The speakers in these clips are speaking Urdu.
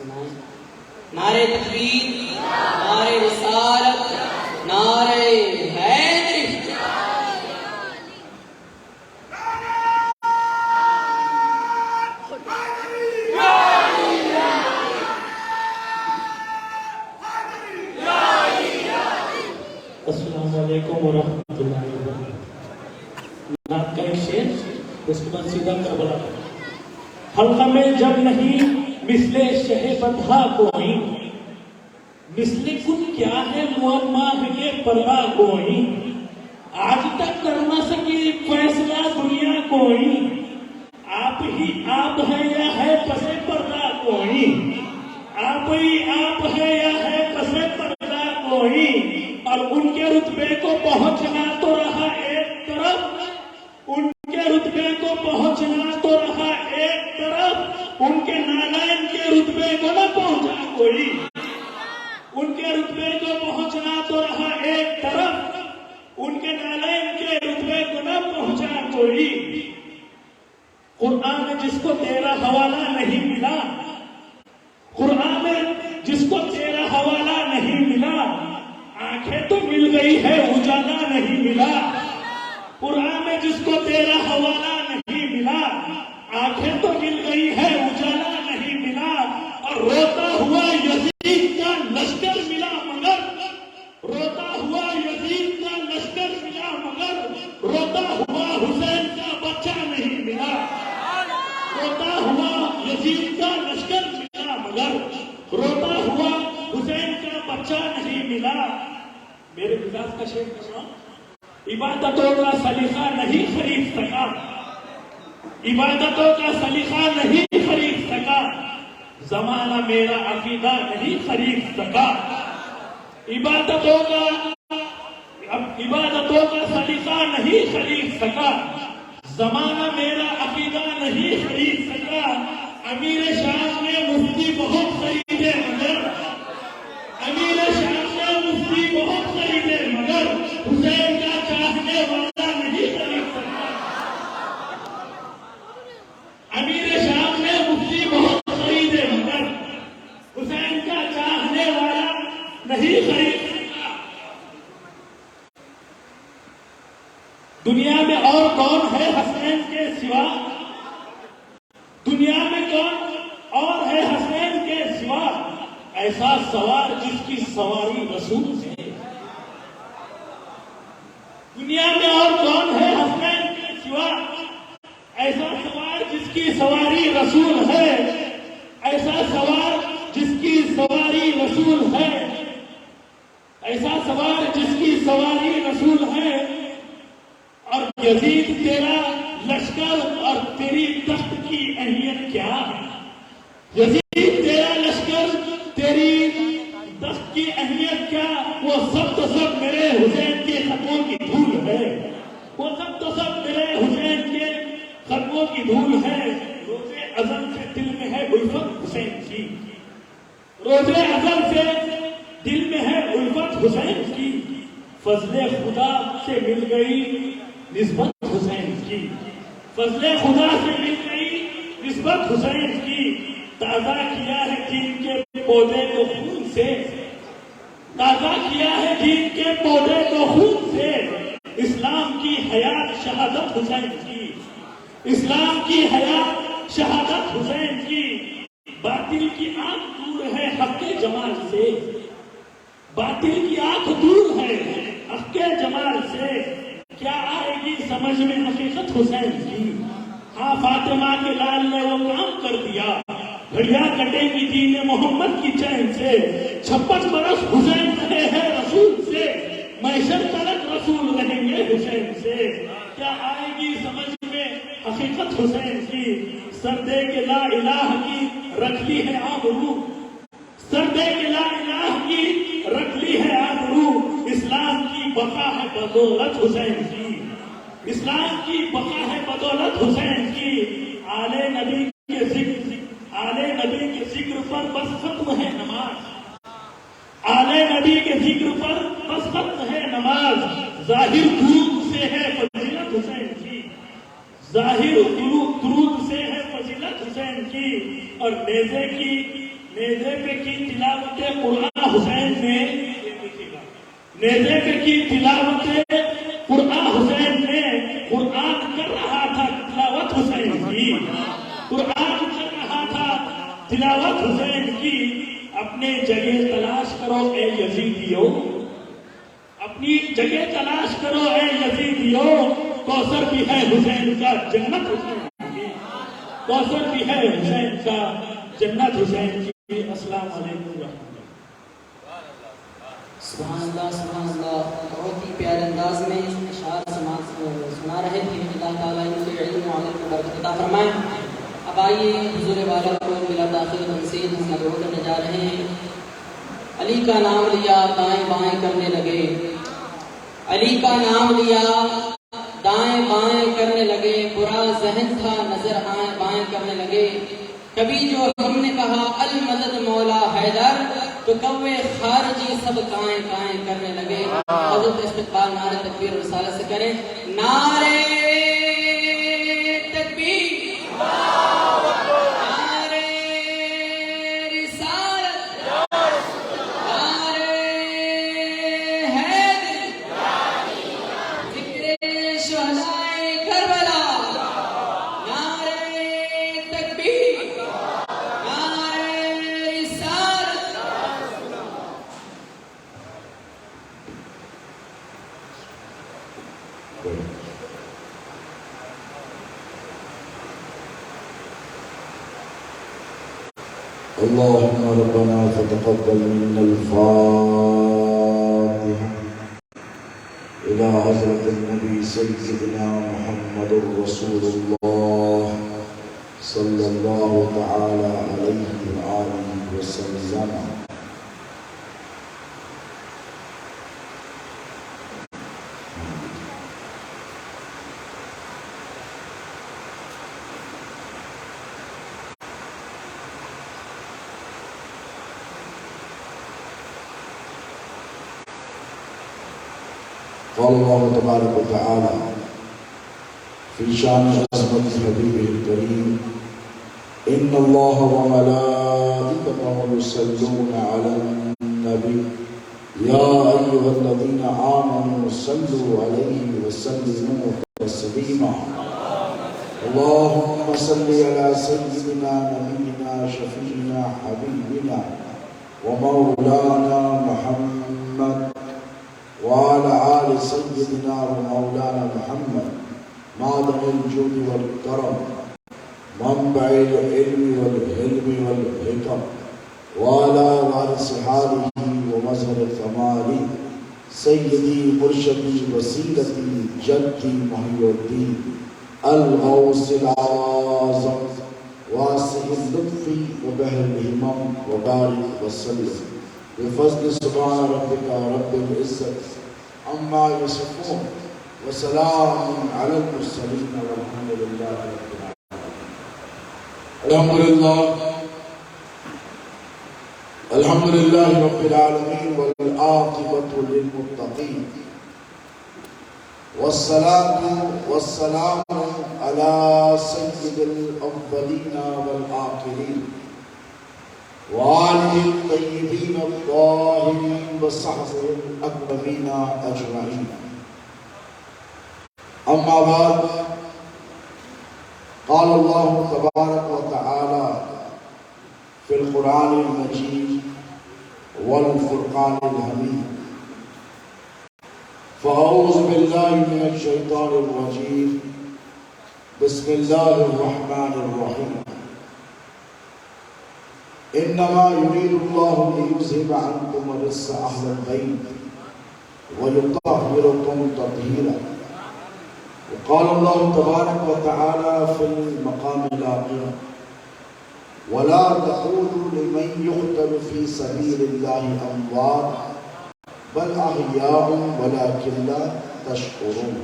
نعرہ تکبیر، نعرہ رسالت، نعرہ حیدری۔ السلام علیکم ورحمۃ اللہ وبرکاتہ۔ نعت کا ایک شعر، اس کے بعد سیدھا کربلا۔ حلقہ میں جب نہیں مثل شہ بدھا کوئی، مثل کن کیا ہے معما ہے کہ پردہ کوئی، آج تک کر نہ سکی فیصلہ دنیا کوئی، آپ ہی آپ ہے یا ہے پس پردہ کوئی، آپ ہی آپ ہے یا ہے پس پردہ کوئی، اور ان کے رتبے کو پہنچنا تو رہا ایک طرف، ان کے رتبے کو پہنچنا تو رہا ایک طرف، ان کے نالائن کے رتبے کو نہ پہنچا کوئی، ان کے رتبے کو پہنچنا تو رہا ایک طرف، ان کے نالائن کے رتبے کو نہ پہنچا کوئی۔ قرآن میں جس کو تیرا حوالہ نہیں ملا، قرآن میں جس کو تیرا حوالہ نہیں ملا، آنکھیں تو مل گئی ہے اجالا نہیں ملا، قرآن میں جس کو تیرا حوالہ نہیں ملا، آنکھیں تو مل گئی ہے اجالا نہیں ملا، اور روتا ہوا یزید کا لشکر ملا مگر، روتا ہوا یزید کا لشکر ملا مگر، روتا ہوا حسین کا بچہ نہیں ملا، روتا ہوا یزید کا لشکر ملا مگر، روتا ہوا حسین کا بچہ نہیں ملا۔ میرے مزاج کا شعر سنو۔ عبادتوں کا سلیقہ نہیں خرید سکا، عبادتوں کا سلیقہ نہیں خرید سکا، زمانہ میرا عقیدہ نہیں خرید سکا، عبادتوں کا سلیقہ نہیں خرید سکا، زمانہ میرا عقیدہ نہیں خرید سکا، امیر شام نے مفتی بہت خریدے مگر، امیر شام نے مفتی بہت خریدے مگر، حسین کا چاہنے والا نہیں خرید سکا، امیر شام نے مفتی بہت خریدے مگر، حسین کا چاہنے والا نہیں خرید سکا۔ دنیا میں اور کون ہے حسین کے سوا، دنیا میں کون اور ہے حسین کے سوا، ایسا سوار جس کی سواری رسول ہے، دنیا میں اور کون ہے حسین کے سوا، ایسا سوار جس کی سواری رسول ہے، ایسا سوار جس کی سواری رسول ہے، ایسا سوار جس کی سواری رسول ہے، اور یزید تیرا لشکر اور تیری تخت کی اہمیت کیا ہے، یزید تیرا لشکر تیری تخت کی اہمیت کیا، وہ سب تو سب میرے حسین کے خطوں کی دھول ہے، وہ سب تو سب میرے حسین کے خطوں کی دھول ہے، روزے ازل سے دل میں ہے الفت حسین کی، روزے ازل سے دل میں ہے الفت حسین کی، فضل خدا سے مل گئی نسبت حسین کی، فضل خدا سے مل گئی نسبت حسین کی، تازہ کیا ہے دین کے پودے کو خون سے، تازہ کیا ہے دین کے پودے کو خون سے، اسلام کی حیات شہادت حسین کی، اسلام کی حیات شہادت حسین کی، باطل کی آنکھ دور ہے حق کے جمال سے، باطل کی آنکھ دور ہے حق کے جمال سے، کیا آئے گی سمجھ میں حقیقت حسین کی، ہاں فاطمہ کے لال نے وہ کام کر دیا، گھڑیاں کٹے گی دین محمد کی چین سے، 56 برس حسین رہے ہیں رسول سے، محشر تلک رسول رہیں گے حسین سے، کیا آئے گی سمجھ میں حقیقت حسین کی، سردے کے لا الہ کی رکھ لی ہے آبرو، سردے کے لا الہ کی رکھ لی ہے آبرو، اسلام کی بقا ہے بدولت حسین کی، اسلام کی بقا ہے بدولت حسین کی، آل نبی کے ذکر پر بس ختم ہے نماز، آل نبی کے ذکر پر بس ختم ہے نماز، ظاہر درود سے ہے فضیلت حسین کی، ظاہر درود سے ہے فضیلت حسین کی، اور نیزے کی نیزے پہ کی تلاوت قرآن حسین میں، نیزے پہ کی تلاوت قرآن حسین میں، قرآن کر رہا تھا تلاوت حسین کی، قرآن کر رہا تھا تلاوت حسین کی۔ اپنے جگہ تلاش کرو اے یزیدیو، اپنی جگہ تلاش کرو اے یزیدیو، کوثر بھی ہے حسین کا، جنت حسین کی، کوثر بھی ہے حسین کا، جنت حسین کی۔ السلام علیکم ورحمۃ اللہ۔ سبحان اللہ سبحان اللہ، بہت ہی پیارے انداز میں اشعار سنا رہے تھے۔ اللہ تعالیٰ ان کے علم و عمل کو برکت عطا فرمائے۔ اب آئیے حضور والا کو بلا داخل تنسید ہم مدعو کرنے جا رہے ہیں۔ علی کا نام لیا دائیں بائیں کرنے لگے، علی کا نام لیا دائیں بائیں کرنے لگے، برا ذہن تھا نظر آئیں بائیں کرنے لگے۔ کبھی جو ہم نے کہا المدد مولا حیدر، تو کوے خارجی سب کائیں کائیں کرنے لگے۔ حضرت استقبال نعرہ تکبیر و رسالت سے کریں، نعرہ تکبیر، نعرہ رسالت، نعرہ حیدر، ذکر شہدائے کربلا، نعرہ تکبیر، نعرہ رسالت۔ اللهم ربنا فتقبل منا الفاتحة إلى حضرة النبي سيدنا محمد رسول الله صلى الله تعالى عليه وآله وسلم۔ قال الله تبارك وتعالى في شان عظمة حبيبه الكريم، إن الله وملائكته يصلون على النبي يا أيها الذين آمنوا صلوا عليه وسلموا تسليما۔ اللهم صل على سيدنا نبينا شفيعنا حبيبنا ومولانا محمد وعلى آل سيدنا ومولانا محمد معدن الجود والكرم، منبع العلم والحلم والحكم، وعلى وارث حاله ومظهر كماله سيدي مرشدي وسيلتي جدي محي الدين الغوث الأعظم واسع اللطف وبحر الهمم، وبارك وسلم بفضل سبحان ربك رب العزة عما يصفون وسلام على المرسلين والحمد لله رب العالمين۔ الحمد لله رب العالمين والعاقبة للمتقين، والصلاة والسلام على سيد الأولين والآخرين وآله الطيبين الطاهرين وصحبه الأكرمين أجمعين، أما بعد، قال الله تبارك وتعالى في القرآن المجيد والفرقان الحميد، فأعوذ بالله من الشيطان الرجيم، بسم الله الرحمن الرحيم، إنما يريد الله ليذهب عنكم الرجس أهل البيت ويطهركم تطهيرا۔ وقال الله تبارك وتعالى في المقام الآخر، ولا تقولوا لمن يقتل في سبيل الله أموات بل أحياء ولكن لا تشعرون۔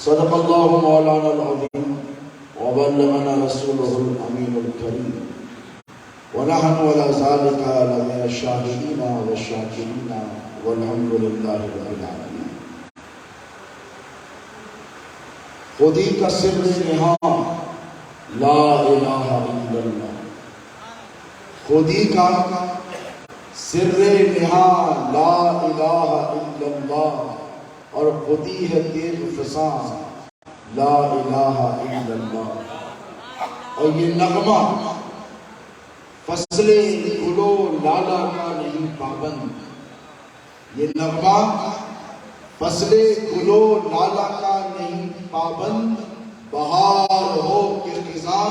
صدق الله مولانا العظيم وبلغنا رسوله الأمين الكريم، ونحن على ذلك لمن الشاهدين والشاكرين والحمد لله رب العالمين۔ خودی کا سر نہاں لا الہ الا اللہ، خودی کا سر نہا لا الہ الا اللہ اور خودی ہے تیغ فساں لا الہ الا اللہ۔ اور یہ نغمہ فصل گلو لالا کا نہیں پابند، یہ نغمہ فصل گلو لالا کا نہیں پابند، بہار ہو کہ خزاں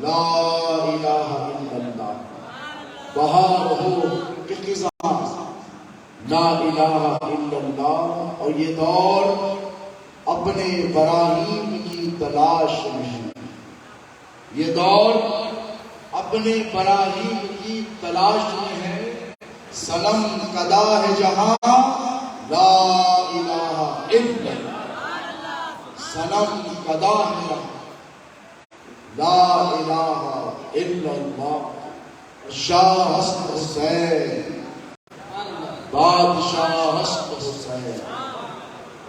لا الہ الا اللہ، بہار ہو کہ خزاں لا الہ الا اللہ۔ اور یہ دور اپنے براہیم کی تلاش میں ہے، یہ دور اپنے براہیم کی تلاش میں ہے، صنم کدا ہے جہاں لا الہ الا اللہ، صنم کدا ہے لا الہ الا اللہ۔ شاہ ہست حسین، بادشاہ ہست حسین،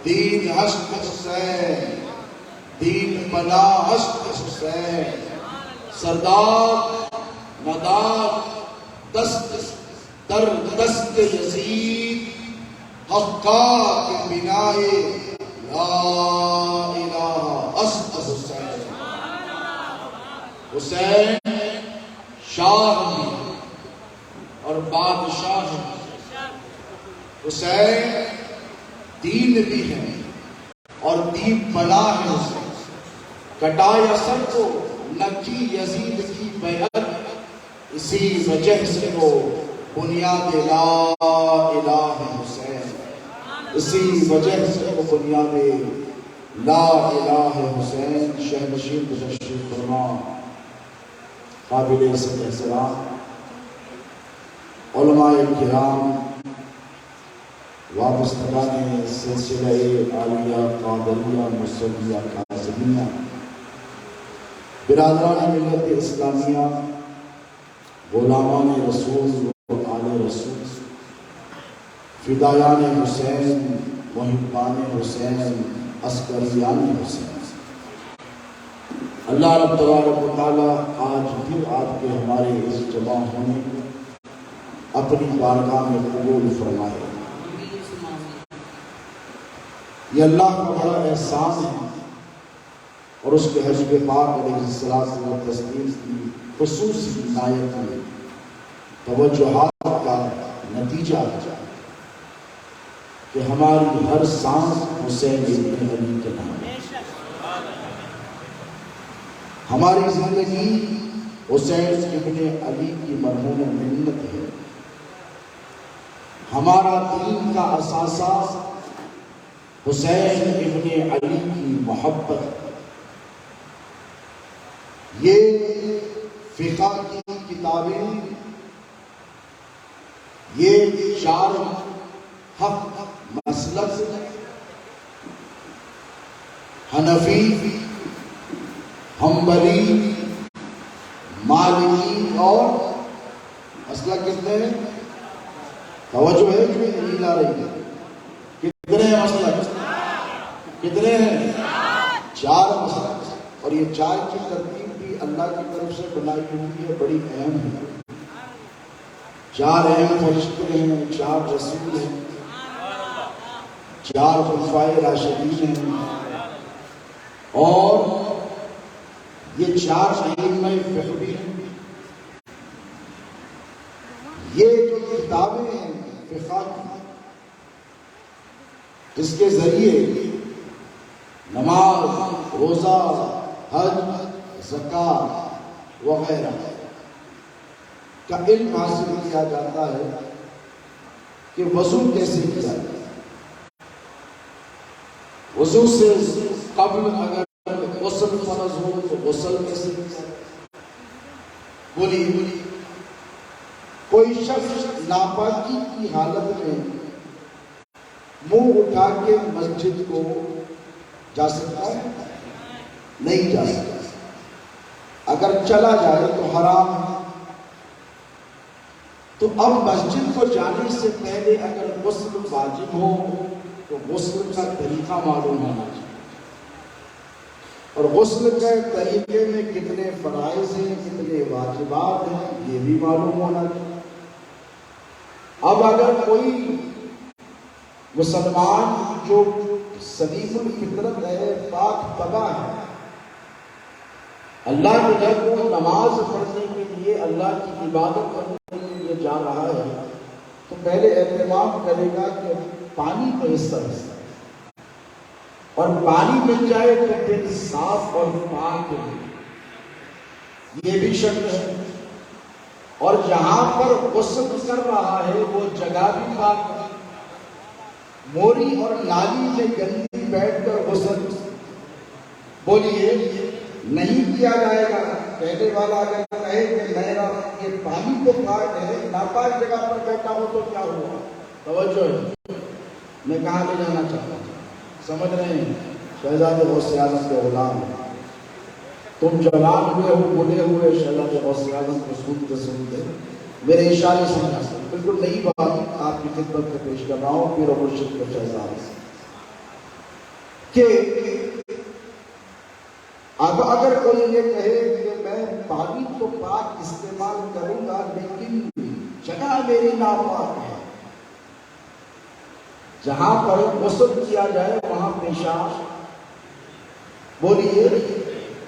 دین ہست حسین، دین بنا ہست حسین، سردار مدار دست در دست یزید، حقا کے بنائے لا الہ است حسین۔ حسین شاہ بھی اور بادشاہ بھی، حسین دین بھی ہے اور دین بنا ہے۔ حسین کٹایا سر کو نہ کی یزید کی بیعت، اسی وجہ سے وہ بنیاد لا الہ حسین، اسی وجہ سے وہ بنیاد لا الہ حسین۔ شہنشین تشریف فرما، قابل عزت احترام علماء کرام، وابستگان سلسلہ عالیہ قادریہ مصلیہ کاظمیہ، برادران ملت اسلامیہ، غلامان رسول و آل رسول، فدایان حسین، محبان حسین، عسکریان حسین، اللہ رب تبارک و تعالی آج پھر آپ کے ہمارے اس جمع ہونے اپنی بارگاہ میں قبول فرمائے۔ یہ اللہ کا بڑا احسان ہے اور اس کے حبیب پاک علیہ الصلوۃ والتسلیم کی خصوصی عنایت میں توجہات کا نتیجہ ہے کہ ہماری ہر سانس حسین ابن علی کے نام ہے، ہماری زندگی حسین ابن علی کی مرہون منت ہے، ہمارا دین کا اثاثہ حسین ابن علی کی محبت، یہ فقہ کی کتابیں، یہ چار حق مسلک حنفی، حنبلی، مالکی اور مسلک کتنے ہیں؟ توجہ ہے کہ نہیں لا رہی ہے؟ کتنے ہیں مسلک؟ کتنے ہیں؟ چار مسلک، اور یہ چار کی ترتیب بھی اللہ کی طرف سے بنائی ہوئی ہے، بڑی اہم ہے۔ چار اہم فرشتے ہیں، چار رسول ہیں، چار خلفائے راشدین ہیں، اور یہ چار ائمہ فقہ بھی ہیں۔ یہ جو کتابیں ہیں فقہ کی، اس کے ذریعے نماز، روزہ، حج، زکوٰۃ وغیرہ کا علم حاصل کیا جاتا ہے کہ وضو کیسے کیا جائے، وضو سے قبل اگر غسل فرض ہو تو غسل کیسے کیا جائے۔ بولی کوئی شخص ناپاکی کی حالت میں منہ اٹھا کے مسجد کو جا سکتا ہے؟ نہیں جا سکتا، اگر چلا جائے تو حرام ہے۔ تو اب مسجد کو جانے سے پہلے اگر غسل واجب ہو تو غسل کا طریقہ معلوم ہونا چاہیے، اور غسل کے طریقے میں کتنے فرائض ہیں، کتنے واجبات ہیں، یہ بھی معلوم ہونا چاہیے۔ اب اگر کوئی مسلمان جو سلیم الفطرت ہے، پاک طبع ہے، اللہ کے گھر کو نماز پڑھنے کے لیے، اللہ کی عبادت کرنے کے لیے جا رہا ہے، تو پہلے اہتمام کرے گا کہ پانی میسر ہے، اور پانی مل جائے تو دل صاف اور پاک ہو، یہ بھی شرط ہے۔ اور جہاں پر غسل کر رہا ہے وہ جگہ بھی پاک ہے، موری اور نالی میں گندی بیٹھ کر غسل بولیے نہیں کیا جائے گا۔ پہلے والا اگر کہے کہ میرا یہ پانی تو پاک ہے، ناپاک جگہ پر بیٹھا ہو تو کیا ہوا؟ توجہ ہے، میں کہاں لے جانا چاہتا ہوں، سمجھ رہے ہیں؟ شہزادے غوث اعظم کے غلام، تم جوان ہوئے ہو، بوڑھے ہوئے شہزادے غوث اعظم کو سنتے سنتے میرے اشارے سمجھا سکتے، بالکل نئی بات آپ کی خدمت میں پیش کر رہا ہوں پیر و مرشد کے شہزادے سے، کہ اب اگر کوئی یہ کہے کہ میں پانی تو پاک استعمال کروں گا لیکن جگہ میری ناپاک ہے، جہاں پر غسل کیا جائے وہاں پیشاب بولیے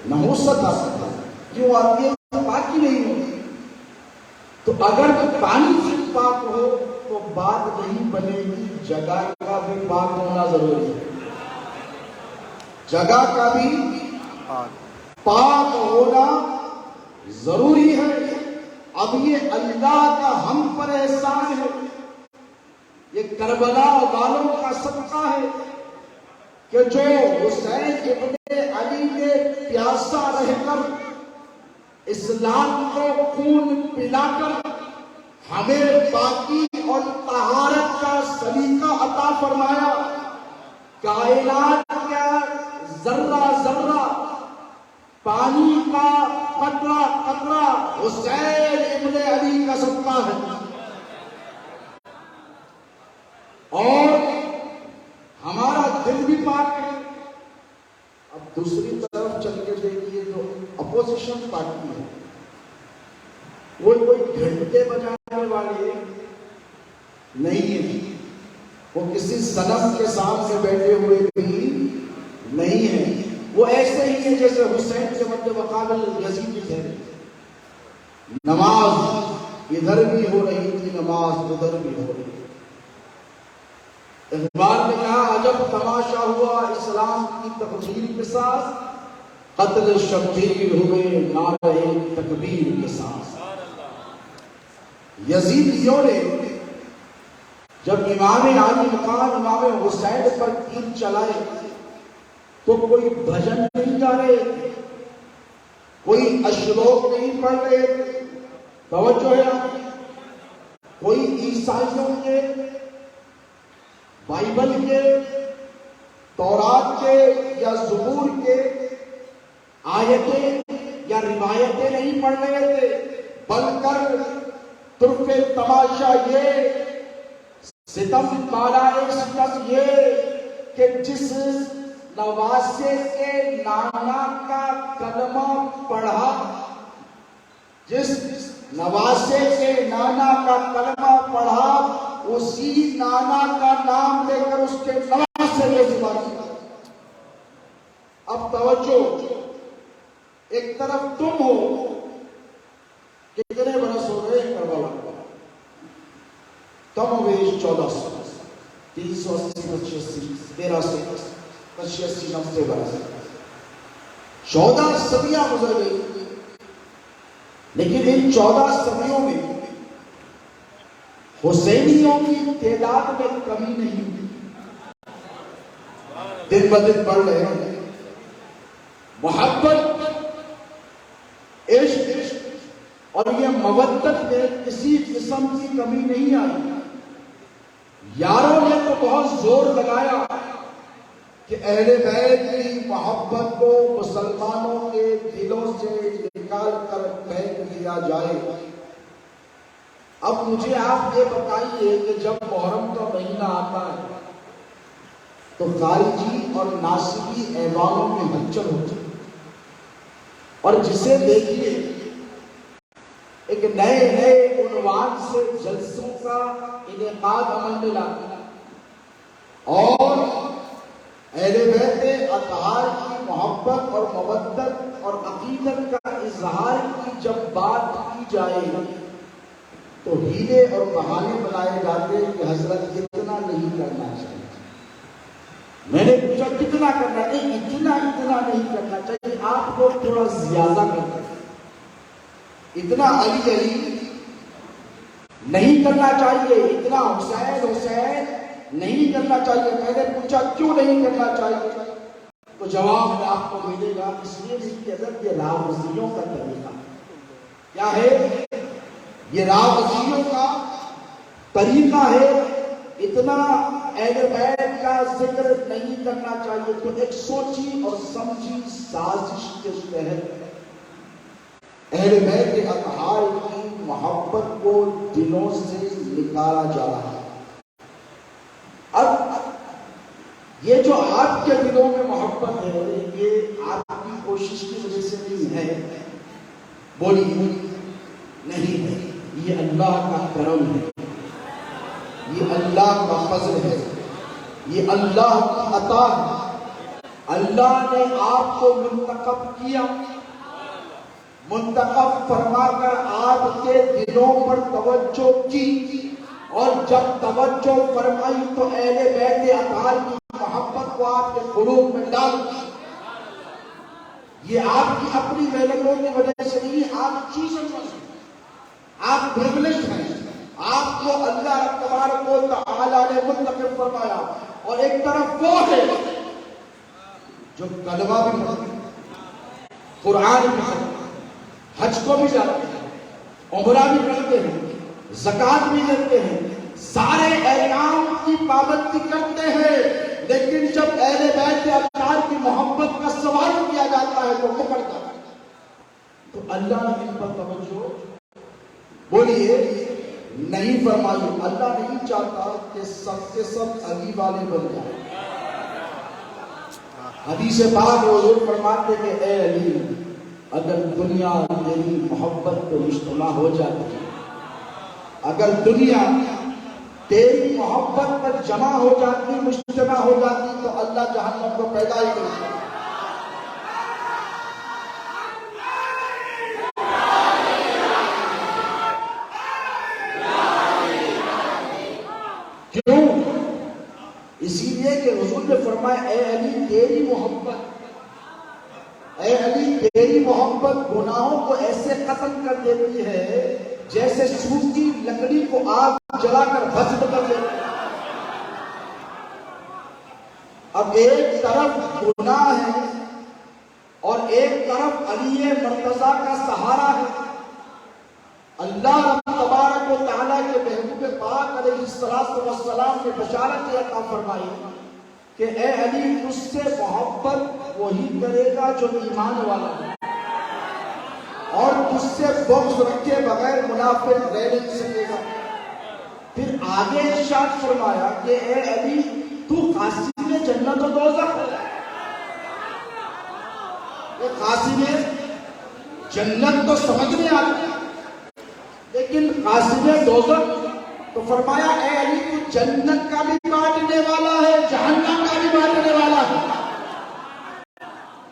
نحوست آ سکتا ہے، کیوں آتی ہے؟ پاکی نہیں ہوتی۔ تو اگر پانی سے پاک ہو تو بات نہیں بنے گی، جگہ کا بھی پاک ہونا ضروری ہے، جگہ کا بھی پاک ہونا ضروری ہے۔ اب یہ اللہ کا ہم پر احسان ہے، یہ کربلا والوں کا صدقہ ہے کہ جو حسین ابن علی نے پیاسا رہ کر اسلام کو خون پلا کر ہمیں پاکی اور طہارت کا سلیقہ عطا فرمایا۔ کائنات کا ذرہ ذرہ، پانی کا قطرہ قطرہ حسین ابن علی کا صدقہ ہے، اور ہمارا دل بھی پاک ہے۔ اب دوسری طرف چل کے دیکھیے جو اپوزیشن پارٹی ہے، وہ کوئی گھنٹے بجانے والے نہیں ہے، وہ کسی صنم کے سامنے بیٹھے ہوئے بھی نہیں ہے، وہ ایسے ہی ہے جیسے حسین کے مد مقابل یزید تھے، نماز ادھر بھی ہو رہی تھی، نماز ادھر بھی ہو رہی تھی۔ اقبال نے کہا عجب تماشا ہوا اسلام کی تقدیر کے ساتھ، قتل شبیر ہوئے نعرہ تکبیر کے ساتھ۔ یزیدیوں نے جب امام علی مقام امام حسین پر تیر چلائے تو کوئی بھجن نہیں گا رہے تھے، کوئی اشلوک نہیں پڑھ رہے تھے، توجہ ہے، کوئی عیسائیوں کے بائبل کے، تورات کے یا زبور کے آیتیں یا روایتیں نہیں پڑھ رہے تھے، بلکہ طرف تماشا یہ، ستم بالائے ستم یہ کہ جس نواسے کے نانا کا کلمہ پڑھا، جس نواسے کے نانا کا کلمہ پڑھا، اسی نانا کا نام لے کر اس کے نواسے نے زبان کیا۔ اب توجہ، ایک طرف تم ہو، کتنے برس ہو گئے کربلا کو؟ کم ہو گئے 1400، 380، 1380، 85، 90 برس، 14 صدیاں گزر گئی، لیکن ان 14 صدیوں میں حسینیوں کی تعداد میں کمی نہیں ہوئی، دن بدن بڑھ رہے ہیں۔ محبت، عشق اور یہ مودت میں کسی قسم کی کمی نہیں آئی۔ یاروں نے تو بہت زور لگایا کہ اہل بیت کی محبت کو مسلمانوں کے دلوں سے نکال کر پھینک دیا جائے۔ اب مجھے آپ یہ بتائیے کہ جب محرم کا مہینہ آتا ہے تو خارجی اور ناصبی ایوانوں میں ہلچل ہوتی ہے، اور جسے دیکھیے ایک نئے عنوان سے جلسوں کا انعقاد عمل میں لاتا اور اہل بیت اطہار کی محبت اور مودت اور عقیدت کا اظہار کی جب بات کی جائے تو ہیلے اور بہانے بنائے جاتے کہ حضرت اتنا نہیں کرنا چاہیے. میں نے پوچھا کتنا کرنا چاہیے؟ اتنا نہیں کرنا چاہیے، آپ کو تھوڑا زیادہ کرنا چاہیے. اتنا علی نہیں کرنا چاہیے، اتنا حسین نہیں کرنا چاہیے. میں نے پوچھا کیوں نہیں کرنا چاہیے؟ تو جواب میں آپ کو ملے گا اس لیے نہیں کہ اگر یہ راوزیوں کا طریقہ کیا ہے، یہ راوزیوں کا طریقہ ہے. اتنا اہل بیت کا ذکر نہیں کرنا چاہیے. تو ایک سوچی اور سمجھی سازش کے تحت اہل بیت اطہار کی محبت کو دلوں سے نکالا جا رہا ہے. اب یہ جو آپ کے دلوں میں محبت ہے یہ آپ کی کوشش کی وجہ سے نہیں ہے، بولیے نہیں ہے، یہ اللہ کا کرم ہے، یہ اللہ کا فضل ہے، یہ اللہ کی عطا ہے. اللہ نے آپ کو منتخب کیا، منتخب فرما کر آپ کے دلوں پر توجہ کی، اور جب توجہ فرمائی تو اہل بیت اطہار کی محبت کو آپ کے قلوب میں ڈال دی. یہ آپ کی اپنی محنتوں کی وجہ سے نہیں، آپ چیزیں آپ پریولیجڈ ہیں. آپ کو اللہ تبارک و تعالیٰ نے منتخب فرمایا. اور ایک طرف وہ ہے جو کلمہ بھی پڑھتے ہیں، قرآن بھی پڑھتے ہیں، حج کو بھی جاتے ہیں، عمرہ بھی کرتے ہیں، زکوٰۃ بھی دیتے ہیں، سارے احکام کی پابندی کرتے ہیں، لیکن جب اہل بیت اطہار کی محبت کا سوال کیا جاتا ہے تو مکر جاتا ہے. تو اللہ نے ان پر توجہ بولیے نہیں فرمائی. اللہ نہیں چاہتا کہ سب کے سب علی والے بن جائیں. حدیث پاک حضور فرماتے کہ اے علی، اگر دنیا تیری محبت پہ مجتمع ہو جاتی، اگر دنیا تیری محبت پر جمع ہو جاتی، مجتمع ہو جاتی، تو اللہ جہنم کو پیدا ہی کرتا. کیوں؟ اسی لیے کہ حضور نے فرمایا اے علی تیری محبت، اے علی تیری محبت گناہوں کو ایسے ختم کر دیتی ہے جیسے سوکھی لکڑی کو آگ جلا کر بھسم کر دیتی ہے. اب ایک طرف گناہ ہے اور ایک طرف علی مرتضیٰ کا سہارا ہے. اللہ تبارک و تعالیٰ کے محبوب پاک علیہ السلام نے بشارت عطا فرمائی کہ اے علی تجھ سے محبت وہی کرے گا جو ایمان والا ہے، اور تجھ سے بغض رکھے بغیر منافق رہ نہیں سکے گا. پھر آگے ارشاد فرمایا کہ اے علی تو قاسم جنت و دوزخ ہے. قاسم جنت تو سمجھ میں آتی ہے، لیکن قاسم دوزخ تو فرمایا اے علی تو جنت کا بھی بانٹنے والا ہے، جہنم کا بھی بانٹنے والا ہے.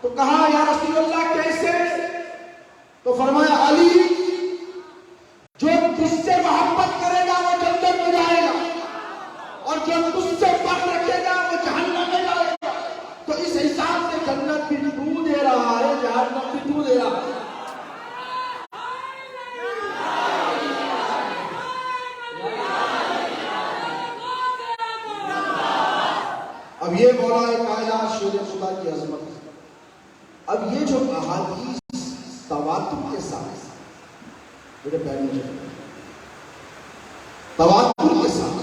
تو کہا یا رسول اللہ کیسے؟ تو فرمایا علی جو تجھ سے محبت کرے گا وہ جنت میں جائے گا، اور جو تجھ سے بغض رکھے گا وہ جہنم میں جائے گا. تو اس حساب سے جنت بھی تو دے رہا ہے، جہنم بھی تو دے رہا ہے. اب یہ مولا کائنات شیر خدا کی عظمت ہے. اب یہ جو احادیث تواتر کے ساتھ میرے پیر میں چلے، تواتر کے ساتھ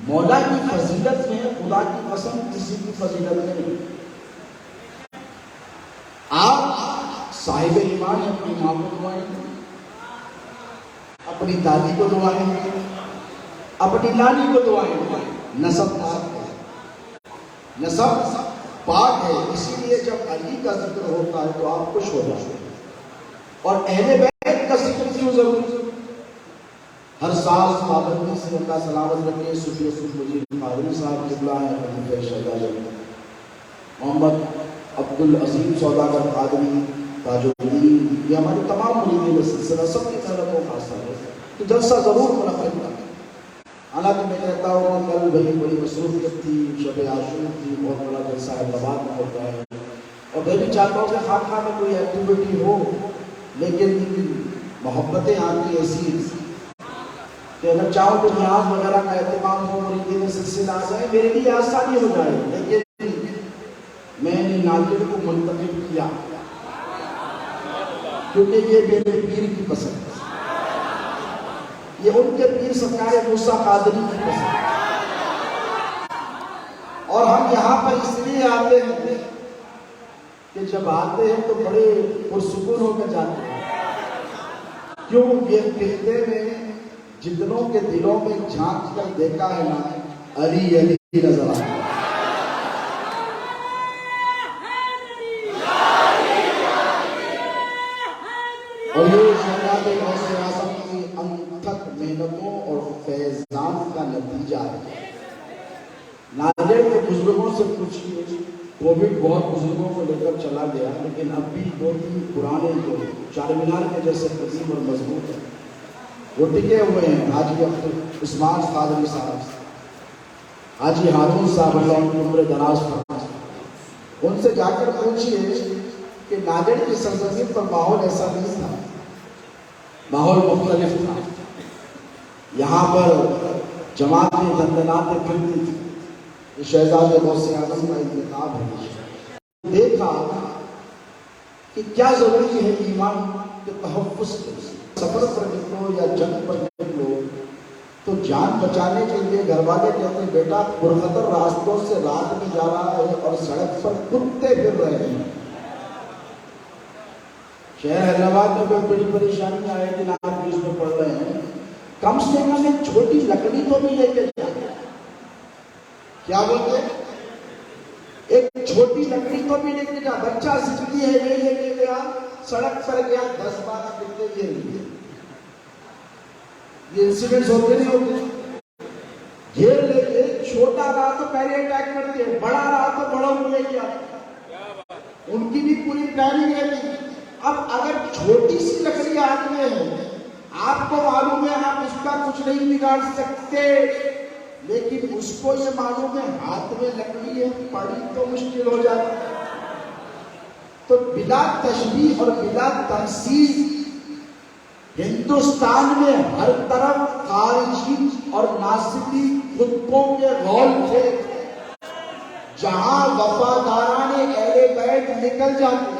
مولا کی فضیلت میں خدا کی قسم کسی کی فضیلت میں نہیں. آپ صاحب ایمان اپنی ماں کو دعائیں گے، اپنی دادی کو دعائیں گے، اپنی نانی کو دعائیں گے، نسب نسب پاک ہے، اسی لیے جب علی کا ذکر ہوتا ہے تو آپ خوش ہو جاتے ہیں. اور اہل بیت کا ذکر کیوں ضروری؟ ہر سال پابندی سے اللہ سلامت رکھے صوفی مجید قادری صاحب قبلہ ہیں، خلیفہ شہزادہ محمد عبد العظیم سوداگر قادری تاج الدین، یہ ہمارے تمام مریدین سلسلہ سب کی محنتوں کا اثر ہے. تو جلسہ ضرور منعقد کریں. حالانکہ میں کہتا ہوں کل بڑی بڑی مصروفیت تھی، شب عاشور تھی، بہت بڑا جلسہ حیدرآباد میں ہوتا ہے، اور میں بھی چاہتا ہوں کہ خانقاہ میں کوئی ایکٹیویٹی ہو، لیکن محبتیں آپ کی ایسی کہ اگر چاہو تو نیاز وغیرہ کا اہتمام ہو، مریدین سلسلہ آ جائے، میرے لیے آسانی ہو جائے. لیکن میں نے ناظر کو منتخب کیا کیونکہ یہ میرے پیر کی پسند ہے، یہ ان کے پیر سرکار موسیٰ قادری کی پسند ہے. اور ہم یہاں پر اس لیے آتے ہیں کہ جب آتے ہیں تو بڑے پرسکون ہو کر جاتے ہیں. کیوں؟ یہ خطے میں جتنوں کے دلوں میں جھانک کر دیکھا ہے نا، علی علی نظر آتا ہے. اور یہ شہزادے غوث اعظم کی انتھک محنتوں اور فیضان کا نتیجہ ہے. ناظر کے بزرگوں سے پوچھیے، کووڈ بہت بزرگوں کو لے کر چلا گیا، لیکن اب بھی دو تین پرانے جو چار مینار کے جیسے قدیم اور مضبوط ہیں وہ ٹکے ہوئے ہیں. حاجی عبد عثمان قادری صاحب، حاجی ہارون صاحب، اللہ ان کی عمر دراز فرمائے. ان سے جا کر پوچھیے کہ ناظر کی سرزمین پر ماحول ایسا نہیں تھا، ماحول مختلف تھا. یہاں پر جماعتیں دندناتیں پھرتی تھی. یہ شہزادے غوث اعظم کا انتخاب ہے. دیکھا کہ کیا ضروری ہے ایمان کے تحفظ کے لیے. سفر پر نکلو یا جنگ پر نکلو تو جان بچانے کے لیے گھر والے کہتے ہیں بیٹا پرخطر راستوں سے رات میں جا رہا ہے اور سڑک پر کتے پھر رہے ہیں. شہر حیدرآباد میں کوئی بڑی پریشانی آئے دن آپ نیوز میں پڑھ رہے ہیں، کم سے کم ایک چھوٹی لکڑی تو بھی لے کے جائے. کیا بولتے ہیں؟ ایک چھوٹی لکڑی تو بھی لے کے جا. بچہ سکتی ہے یہ لے کے گیا، سڑک پر گیا، 10-12 کتے یہ لیے. یہ انسیڈنٹس ہوتے نہیں ہوتے. گھیر لے کے چھوٹا رہا تو پہلے اٹیک کرتے ہیں، بڑا رہا تو بڑوں کو لے کے آتے. ان کی بھی پوری پلاننگ رہتی. اب اگر چھوٹی سی لکڑی ہاتھ میں ہے، آپ کو معلوم ہے آپ اس کا کچھ نہیں بگاڑ سکتے، لیکن اس کو یہ معلوم ہے ہاتھ میں لکڑی ہے، پڑی تو مشکل ہو جاتی. تو بلا تشبیہ اور بلا تنصیب ہندوستان میں ہر طرف خارجی اور ناصبی خطوں کے غول تھے. جہاں وفاداران اہل بیت نکل جاتے،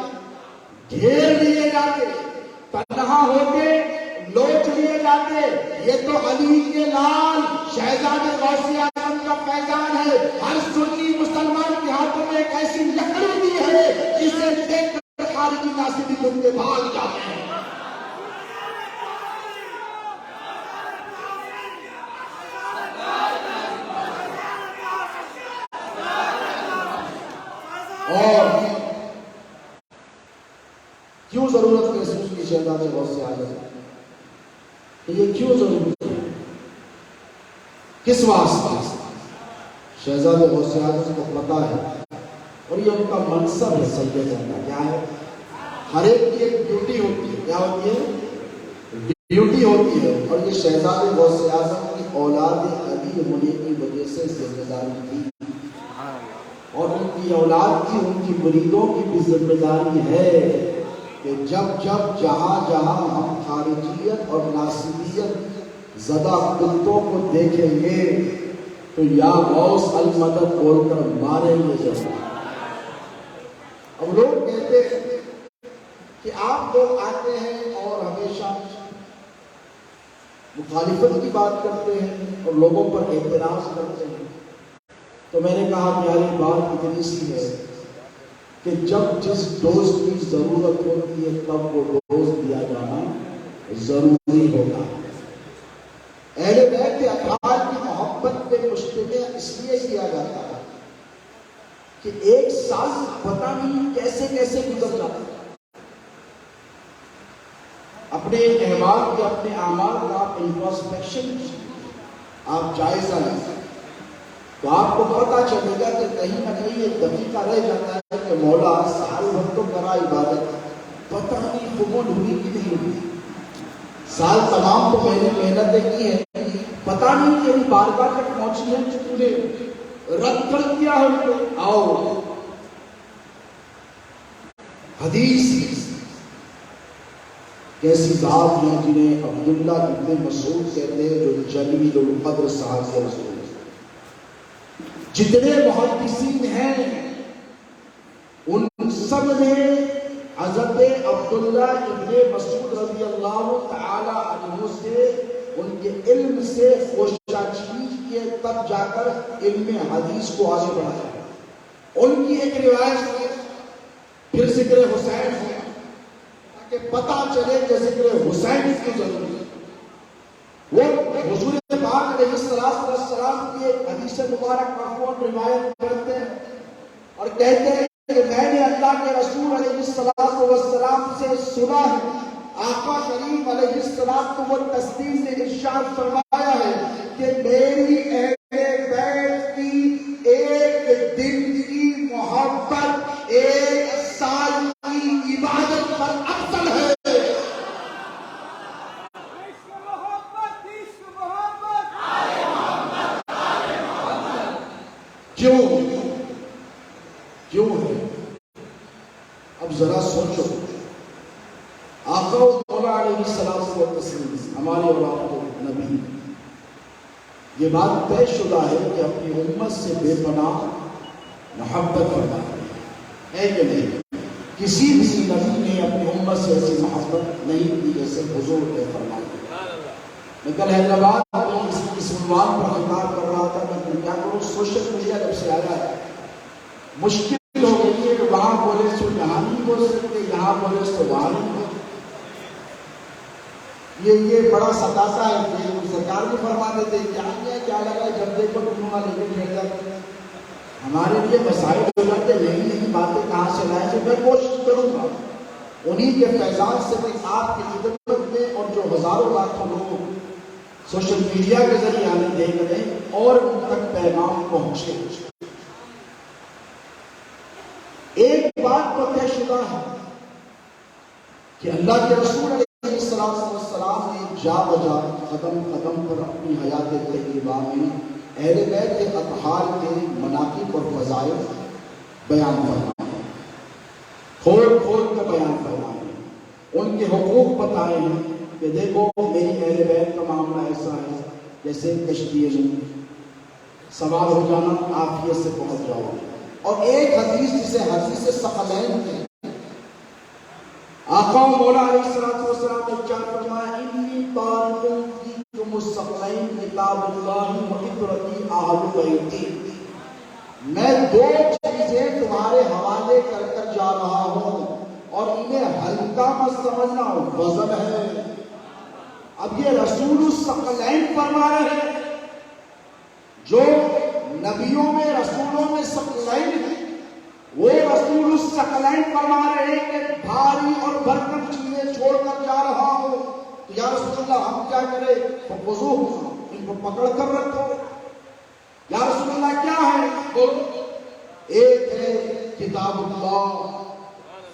گھیر لیے جاتے، تنہا ہو کے لوٹ لیے جاتے. یہ تو علی کے لال شہزادے غوث اعظم کا پیغام ہے. ہر سنی مسلمان کے ہاتھوں میں ایک ایسی لکڑی دی ہے جسے دیکھ کر خارجی ناصبی خطے بھاگ جاتے ہیں. اور کیوں ضرورت محسوس کی شہزادے غوث اعظم؟ یہ کیوں ضروری ہے؟ کس واسطے؟ شہزادے غوث اعظم کو پتا ہے اور یہ ان کا منصب ہے. سید کا کیا ہے؟ ہر ایک کی ایک ڈیوٹی ہوتی ہے. کیا ہوتی ہے؟ ڈیوٹی ہوتی ہے. اور یہ شہزادے غوث اعظم کی اولاد علی ہونے کی وجہ سے ذمہ داری تھی، اور ان کی اولاد کی، ان کی مریدوں کی بھی ذمہ داری ہے کہ جب جب جہاں جہاں ہم خارجیت اور ناصبیت زدہ کتوں کو دیکھیں گے تو یا غوث المدد بول کر ماریں گے ضرور. اب لوگ کہتے ہیں کہ آپ لوگ آتے ہیں اور ہمیشہ مخالفت کی بات کرتے ہیں اور لوگوں پر اعتراض کرتے ہیں. تو میں نے کہا پیاری بات اتنی سی ہے کہ جب جس ڈوز کی ضرورت ہوتی ہے تب وہ ڈوز دیا جانا ضروری ہوگا. اہل بیت کے افراد کی محبت پہ مشتمل اس لیے کیا جاتا ہے کہ ایک سال پتہ نہیں کیسے کیسے گزر جاتا ہے. اپنے احوال کے اپنے اعمال کا آپ انٹروسپیکشن آپ جائزہ لیں تو آپ کو پتہ چلے گا کہ کہیں نہ کہیں ایک دقیقہ رہ جاتا ہے کہ مولا سال بھر تو کرا عبادت, پتہ نہیں قبول ہوئی کہ نہیں ہوئی. سال تمام تو میں نے محنتیں کی ہیں, پتہ نہیں کہ بارگاہ تک پہنچی ہے کہ تم نے رد کر دیا ہے ان کو. آؤ حدیث کیسی ذات ہیں جنہیں عبداللہ ابن مسعود کہتے ہیں جو جلیل القدر صاحب کے رسول. جتنے محدثین ہیں ان سب نے حضرت عبداللہ ابن مسعود رضی اللہ تعالی عنہ سے ان کے علم سے خوشاچیز کیے, تب جا کر علم حدیث کو آگے بڑھایا. ان کی ایک روایت پھر ذکر حسین ہے کہ پتہ چلے کہ ذکر حسین کی ضرورت ہے. وہ حضور پاک علیہ السلام کی ایک حدیث مبارک مرفوع روایت کرتے ہیں اور کہتے ہیں کہ میں نے اللہ کے رسول علیہ السلام سے سنا ہے, آقا کریم علیہ السلام کو تصدیق سے ارشاد فرمایا ہے کہ میری اہل بیت کی ایک دن کی محبت ایک سال کی عبادت پر افضل ہے. کیوں ہے؟ اب ذرا سوچو. آقا و مولا علیہ السلام و تسلیم ہمارے اور آپ کو نبی, یہ بات طے شدہ ہے کہ اپنی امت سے بے پناہ محبت کرنا ہے کہ نہیں؟ کسی بھی نبی نے اپنی امت سے ایسی محبت نہیں کی جیسے حضور نے فرمایا. میں کل حیدرآباد میں اس عنوان پر خطاب کر رہا تھا, میں کیا کروں, سوشل میڈیا جب سے آیا ہے مشکل ہو گئی ہے کہ وہاں بولے تو یہاں نہیں بول سکتے, یہاں بولے تو وہاں نہیں بول. یہ بڑا ستاتا ہے کہ سرکار بھی فرما دیتے کیا لگا جب دیکھو تمہارا لے کے کھیل جاتے ہیں. ہمارے لیے مسائل ہو جاتے ہیں, یہی نہیں باتیں کہاں سے لائیں تو میں کوشش کروں گا انہی کے فیضان سے میں آپ کی خدمت میں, اور جو ہزاروں لاکھوں لوگ سوشل میڈیا کے ذریعے ہمیں دیکھ رہے ہیں اور ان تک پیغام پہنچے. ایک بات تو طے شدہ ہے کہ اللہ کے رسول علیہ السلام نے جا بجا قدم قدم پر اپنی حیات طیبہ میں اہل بیت کے اطہار کے مناقب اور فضائل بیان فرمائے, کھول کھول کر بیان فرمائے, ان کے حقوق بتائے ہیں کہ دیکھو میری اہل بیت کا معاملہ ایسا ہے جیسے کشتی سوار ہو جانا, عافیت سے پہنچ جاؤ. اور ایک حدیث جسے حدیث ثقلین ہے, آقا مولا علیہ السلام نے کیا فرمایا, انی طارق فیکم الثقلین کتاب اللہ و عبرتی اہل بیتی. میں دو چیزیں تمہارے حوالے کر کر جا رہا ہوں اور انہیں ہلکا مت سمجھنا, وزن ہے. اب یہ رسول الثقلین فرما رہے ہیں, جو نبیوں میں رسولوں میں ثقلین ہیں, وہ رسول الثقلین فرما رہے ہیں کہ بھاری اور برکم چیزیں چھوڑ کر جا رہا ہوں, تو یا رسول اللہ ہم کیا کریں؟ فخذوہ, ان کو پکڑ کر رکھو. یا رسول اللہ کیا ہے؟ بولو. ایک ہے کتاب اللہ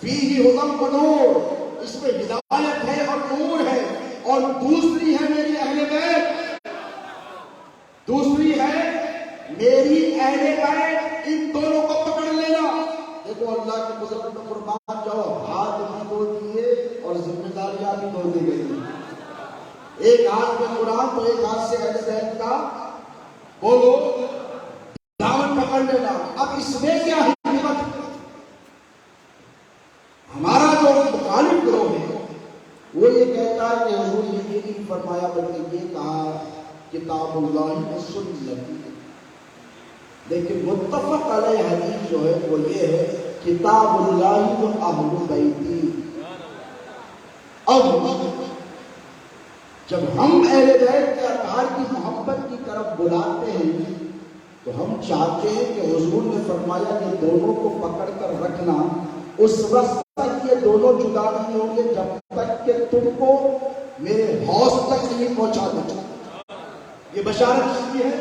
فیہ ھدی و نور, اس میں ہدایت ہے اور نور ہے. اور دوسری ہے میری اہل بیت, دوسری ہے میری اہل بیت, ان دونوں کو پکڑ لینا. دیکھو اللہ کے قدرت میں قربان جاؤ, ہاتھ بھی دھو دیے اور ذمہ داریاں بھی دھو دی گئی. ایک ہاتھ میں قرآن تو ایک ہاتھ سے اہل بیت کا بولو دامن پکڑ لینا. اب اس میں کیا حکمت؟ ہمارا جو مخالف گروہ ہے وہ یہ کہتا ہے کہ حضور نے یہ نہیں فرمایا بلکہ یہ کہا کتاب اللہ و سنت. لیکن متفق علیہ حدیث جو ہے وہ یہ ہے کتاب اللہ و اہل بیتی. اب جب ہم اہل بیت کے اطہار کی محبت کی طرف بلاتے ہیں تو ہم چاہتے ہیں کہ حضور نے فرمایا کہ دونوں کو پکڑ کر رکھنا، اس وقت تک یہ دونوں جدا نہیں ہوں گے جب تک کہ تم کو میرے حوض تک نہیں پہنچا دیں۔ یہ بشارت کس کی ہے؟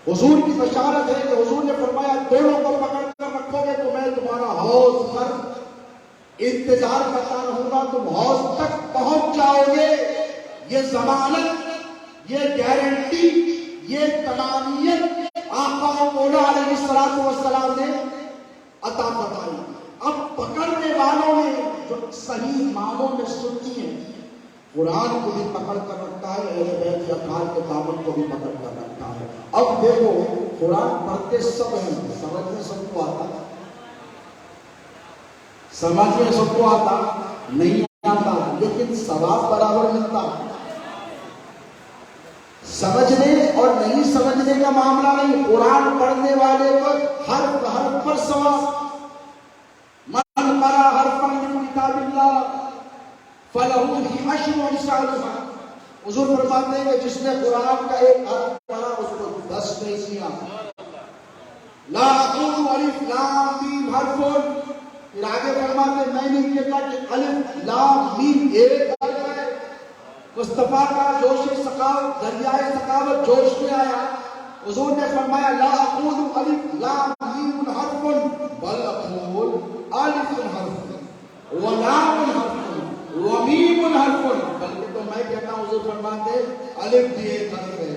حضور کی بشارت ہے کہ حضور نے فرمایا دونوں کو پکڑ کر رکھو گے تو میں تمہارا حوض پر انتظار کرتا رہوں گا، تم حوض تک پہنچ جاؤ گے۔ یہ ضمانت، یہ گارنٹی، یہ تمامیت آقا و مولا علیہ الصلوۃ والسلام نے عطا فرمائی۔ اب پکڑنے والوں نے جو صحیح معنوں میں سنتی ہیں، قرآن کو بھی پکڑ کر رکھتا ہے، اہل بیت اطہار کے دامن کو بھی پکڑ کر رکھتا ہے۔ اب دیکھو قرآن پڑھتے سب ہیں، سمجھ میں سب کو آتا، سمجھ میں سب کو آتا نہیں آتا، لیکن ثواب برابر ملتا۔ سمجھنے اور نہیں سمجھنے کا معاملہ نہیں، قرآن پڑھنے والے کو حرف حرف پر ثواب۔ من قرأ حرفا من کتاب اللہ فلہ عشر امثالہ۔ حضور فرماتے ہیں کہ جس نے قرآن کا ایک حرف پڑھا اس کو 10 نیکیاں۔ لا اقول الف لام میم حرف، پھر آگے فرماتے میں نہیں کہتا کہ الف لام میم ایک حرف ہے۔ مصطفیٰ کا جوش سخاوت، دریائے سخاوت جوش میں آیا، حضور نے فرمایا لا اقول الف لام میم حرف بل اقول الف حرف ولام حرف ومیم حرف، بلکہ تو میں کہتا ہوں حضور فرماتے الف بھی ایک حرف ہے،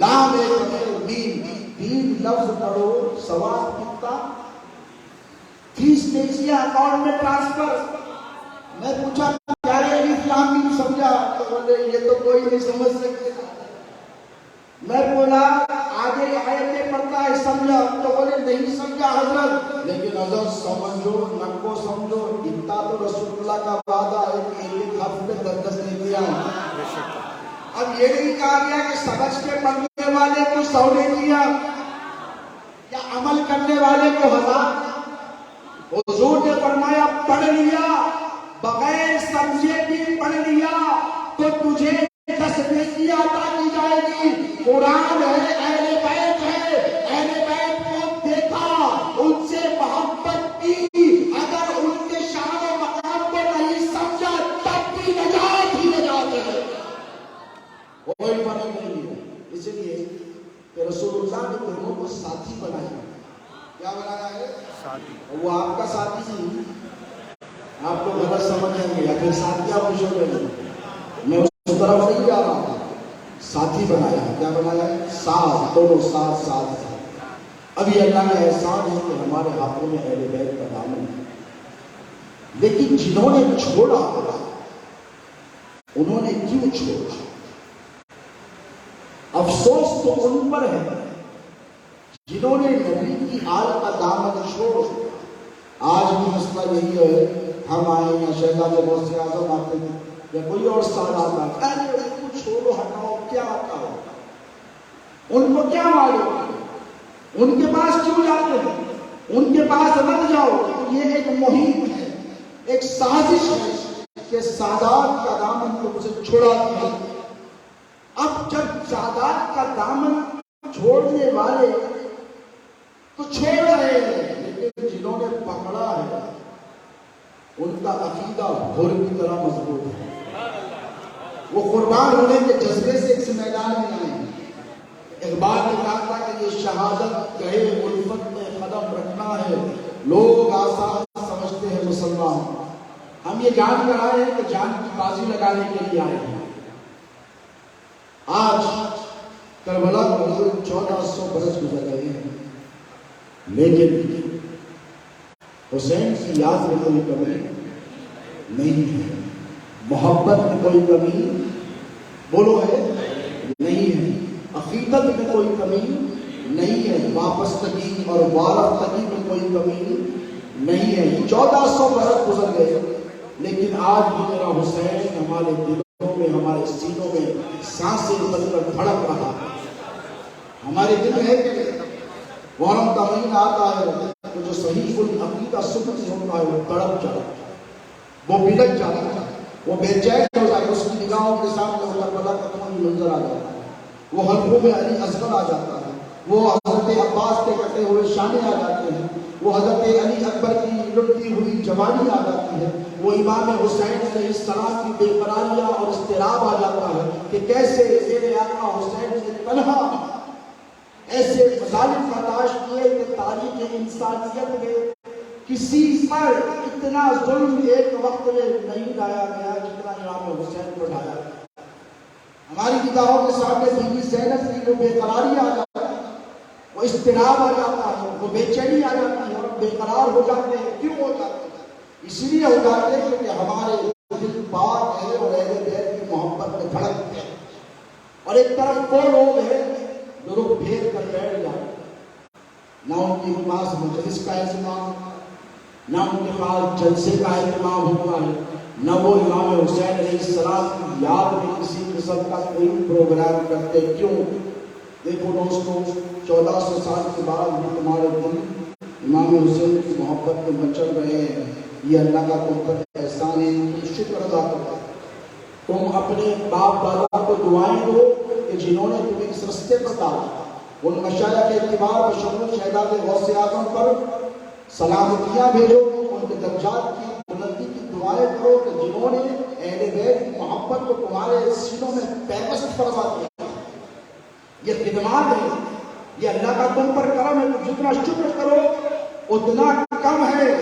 لام ایک ہے، میم تین لفظ پڑھو، ثواب کتنا؟ 30 نیکیاں اکاؤنٹ میں ٹرانسفر۔ میں پوچھا کیا یہ الف لام میم سمجھا؟ تو بولے یہ تو کوئی نہیں سمجھ سکتے۔ میں بولا آگے آیتیں پڑھتا ہے سمجھا؟ تو بولے نہیں سمجھا حضرت، لیکن حضرت سمجھو نہ کو سمجھو، اتنا تو رسول اللہ کا وعدہ ہے کہ ایک حرف میں 10 نیکیاں۔ اب یہ نہیں کہا گیا کہ سمجھ کے پڑھنے والے کو 100 نیکیاں یا عمل کرنے والے کو 1000۔ حضور نے فرمایا پڑھ لیا، بغیر سمجھے بھی پڑھ لیا تو تجھے 10 نیکیاں عطا کی جائے گی۔ قرآن ہے، اہل بیت ہے، اہل بیت کو دیکھا، ان سے محبت کی، اگر ان کے شان و مقام کو نہیں سمجھا تب بھی نجات ہی نجات ہے، کوئی فرق نہیں ہے۔ اس لیے کہ رسول اللہ نے دونوں کو ساتھی بنایا۔ کیا بنایا ہے؟ ساتھی۔ وہ آپ کا ساتھی نہیں، آپ کو غلط سمجھیں گے یا پھر ساتھی آپ خوش ہو گئے، میں اس طرف نہیں جا رہا ہوں، ساتھی بنایا۔ کیا بنایا ہے؟ ساتھ، دونوں ساتھ ساتھ۔ ابھی اللہ کا احسان ہے کہ ہمارے ہاتھوں میں اہل بیت کا دامن ہے، لیکن جنہوں نے چھوڑا انہوں نے کیوں چھوڑا؟ افسوس تو ان پر ہے جنہوں نے نبی کی آل کا دامن چھوڑ۔ آج بھی مسئلہ یہی ہے، ہم آئے یا شہزاد غوث اعظم آتے ہیں یا کوئی اور سادات آتا ہے، ارے ان کو چھوڑو ہٹاؤ، کیا آتا ہو، ان کو کیا معلوم، ان کے پاس کیوں جاتے ہیں، ان کے پاس مت جاؤ۔ یہ ایک مہم ہے، ایک سازش ہے کہ سادات کا دامن تم سے چھڑا دیا۔ اب جب سادات کا دامن چھوڑنے والے تو چھوڑ رہے ہیں، لیکن جنہوں نے پکڑا ہے ان کا عقیدہ گھوڑے کی طرح مضبوط ہے، وہ قربان ہونے کے جذبے سے اس میدان میں آئے ہیں۔ اقبال نے کہا تھا کہ یہ شہادت کہے الفت میں قدم رکھنا ہے، لوگ آسان سمجھتے ہیں مسلمان، ہم یہ جان کر آئے ہیں کہ جان کی بازی لگانے کے لیے آئے ہیں۔ آج کربلا کو 1400 برس گزر رہے ہیں، لیکن حسین کی یاد میں کوئی کمی نہیں ہے، محبت میں کوئی کمی بولو ہے نہیں ہے، عقیدت میں کوئی کمی نہیں ہے، وابستگی اور وارفتگی میں کوئی کمی نہیں ہے۔ 1400 برس گزر گئے، لیکن آج بھی میرا حسین ہمارے دلوں میں، ہمارے سینوں میں سانسیں بن کر دھڑک رہا ہے۔ ہمارے دل ہے کہ محرم کا مہینہ آتا ہے تو جو صحیح العقیدہ سنی ہوتا ہے وہ تڑپ جاتا ہے، وہ بلک جاتا ہے، وہ بے چین ہو جاتا ہے، اس کی نگاہوں کے سامنے کربلا کا خون منظر آ جاتا ہے، وہ حلقوں میں علی اصغر آ جاتا ہے، وہ حضرت عباس کے کٹے ہوئے شانے آ جاتے ہیں، وہ حضرت علی اکبر کی لٹتی ہوئی جوانی آ جاتی ہے، وہ امام حسین علیہ السلام کی بے قراریاں اور اضطراب آ جاتا ہے کہ کیسے میرے آقا حسین نے تنہا ایسے مظالم برداشت کیے کہ تاریخ انسانیت میں کسی پر اتنا ظلم ایک وقت میں نہیں ڈایا گیا جتنا امام حسین پر ڈایا گیا۔ ہماری نگاہوں کے سامنے بیوی زینب کی وہ بے قراری آ جاتی ہے، وہ اضطراب آ جاتا ہے، وہ بے چینی آ جاتی ہے، اور بے قرار ہو جاتے ہیں۔ کیوں ہو جاتے ہیں؟ اس لیے ہو جاتے ہیں کیونکہ ہمارے دل پاک ہے اور اہل بیت کی محبت میں دھڑکتے ہیں، اور ایک طرف وہ لوگ ہیں جو لوگ پھیر کر بیٹھ جاتے ہیں، نہ ان کے پاس مجلس کا اہتمام، نہ ان کے پاس جلسے کا اہتمام ہوتا ہے، نہ وہ امام حسین علیہ السلام کی یاد میں کسی قسم کا کوئی پروگرام کرتے۔ کیوں؟ دیکھو دوستو، 1400 سال کے بعد بھی تمہارے دل امام حسین کی محبت میں مچل رہے ہیں، یہ اللہ کا تم پر احسان ہے، تم شکر ادا کرو۔ تم اپنے باپ دادا کو دعائیں دو کہ جنہوں نے تمہیں اس رستے پر ڈالا، ان مشائخ کے اعتبار بشمول شہداد غوث اعظم پر سلامتیاں بھیجو، ان کے درجات کی بلندی کی دعائیں کرو کہ جنہوں نے اہل بیت کی محبت کو تمہارے سینوں میں پیوست فرما دیا۔ یہ خدمات ہے، یہ اللہ کا تم پر کرم ہے، جتنا شکر کرو اتنا کم ہے۔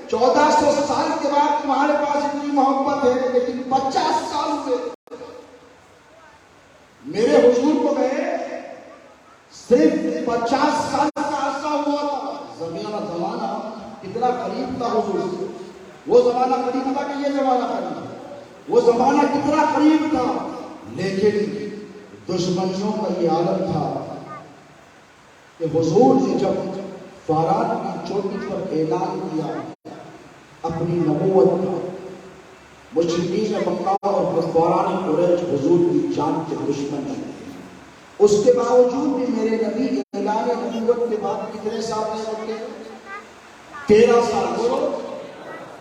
1400 سال کے بعد تمہارے پاس اتنی محبت ہے، لیکن 50 سال ہوئے میرے حضور کو گئے، صرف 50 سال کا عرصہ ہوا تھا۔ زمانہ کتنا قریب تھا حضور سے، وہ زمانہ قریب تھا کہ یہ زمانہ قریب تھا، وہ زمانہ کتنا قریب تھا، لیکن دشمنیوں کا یہ عالم تھا کہ حضور نے جب فاران کی چوٹی پر اعلان کیا اپنی نبوت کا، مشرکین مکہ اور کفاران قریش حضور کی جان کے دشمن ہیں، اس کے باوجود بھی میرے نبی اعلان نبوت کے بعد کتنے سال رہے؟ 13 سال۔ بولو،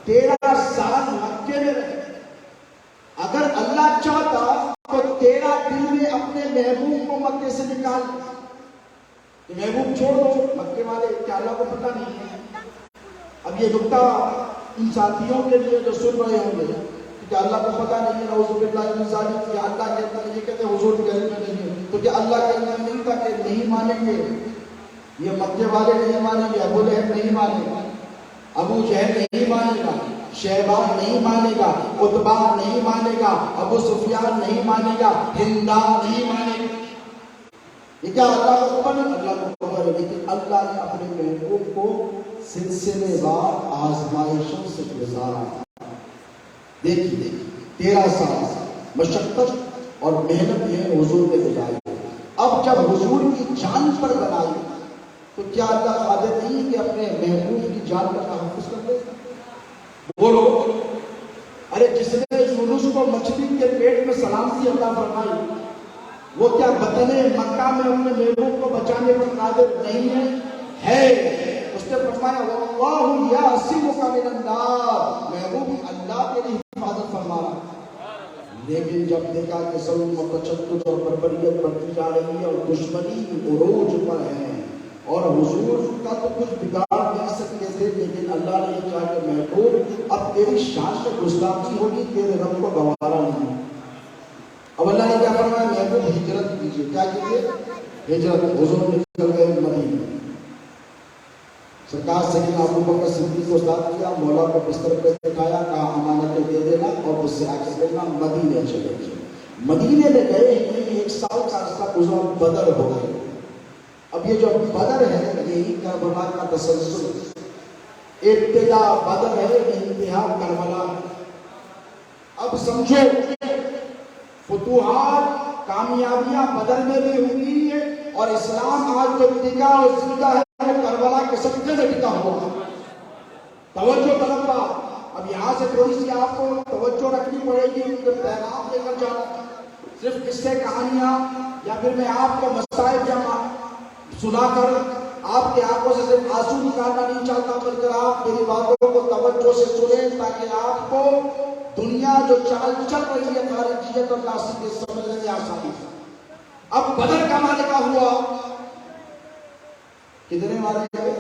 13 سال مکے میں رہے۔ اگر اللہ چاہتا تو 13 دن میں اپنے محبوب کو مکے سے نکال، محبوب چھوڑ دو مکے والے، کیا اللہ کو پتہ نہیں ہے؟ اب یہ نکتہ ان ساتھیوں کے لیے جو سن رہے ہوں گے کہ اللہ کو پتہ نہیں ہے، نعوذ باللہ من ذالک، کیا اللہ کہتا ہے، یہ کہتے ہیں حضور کے علم میں نہیں ہے، تو کیا اللہ کے علم میں نہیں تھا کہ نہیں مانیں گے؟ یہ مکے والے نہیں مانیں گے، ابو لہب نہیں مانے گا، ابو جہل نہیں مانے گا، شیبان نہیں مانے گا، عتبہ نہیں مانے گا، ابو سفیان نہیں مانے گا، ہندا نہیں مانے گا۔ یہ کیا اللہ کو خبر ہے؟ اللہ کو خبر ہے، لیکن اللہ نے اپنے محبوب کو سلسلے وار آزمائشوں سے گزارا۔ دیکھیے 13 سال مشقت اور محنت ہے حضور نے گزاری۔ اب جب حضور کی جان پر بنائی تو کیا اللہ قادر نہیں کہ اپنے محبوب کی جان کا تحفظ کر دے؟ بولو، ارے جس نے یونس کو مچھلی کے پیٹ میں سلامتی عطا فرمائی، وہ کیا وطن مکہ میں اپنے محبوب کو بچانے پر قادر نہیں ہے؟ اس نے فرمایا واللہ یعصمک من النار، محبوب اللہ تیری حفاظت فرما رہا۔ لیکن جب دیکھا کہ ظلم و تشدد اور بربریت بڑھتی جا رہی ہے اور دشمنی عروج پر ہے اور حضور کا تو کچھ بگاڑ نہیں سکتے تھے، لیکن اللہ نے یہ کہا کہ محبوب اب تیری شان سے گستاخی ہوگی، تیرے رب کو گوارا نہیں۔ اب اللہ نے کیا فرمایا؟ محبوب ہجرت کیجیے۔ کیا کیجیے؟ ہجرت۔ حضور نکل گئے مدینے۔ سرکار سیدنا ابو بکر صدیق کو ساتھ کیا، مولا کو بستر پہ بٹھایا، کہا امانتیں دے دینا اور اس سے آ کے بولنا مدینے چلے گئے۔ مدینے میں گئے ہی 1 سال کا عرصہ گزرا، بدر ہو گئے۔ اب یہ جو بدر ہے یہی کربلا کا تسلسل، ابتدا بدر ہے، انتہا کربلا ہے۔ اب سمجھو فتوحات کامیابیاں بدر میں بھی ہوئی ہے، اور اسلام آج جو ٹکا اور زندہ ہے کربلا کے صدقے سے ٹکا ہوا۔ توجہ طلبا، اب یہاں سے تھوڑی سی آپ کو توجہ رکھنی پڑے گی، کیونکہ پیغام لے کر جانا، صرف قصے کہانیاں یا پھر میں آپ کو مسائل جمع سنا کر آپ کے آنکھوں سے صرف آنسو نکالنا نہیں چاہتا، بلکہ آپ میری باتوں کو توجہ سے سنیں تاکہ آپ کو دنیا جو چال چل رہی ہے خارجیت اور ناسک کے سمجھنے میں آسانی ہے۔ اب بدر کا معرکہ ہوا، کتنے مارے گئے؟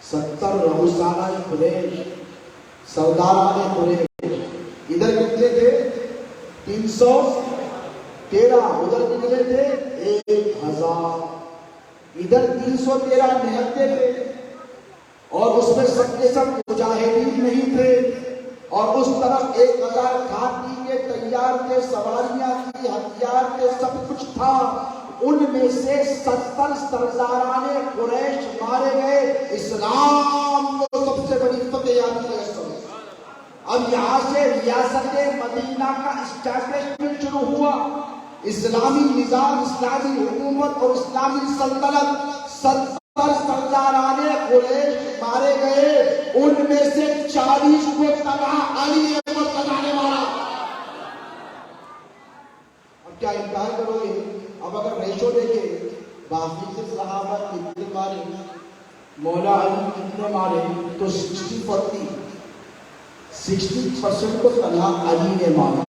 70 رؤسانہ قریش، سرداران قریش۔ ادھر کتنے تھے؟ 313۔ ادھر کتنے تھے؟ 1000۔ ادھر 313 نہتے تھے، اور اس میں سب کے سب مجاہدین نہیں تھے، اور اس طرف 1000 کھاتی کے تیار تھے، سواریاں تھی، ہتھیار تھے، سب کچھ تھا۔ ان میں سے 70 سرداران قریش مارے گئے۔ اسلام کو سب سے بڑی فتح یاد کیا۔ اب یہاں سے ریاست مدینہ کا اسٹیبلشمنٹ شروع ہوا، اسلامی نظام، اسلامی حکومت اور اسلامی سلطنت۔ 70 سرداران قریش مارے گئے، ان میں سے 40 کو تنہا علی مرتضیٰ نے مارا۔ اب کیا انکار کرو گے؟ اب اگر ریشو دیکھیں، باقی کے صحابہ کتنے مارے، مولا علی کتنے مارے، تو 60% کو تنہا علی نے مارا۔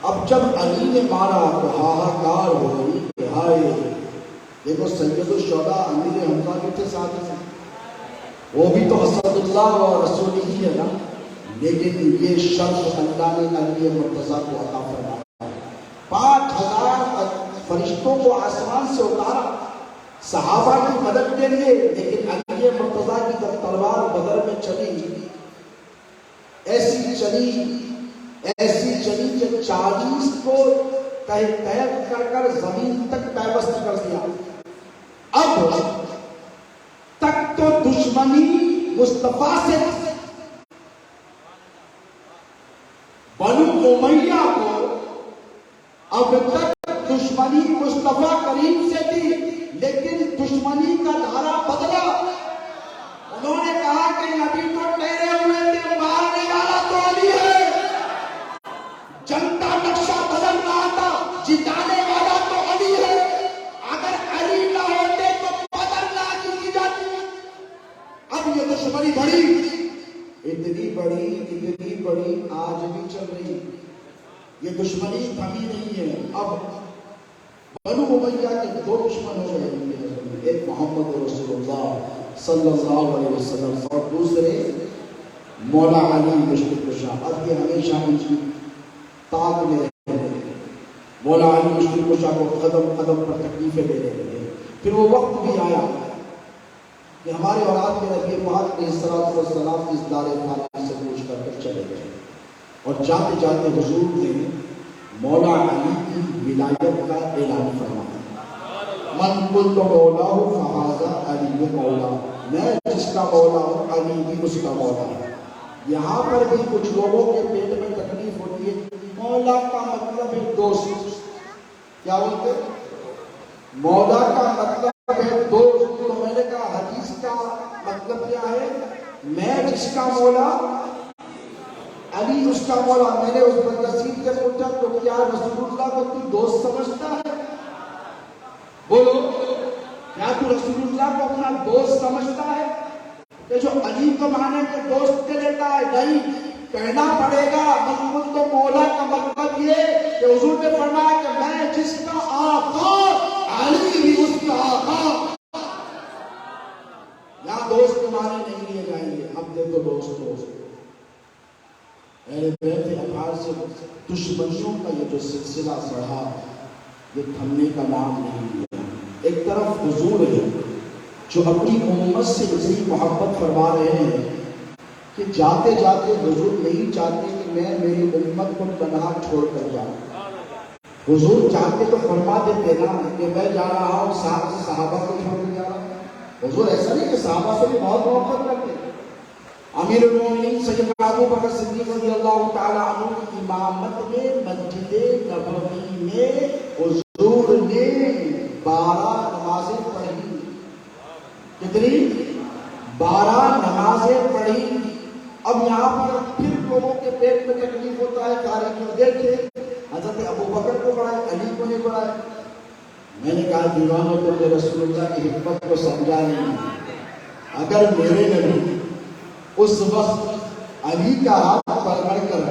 اب جب علی نے مارا تو ہاہاکار ہو گئی کہ ہائے، دیکھو سید الشہداء امیر حمزہ بھی تھے ساتھ میں، وہ بھی تو اسد اللہ و رسول ہی ہے نا، لیکن یہ شرف اللہ نے علی مرتضیٰ کو عطا فرمایا۔ 5000 فرشتوں کو آسمان سے اتارا صحابہ کی مدد کے لیے، لیکن علی مرتضیٰ کی جب تلوار بدر میں چلی، ایسی چلی کہ 40 کو قید کر زمین تک پیوست کر دیا۔ اب تک تو دشمنی مصطفیٰ سے، بنو امیہ کو اب تک دشمنی مصطفیٰ کریم سے تھی، لیکن دشمنی کا دھارا بدلا۔ انہوں نے کہا کہ نبی تو ٹھہرے ہوئے تھے، مارنے والا تو علی ہے۔ جنگ کا نقشہ بدل رہا تھا، جتانے والا تو علی ہے۔ اگر علی نہ ہوتے تو بدر نہ جیتی جاتی۔ اب یہ دشمنی بڑی، اتنی بڑی آج بھی چل رہی، یہ دشمنی تھمی نہیں ہے۔ اب بنو امیہ کے 2 دشمن ہو گئے، ایک محمد رسول اللہ صلی اللہ علیہ وسلم اور دوسرے مولا علی مشکل کشا۔ اب یہ ہمیشہ ان کی تاک میں رہے، مولا علی مشکل کشا کو قدم قدم پر تکلیفیں دے رہے ہیں۔ پھر وہ وقت بھی آیا کہ ہمارے اولاد کے نبی پاک علیہ الصلوۃ والسلام اس دار فانی سے کوچ کر کے چلے گئے، اور جاتے جاتے حضور نے مولا علی کی ولایت کا اعلان فرمایا۔ من قلت مولا فہذا علی مولا، میں جس کا مولا ہوں علی بھی اس کا مولا ہے۔ یہاں پر بھی کچھ لوگوں کے پیٹ میں تکلیف ہوتی ہے، مولا کا مطلب ہے دوست۔ کیا بولتے؟ مولا کا مطلب ہے دوست۔ تو میں نے کہا حدیث کا مطلب کیا ہے؟ میں جس کا مولا، علی اس کا مولا۔ میں نے اس بدنصیب سے پوچھا تو کیا رسول اللہ کو تو دوست سمجھتا ہے؟ بولو، کیا تو رسول اللہ کو اپنا دوست سمجھتا ہے؟ کہ جو علی کو مانے کے دوست کے لیتا ہے؟ نہیں، کہنا پڑے گا مضمون تو مولا کا مطلب یہ کہ حضور نے فرمایا کہ میں جس کا آقا، علی بھی اس کا آقا۔ یہاں دوست کے معنی نہیں لیے جائیں گے، اب دیکھو دوست اہل بیت اطہار سے دشمنیوں کا یہ جو سلسلہ بڑھا، یہ تھمنے کا نام نہیں لیا۔ ایک طرف حضور ہے جو اپنی امت سے اتنی محبت فرما رہے ہیں کہ جاتے جاتے حضور نہیں چاہتے کہ میں میری امت کو تنہا چھوڑ کر جاؤں۔ حضور چاہتے تو فرما دیتے نا کہ میں جا رہا ہوں، صحابہ کو چھوڑ کے جا رہا ہوں۔ حضور ایسا نہیں کہ صحابہ سے بھی بہت محبت کرتے۔ امیر المومنین سیدنا ابو بکر صدیق رضی اللہ تعالی عنہ کی امامت میں مسجد نبوی میں حضور نے 12 نمازیں پڑھی۔ کتنی؟ 12 نمازیں پڑھی۔ اب یہاں پر پھر لوگوں کے پیٹ میں تکلیف ہوتا ہے، تاریخ دیکھے حضرت ابو بکر کو پڑھائے، علی کو نہیں پڑھائے۔ میں نے کہا دیوانوں تو میں رسول اللہ کی حکمت کو سمجھا نہیں۔ اگر میرے نبی اس وقت علی کا ہاتھ پکڑ کر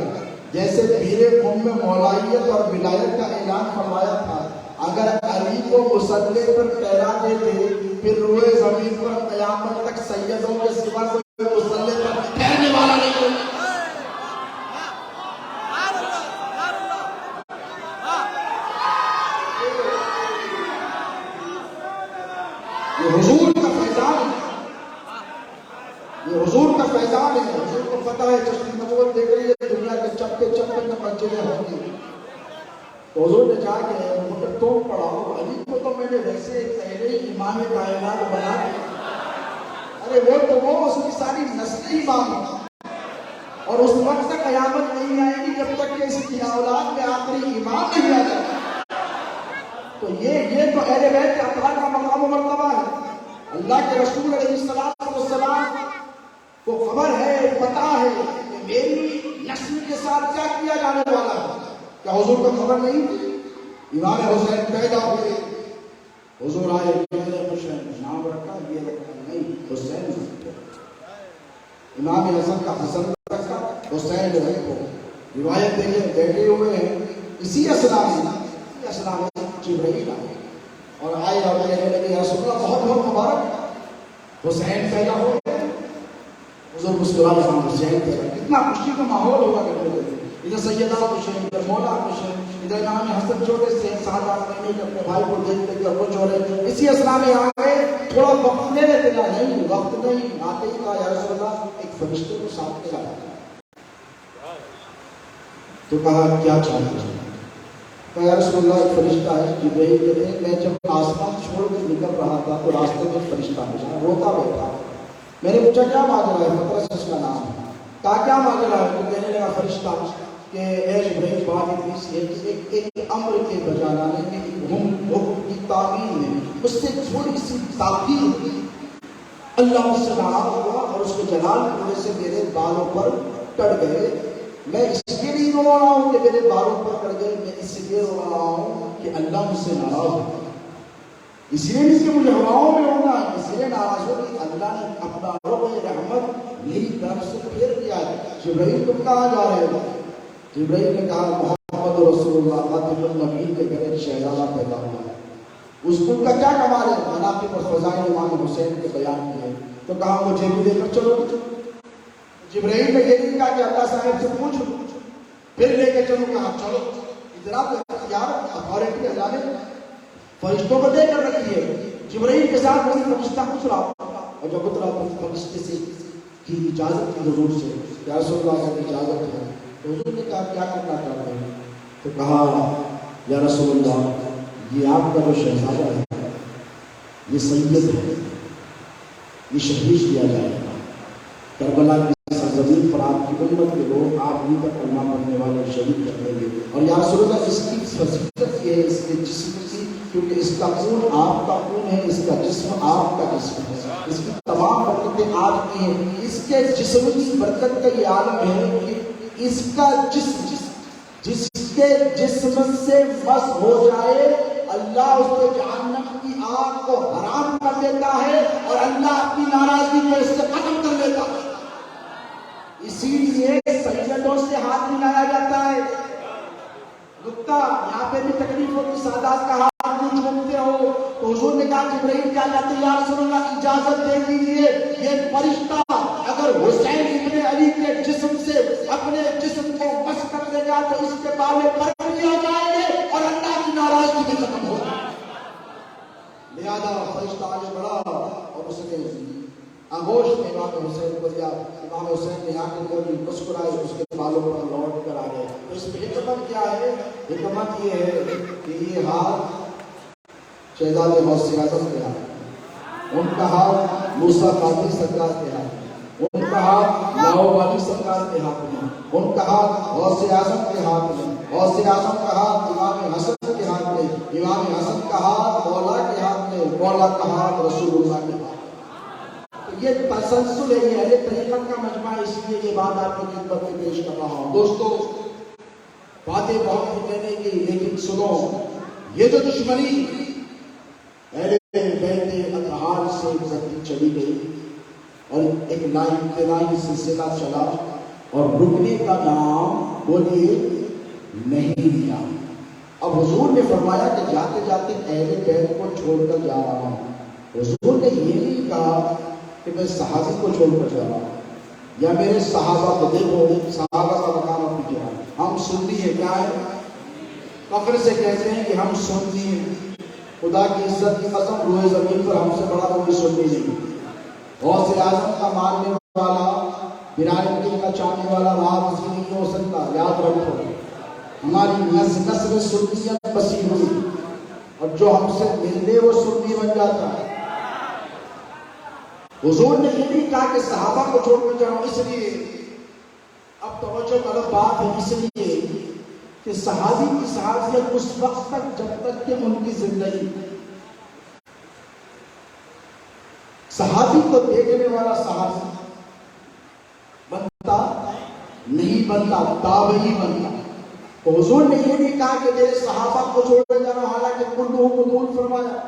جیسے پیر قوم میں مولائیت اور ولایت کا اعلان فرمایا تھا، اگر علی کو مصلی پر ٹھہرا دیتے پھر روئے زمین پر قیامت تک سیدوں کے سوا کوئی مصلی پر ٹھہرنے والا نہیں ہوگا. یہ حضور کا فیضان ہے، یہ حضور کا فیضان ہے. حضور کو پتہ ہے چشم نبوت دیکھ رہی ہے دنیا کے چپے چپے میں مسجدیں ہوں گی. تو حضور نے کہا کہ مگر تم پڑھاؤ، علی کو تو میں نے ویسے پہلے ہی امام کائنات بنا دیا. ارے وہ اس کی ساری نسل امام ہے، اور اس وقت تک قیامت نہیں آئے گی جب تک کہ اس کی اولاد میں آخری امام نہیں آ جائے. تو یہ تو اہل بیت کے اطہار کا مقام و مرتبہ ہے. اللہ کے رسول علیہ السلام کو خبر ہے، پتہ ہے کہ میری نسل کے ساتھ کیا کیا جانے والا ہے. کیا حضور کو خبر نہیں تھی؟ امام حسین پیدا ہوئے، حضور آئے، حسین نام رکھا، یہ رکھا نہیں، حسین رکھو. امام حسن کا حسن رکھا، حسین رکھو. روایت دیکھیں بیٹھے ہوئے ہیں، اسی اسلام میں جبرائیل آئے اور آئے اور کہنے لگے یا رسول اللہ بہت بہت مبارک، حسین پیدا ہو. حضور مسکرائے، حسین پیدا. کتنا خوشی کا ماحول ہوگا کرنے لگے. ادھر سیدہ حسین، ادھر مولا حسین، ادھر امام حسن چھوٹے سے 7-8 مہینے کے اپنے بھائی کو دیکھ کے خوش ہو رہے. اسی اسلام میں آگے تھوڑا وقت لے لیتے نا، نہیں وقت نہیں آتے ہی کہا یا رسول اللہ ایک فرشتے کو ساتھ میں لایا. تو کہا کیا چاہتے ہیں؟ کہا یا رسول اللہ ایک فرشتہ ہے جبرائیل کہتے ہیں میں جب آسمان چھوڑ کے نکل رہا تھا تو راستے میں فرشتہ مجھے روتا بیٹھا. میں نے پوچھا کیا ماجرا ہے؟ پطرس اس کا نام ہے. کہا کیا ماجرا ہے؟ تو کہنے لگا فرشتہ کہ اے جبرائیل بات اتنی سی ہے کہ ایک امر کے بجا لانے کے حکم کی تعمیل میں اس سے تھوڑی سی تاخیر اللہ مجھ سے ناراض ہوا اور اس کے جلال پورے سے میرے بالوں پر ٹڑ گئے. میں اس لیے نہیں رو رہا ہوں کہ میرے بالوں پر ٹڑ گئے، میں اس لیے رو رہا ہوں کہ اللہ مجھ سے ناراض ہوا. اس لیے نہیں کہ مجھے ہواؤں میں ہونا ہے، اس لیے ناراض ہو کہ اللہ نے اپنا رب رحمت میری طرف سے پھیر دیا ہے. جبرائیل تم کہاں جا رہے ہو؟ جبرائیل نے کہا محمد رسول اللہ خاتم النبیین کے گھر شہزادہ پیدا ہوا ہے. اس دن کا کیا کمال ہے؟ مناقب اور فضائل امام حسین کے بیان کیے. تو کہا مجھے بھی لے کر چلو. جبرائیل نے یہ نہیں کہا کہ اللہ صاحب سے پوچھو پھر لے کے چلو. کہا چلو. اتنا اختیار اتھارٹی اللہ نے فرشتوں کو دے کر رکھی ہے. جبرائیل کے ساتھ وہی فرشتہ اترا اور جب اترا تو فرشتے سے کی اجازت کی حضور سے یا رسول اللہ کی اجازت ہے. تو حضور نے کہا کیا کرنا چاہتے ہیں؟ تو کہا یا رسول اللہ یہ آپ کا جو شہزادہ ہے یہ سید ہے، یہ شہید کیا جائے گا. کربلا کی سرزمین پر آپ کی امت کے لوگ آپ ہی پر کلمہ پڑھنے والے شہید کر دیں گے. اور یا رسول اللہ اس کی فضیلت یہ ہے اس کے جسم کی، کیونکہ اس کا خون آپ کا خون ہے، اس کا جسم آپ کا جسم ہے، اس کی تمام برکتیں آپ کی ہیں. اس کے جسم کی برکت کا یہ عالم ہے کہ اس کا جسم جس کے جسم سے مس ہو جائے اللہ اس کے جہنم کی آگ کو حرام کر دیتا ہے اور اللہ اپنی ناراضگی کو اس سے ختم کر دیتا ہے. اسی لیے سیدوں سے ہاتھ ملایا جاتا ہے. نکتہ یہاں پہ بھی تکلیفوں کی سادات کا ہاتھ کیوں چومتے ہو؟ تو حضور نے کہا جبرائیل کیا کہتے ہیں یا رسول اللہ اجازت دے دیجیے یہ فرشتہ اگر حسین ابن علی کے جسم سے اپنے جسم کو مس کر دے گا تو اس کے بالے پر بھی ہو جائیں گے اور اللہ کی ناراضگی بھی ختم ہو جائے گی. لہذا فرشتہ آگے بڑھا اور اس نے آغوش میں امام حسین کو دیا. امام حسین نے آنکھیں کھولی، مسکرائے، اس کے بالوں پر لوٹ کر آ گئے. تو اس میں حکمت کیا ہے؟ حکمت یہ ہے کہ یہ ہاتھ شہزادے غوث اعظم کے ہاتھ، ان کا ہاتھ موسیٰ قادری سرکار کے ہاتھ، ان کا ہاتھ لاہو والی سرکار کے ہاتھ میں، ان کا ہاتھ غوث اعظم کے ہاتھ میں، غوث اعظم کا ہاتھ امام حسن کے ہاتھ میں، امام حسن کا ہاتھ مولا کے ہاتھ میں، مولا کا ہاتھ رسول اللہ کے ہاتھ. یہ تسلسل ہے، یہ اہل طریقت کا مجمع، اس لیے یہ بات آپ کی خدمت میں پیش کر رہا ہوں. دوستو باتیں بہت ہی کہنے کی، لیکن سنو یہ جو دشمنی اہل بیت اطہار سے گزرتی چلی گئی اور ایک لاانتہائی سلسلہ چلا اور رکنے کا نام بولیے نہیں لیا. اب حضور نے فرمایا کہ جاتے جاتے اہل بیت کو چھوڑ کر جا رہا ہوں. حضور نے یہ نہیں کہا کہ میں صحابی کو چھوڑ کر جا رہا ہوں یا میرے صحابہ کو دیکھو صحابہ کا مقام اپنی جگہ. ہم سنی ہیں کیا ہے؟ فخر سے کہتے ہیں کہ ہم سنی ہیں. خدا کی عزت کی قسم روئے زمین پر ہم سے بڑا کوئی سنی نہیں. غوث اعظم کا ماننے والا برائے کا چاہنے والا وہاں کسی نہیں ہو سکتا. یاد رکھو ہماری نسل سنیت بسی ہوئی اور جو ہم سے ملنے وہ سنی بن جاتا ہے. حضور نے یہ نہیں کہا کہ صحابہ کو چھوڑ کر جاؤ. اس لیے اب توجہ کرو بات ہے اس لیے کہ صحابی کی صحابیت اس وقت تک جب تک کہ ان کی زندگی صحابی کو دیکھنے والا صحابی بنتا نہیں بنتا تابعی بنتا. تو حضور نے یہ نہیں کہا کہ میرے صحابہ کو چھوڑ کر جانا حالانکہ کلہم قبول فرمایا.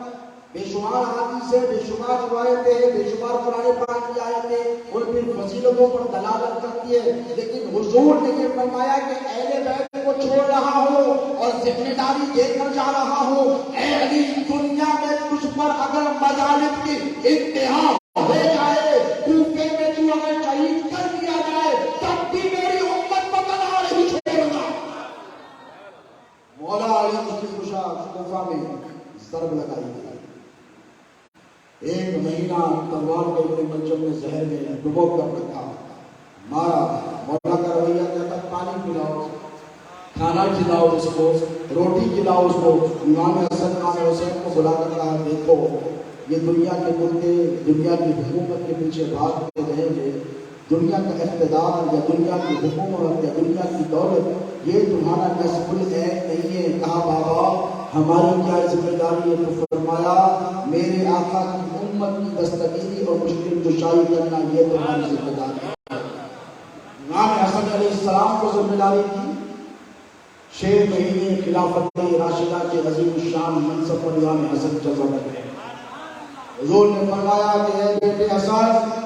بے شمار حدیث ہے بے شمار روایتیں ہیں بے شمار قرآن پاک کی آیتیں ان کی فضیلتوں پر دلالت کرتی ہے. لیکن حضور نے یہ فرمایا کہ اہل بیت کو چھوڑ رہا ہوں اور ذمہ داری دے کر جا رہا ہوں. اے علی دنیا میں تجھ پر اگر مظالم کی انتہا ہو جائے کوفے میں تو اگر شہید کر دیا جائے تب بھی میری امت کو بنا نہیں چھوڑنا. مولا علی کی خوشا کوفہ میں ضرب لگائی گئی. ایک مہینہ تلوار کے اپنے ملچم میں زہر میں ڈبو کر رکھا مارا. مولا کا رویہ کہتا پانی پلاؤ کھانا کھلاؤ اس کو روٹی کھلاؤ اس کو. امام حسن امام حسین کو بلا کر کہا دیکھو یہ دنیا کے ملکے دنیا کی حکومت کے پیچھے بھاگتے رہیں گے. دنیا کا اقتدار یا دنیا کی حکومت یا دنیا کی دولت یہ تمہارا نصب العین نہیں ہے. کہا بابا ہماری کیا ذمہ داری ہے؟ تو فرمایا میرے آقا کی امت کی دستگیری اور مشکل کشائی کرنا یہ تمہاری ذمہ داری ہے. امام حسن علیہ السلام کو ذمہ داری تھی 6 مہینے خلافت راشدہ کے عظیم الشان منصب پر امام حسن جزا کرتے. حضور نے فرمایا کہ اے بیٹے حسن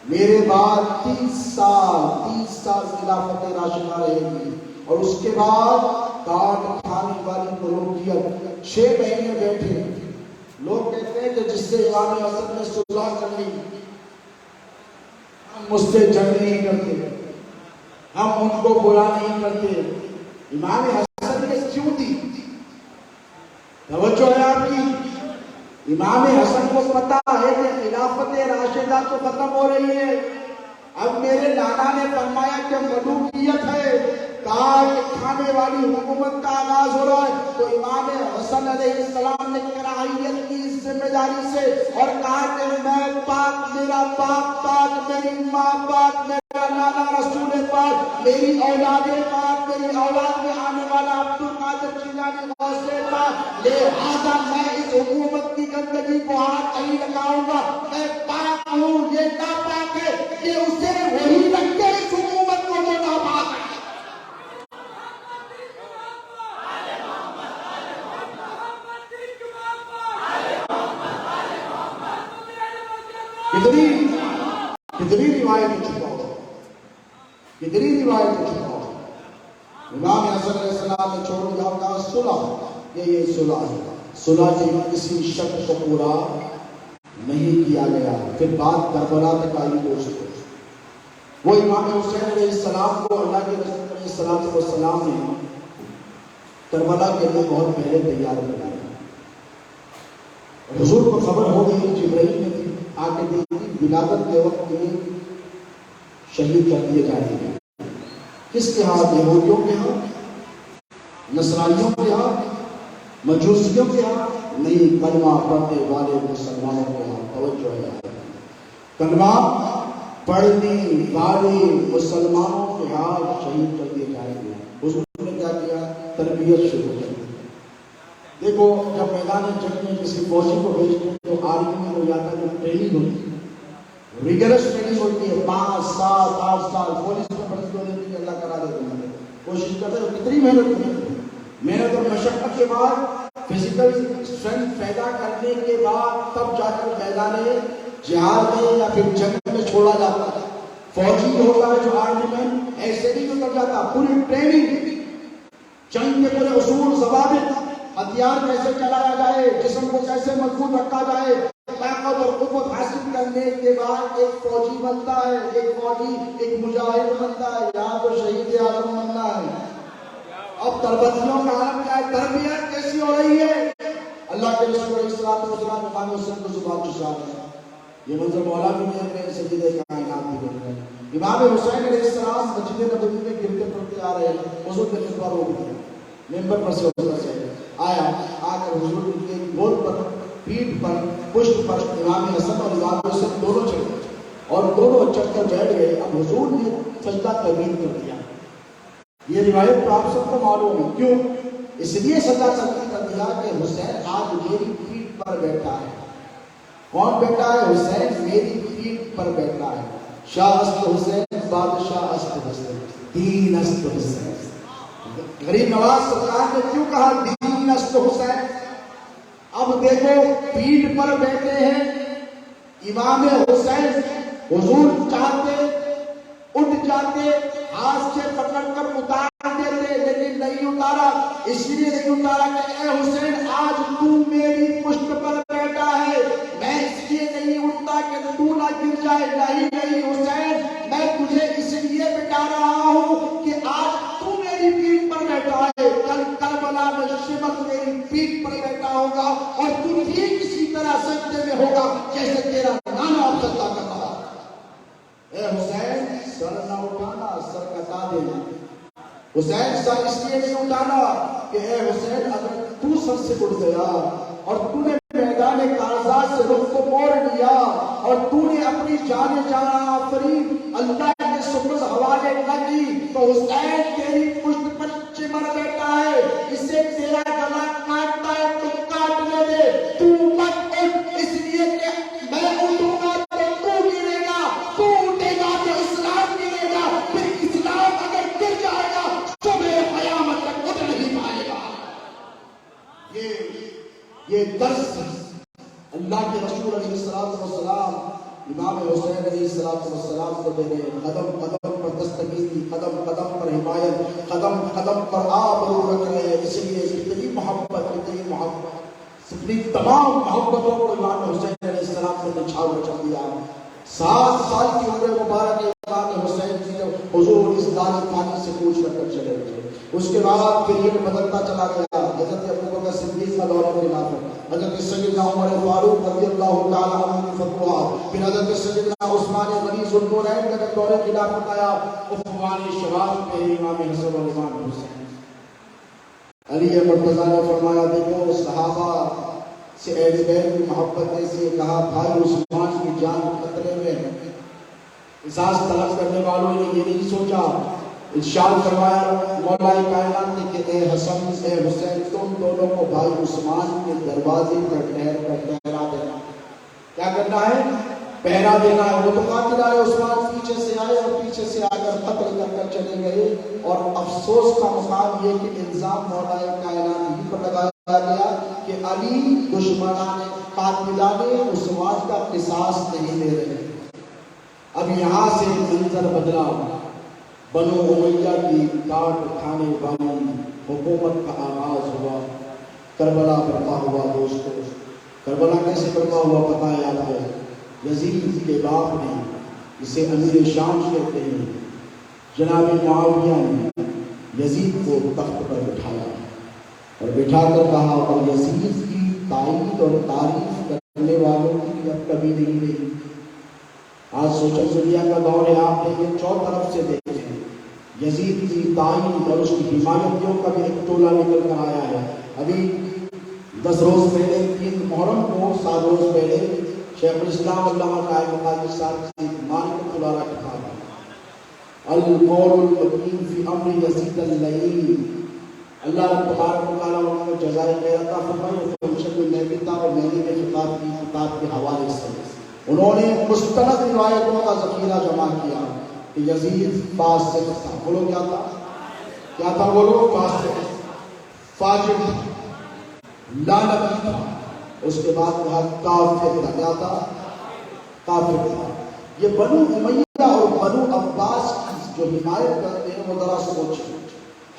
میرے بعد 30 سال خلافت راشدہ رہے گی اور اس کے بعد کاٹ کھانے والی ملوکیت. 6 مہینے بیٹھے. لوگ کہتے ہیں کہ جس سے امام حسن نے صلح کر لی ہم مجھ سے جنگ نہیں کرتے ہم ان کو برا نہیں کرتے. امام حسن نے کیوں دی؟ توجہ ہے آپ کی. امام حسن کو پتا ہے کہ خلافت راشدہ تو ختم ہو رہی ہے. اب میرے نانا نے فرمایا کہ ملوکیت ہے کاٹ کھانے والی حکومت کا آغاز ہو رہا ہے. تو امام حسن علیہ السلام نے کراہیت کی اس ذمہ داری سے اور کہا کہ میں پاک میرا باپ پاک میری ماں پاک میرا نانا رسول پاک میری اولاد پاک میری اولاد میں آنے والا عبد القادر جیلانی غوث پاک لہذا میں اس حکومت کی گندگی کو ہاتھ نہیں لگاؤں گا. میں پاک ہوں یہ ناپاک ہے کہ اسے وہی رکھتے اس حکومت کو جو ناپاک ہے. کتنی روایت چھپا ہو کتنی روایت چھپا ہو. امام حسن علیہ السلام نے چھوڑ دیا کہا صلح یہ صلح ہے. صلح کے کسی شرط کو پورا نہیں کیا گیا. پھر بات کربلا تک آئی. دوستو وہ امام حسین علیہ السلام کو اللہ کے رسول علیہ السلام نے کربلا کے لیے بہت پہلے تیار کرایا. حضور کو خبر ہو گئی جبرائیل نے آ کے دیکھی ولادت کے وقت میں شہید کر دیے جائیں گے. کس کے ہاتھ؟ یہودیوں کے ہاتھ نصرانیوں کے ہاتھ مجوسیوں کے ہاتھ نہیں کلمہ پڑھنے والے مسلمانوں کے ہاتھ. توجہ ہے کلمہ پڑھنے والے مسلمانوں کے ہاتھ شہید کر دیے جائیں گے. حضور نے کیا کیا؟ تربیت شروع کر دی. دیکھو جب میدان جنگ میں کسی فوجی کو بھیجتے ہیں تو آرمی میں وہ جاتا ہے ٹریننگ ہوتی ہے ریگرس ٹریننگ ہوتی ہے 5 سال 8 سال. پولیس میں بھرتی ہو جاتی ہے اللہ کرا دیتے ہیں. کوشش کرتے ہیں کتنی محنت اور مشقت کے بعد فزیکل اسٹرینتھ پیدا کرنے کے بعد تب جا کر میدان جہاد میں یا پھر جنگ میں چھوڑا جاتا ہے. فوجی ہوتا ہے جو آرمی میں ایسے نہیں اتر جاتا. پوری ٹریننگ جنگ کے پورے اصول ضوابط ہتھیار کیسے چلایا جائے جسم کو کیسے مضبوط رکھا جائے طاقت اور قوت حاصل کرنے کے بعد ایک فوجی بنتا ہے، ایک فوجی ایک مجاہد بنتا ہے، یہاں تو شہید عالم بننا ہے۔ اب تربتیوں کا عالم کیا ہے؟ تربیت کیسی ہو رہی ہے؟ اللہ کے رسول علیہ السلام امام حسین کو زبان چشا رہے ہیں۔ یہ منظر مولا بھی ہے، سید کائنات بھی ہے۔ امام حسین علیہ السلام مسجد نبوی میں گرتے پڑتے آ رہے ہیں، حضور نے خطبہ روک دیا، ممبر پر سے اتر سے آیا، آ کر حضور کے گود پر، پیٹھ پر، پشت پر امام حسن اور امام حسین دونوں چڑھ گئے اور دونوں چڑھ کر بیٹھ گئے۔ اب حضور نے سجدہ طویل کر دیا۔ یہ روایت تو آپ سب کو معلوم ہے، کیوں؟ اس لیے سجدہ طویل کر دیا کہ حسین آج میری پیٹھ پر بیٹھا ہے۔ کون بیٹھا ہے؟ حسین میری پیٹھ پر بیٹھا ہے۔ شاہ است حسین، بادشاہ است حسین، دین است حسین۔ غریب نواز سرکار نے کیوں کہا دین است حسین؟ اب دیکھو پیٹھ پر بیٹھے ہیں امام حسین، حضور چاہتے اٹھ جاتے، ہاتھ سے پکڑ کر اتار دیتے، لیکن نہیں اتارا۔ اس لیے نہیں اتارا کہ اے حسین آج تو میری پشت پر بیٹھا ہے، میں اس لیے نہیں اٹھتا کہ تو نہ گر جائے۔ نہیں نہیں حسین، میں تجھے اس لیے بٹھا رہا ہوں کہ آج تو میری پیٹھ پر بیٹھا ہے، کل کربلا میں شمر میری پیٹھ پر بیٹھا ہوگا اور تو ٹھیک اسی طرح سجدے میں ہوگا جیسے تیرا نانا اب سجدہ کرتا ہے۔ اے حسین سر نہ اٹھانا، سر کٹا دینا۔ حسین سر اس لیے نہیں اٹھانا کہ اے حسین اگر تو سر سے اٹھ گیا اور تو نے میدان کارزات سے رخ کو موڑ لیا اور تو نے اپنی جان آفرین اللہ کے سپرد حوالے نہ کی تو حسین تیری پشت پر چمر بیٹھا ہے، اسے تیرا گلا کاٹتا ہے تو کاٹنے دے، تو مت اٹھ، اس لیے کہ میں اٹھوں گا تو تو گرے گا، تو اٹھے گا تو اسلام گرے گا، پھر اسلام اگر گر جائے گا صبح قیامت تک اٹھ نہیں پائے گا۔ یہ درس اللہ کے رسول علیہ السلام امام حسین علیہ السلام کو دے رہے ہیں۔ قدم قدم پر دستگیری، قدم قدم پر حمایت، قدم قدم پر آپ رکھ رہے ہیں۔ اس لیے اتنی محبت، اتنی تمام محبتوں کو امام حسین علیہ السلام نے نچھاور رکھ دیا۔ 7 سال کی عمر مبارک امام حسین جی حضور اس دار فانی سے کوچ کر چلے گئے۔ اس کے بعد پھر یہ بدلتا چلا گیا۔ حضرت ابوبکر صدیق کا دور خلافت، حضرت سیدنا عمر فاروق رضی اللہ تعالی عنہ کی فتویٰ، پھر حضرت سیدنا عثمان غنی ذوالنورین کا دور خلافت آیا۔ عنوان شباب پہ امام حسن اور امام حسین۔ علی مرتضیٰ نے فرمایا دیکھو صحابہ سے اہل بیت کی محبت ایسی، کہا بھائی عثمان کی جان خطرے میں، احساس طلب کرنے والوں نے یہ نہیں سوچا، ارشاد فرمایا مولا کائنات نے کہ اے حسن اے حسین تم دونوں کو بھائی عثمان کے دروازے پر ٹھہر کر پہرا دینا۔ کیا کرنا ہے؟ پہرا دینا ہے۔ وہ تو قاتل آئے، عثمان پیچھے سے آئے اور پیچھے سے آ کر قتل کر کر چلے گئے، اور افسوس کا مقام یہ کہ الزام مولا کائنات ہی پر لگایا گیا کہ علی دشمنان قاتلان عثمان کا قصاص نہیں لے رہے۔ اب یہاں سے منظر بدلا، بنو امیہ کی کاٹ کھانے والی حکومت کا آغاز ہوا، کربلا برپا ہوا۔ دوستو کربلا کیسے برپا ہوا پتہ ہے آپ کو؟ یزید کے باپ نے، اسے امیر شام کہتے ہیں، جناب معاویہ نے یزید کو تخت پر بٹھایا اور بٹھا کر کہا اور یزید کی تائید اور تعریف کرنے والوں کی اب کبھی نہیں رہی۔ آج سوشل میڈیا کا دور ہے، آپ نے یہ چوطرف سے دیکھیں، یزید کی تعین اور اس کی حمایتیوں کا بھی ایک ٹولہ نکل کر آیا ہے۔ ابھی 10 روز پہلے 3 محرم کو 7 روز پہلے شیخ الاسلام علامہ قائم مقدس صاحب کی مانک الارا کتاب القول المتین فی امر یزید اللعین، اللہ تبارک و تعالیٰ انہوں نے جزائے خیر عطا فرمائی، فنکشن میں بھی تھا اور میں نے خطاب کی کتاب کے حوالے سے انہوں نے مستند روایتوں کا ذخیرہ جمع کیا کہ یزید فاسق تھا۔ بولو کیا تھا؟ کیا تھا؟ بولو فاسق، فاجر تھا، لعنتی تھا۔ اس کے بعد کہا کافر تھا۔ کیا تھا؟ کافر تھا۔ یہ بنو امیہ اور بنو عباس کی جو حمایت کرتے ہیں وہ ذرا سوچیں۔